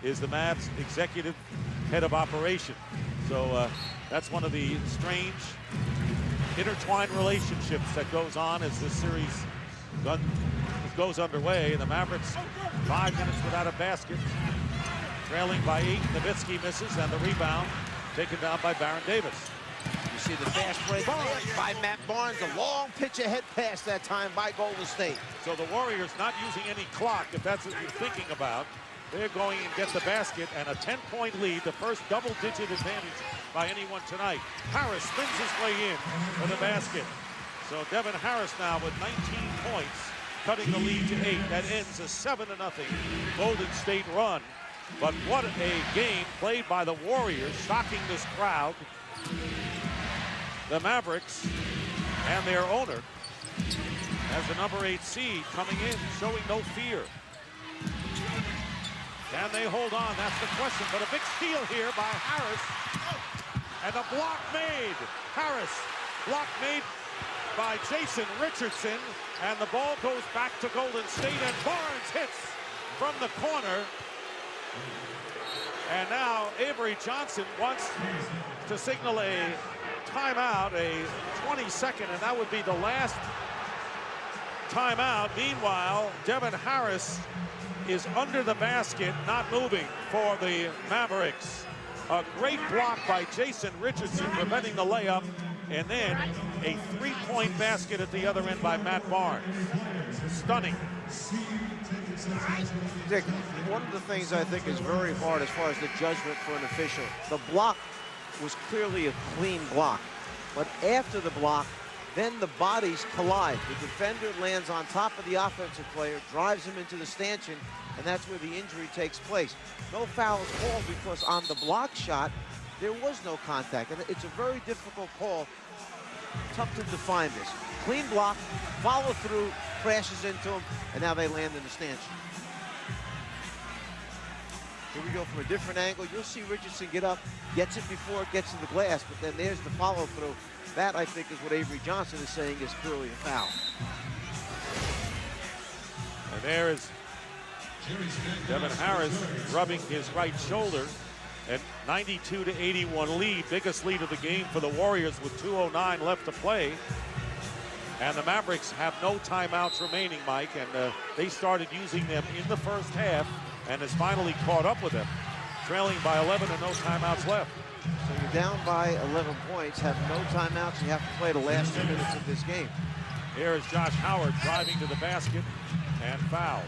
is the Mavs executive head of operation. So that's one of the strange intertwined relationships that goes on as this series goes underway. The Mavericks 5 minutes without a basket, trailing by 8. Nowitzki misses, and the rebound taken down by Baron Davis. You see the fast break by Matt Barnes, a long pitch ahead pass that time by Golden State. So the Warriors not using any clock, if that's what you're thinking about. They're going and get the basket and a 10-point lead, the first double-digit advantage by anyone tonight. Harris spins his way in for the basket. So Devin Harris now with 19 points, cutting the lead to 8. That ends a 7-0 Golden State run. But what a game played by the Warriors, shocking this crowd. The Mavericks and their owner as the number 8 seed coming in, showing no fear. Can they hold on? That's the question. But a big steal here by Harris. And the block made. Harris, block made by Jason Richardson. And the ball goes back to Golden State. And Barnes hits from the corner. And now Avery Johnson wants to signal a timeout, a 20-second, and that would be the last timeout. Meanwhile, Devin Harris is under the basket, not moving for the Mavericks. A great block by Jason Richardson, preventing the layup, and then a 3-point basket at the other end by Matt Barnes. Stunning. Dick, one of the things I think is very hard as far as the judgment for an official, the block was clearly a clean block, but after the block, then the bodies collide. The defender lands on top of the offensive player, drives him into the stanchion, and that's where the injury takes place. No foul is called because on the block shot, there was no contact. And it's a very difficult call. Tough to define this. Clean block, follow through, crashes into him, and now they land in the stanchion. Here we go from a different angle. You'll see Richardson get up, gets it before it gets to the glass, but then there's the follow through. That, I think, is what Avery Johnson is saying is clearly a foul. And there is Devin Harris rubbing his right shoulder. And 92-81 lead, biggest lead of the game for the Warriors with 2:09 left to play. And the Mavericks have no timeouts remaining, Mike, and they started using them in the first half and has finally caught up with them, trailing by 11 and no timeouts left. So you're down by 11 points, have no timeouts, you have to play the last 2 minutes of this game. Here is J.Howard driving to the basket and fouled.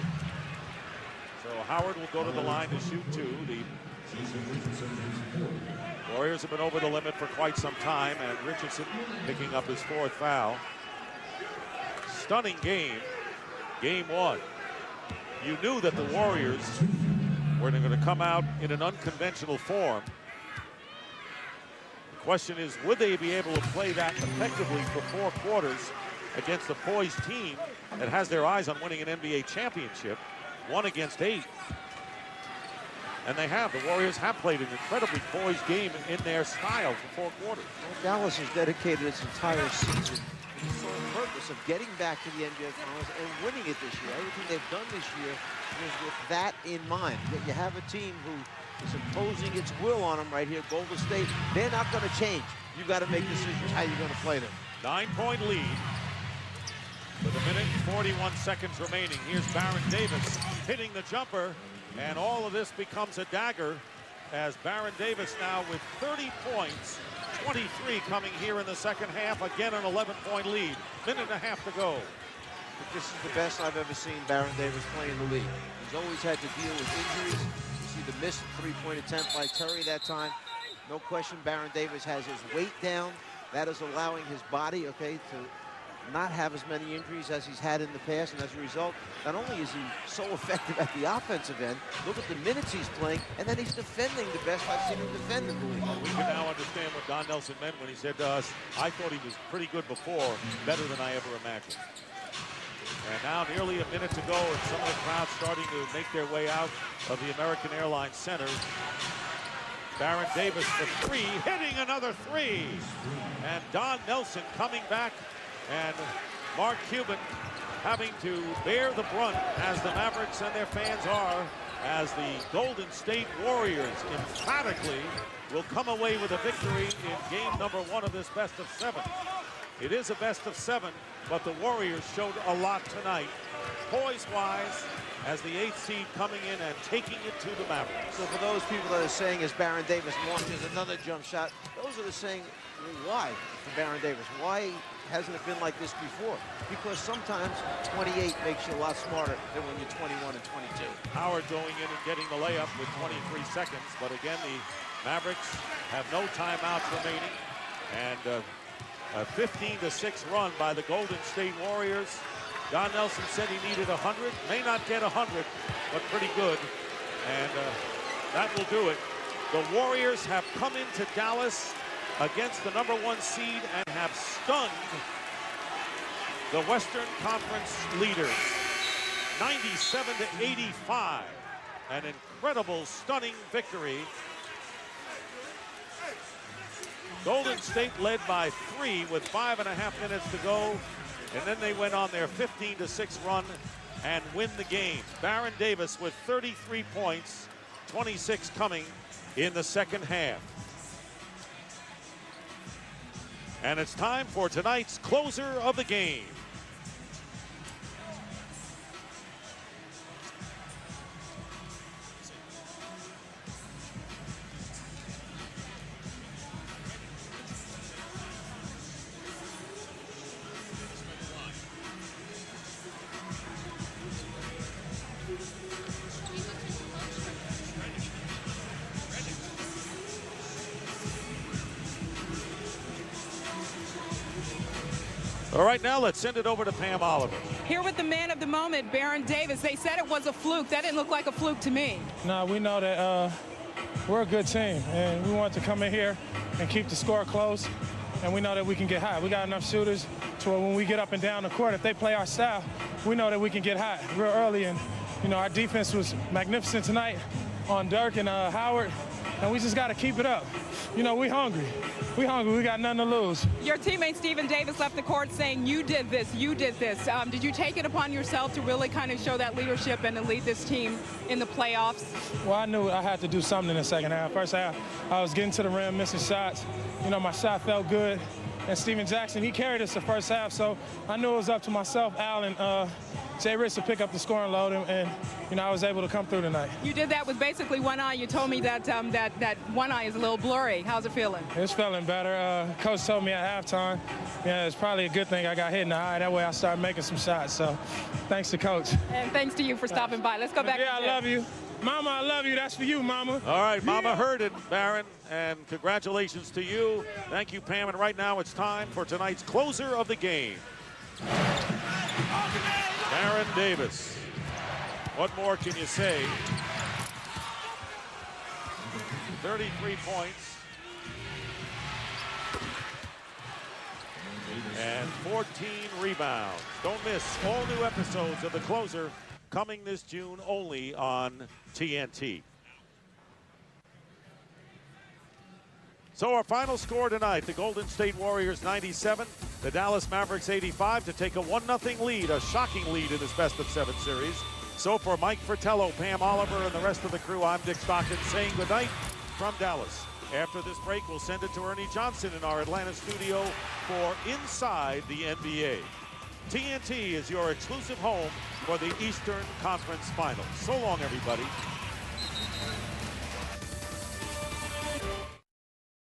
So Howard will go to the line to shoot 2. The Warriors have been over the limit for quite some time, and Richardson picking up his 4th foul. Stunning game, game 1. You knew that the Warriors were going to come out in an unconventional form. The question is, would they be able to play that effectively for 4 quarters against a poised team that has their eyes on winning an NBA championship, 1 against 8? And they have. The Warriors have played an incredibly poised game in their style for 4 quarters. Well, Dallas has dedicated its entire season to the sole purpose of getting back to the NBA Finals and winning it this year. Everything they've done this year is with that in mind. Yet you have a team who is imposing its will on them right here, Golden State. They're not going to change. You've got to make decisions how you're going to play them. 9-point lead with 1 minute and 41 seconds remaining. Here's Baron Davis hitting the jumper. And all of this becomes a dagger as Baron Davis now with 30 points, 23 coming here in the second half. Again, an 11-point lead. 1.5 minutes to go. This is the best I've ever seen Baron Davis play in the league. He's always had to deal with injuries. You see the missed 3-point attempt by Terry that time. No question Baron Davis has his weight down. That is allowing his body, okay, to not have as many injuries as he's had in the past, and as a result, not only is he so effective at the offensive end, look at the minutes he's playing, and then he's defending the best I've seen him defend in the league. We can now understand what Don Nelson meant when he said to us, I thought he was pretty good before, better than I ever imagined. And now nearly a minute to go, and some of the crowd starting to make their way out of the American Airlines Center. Baron Davis for three, hitting another three. And Don Nelson coming back, and Mark Cuban having to bear the brunt, as the Mavericks and their fans are, as the Golden State Warriors emphatically will come away with a victory in game number 1 of this best of 7. It is a best of 7, but the Warriors showed a lot tonight, poise-wise, as the 8th seed coming in and taking it to the Mavericks. So for those people that are saying, as Baron Davis launches another jump shot, those are the saying, why for Baron Davis? Why hasn't it been like this before? Because sometimes 28 makes you a lot smarter than when you're 21 and 22. Howard going in and getting the layup with 23 seconds, but again, the Mavericks have no timeouts remaining, and a 15-6 run by the Golden State Warriors. Don Nelson said he needed 100, may not get 100, but pretty good, and that will do it. The Warriors have come into Dallas against the #1 seed and have stunned the Western Conference leaders, 97-85. An incredible, stunning victory. Golden State led by 3 with 5.5 minutes to go, and then they went on their 15-6 run and win the game. Baron Davis with 33 points, 26 coming in the second half. And it's time for tonight's closer of the game. All right, now let's send it over to Pam Oliver. Here with the man of the moment, Baron Davis. They said it was a fluke. That didn't look like a fluke to me. No, we know that we're a good team, and we want to come in here and keep the score close, and we know that we can get hot. We got enough shooters to where when we get up and down the court, if they play our style, we know that we can get hot real early. And, you know, our defense was magnificent tonight on Dirk and Howard, and we just got to keep it up. You know, we hungry. We hungry. We got nothing to lose. Your teammate Stephen Davis left the court saying, you did this, you did this. Did you take it upon yourself to really kind of show that leadership and to lead this team in the playoffs? Well, I knew I had to do something in the second half. First half, I was getting to the rim, missing shots. You know, my shot felt good. And Steven Jackson, he carried us the first half, so I knew it was up to myself, Al, and Jay Rich to pick up the scoring load, and you know, I was able to come through tonight. You did that with basically one eye. You told me that that one eye is a little blurry. How's it feeling? It's feeling better. Coach told me at halftime, yeah, it's probably a good thing I got hit in the eye. That way I started making some shots. So thanks to Coach. And thanks to you for stopping by. Let's go back. Yeah, I love you. Mama, I love you. That's for you, Mama. All right, Mama heard it, Baron, and congratulations to you. Thank you, Pam, and right now it's time for tonight's closer of the game. Baron Davis. What more can you say? 33 points. And 14 rebounds. Don't miss all new episodes of The Closer coming this June only on TNT. So our final score tonight, the Golden State Warriors 97, the Dallas Mavericks 85 to take a 1-0 lead, a shocking lead in this best-of-7 series. So for Mike Fratello, Pam Oliver, and the rest of the crew, I'm Dick Stockton saying goodnight from Dallas. After this break, we'll send it to Ernie Johnson in our Atlanta studio for Inside the NBA. TNT is your exclusive home for the Eastern Conference Finals. So long, everybody.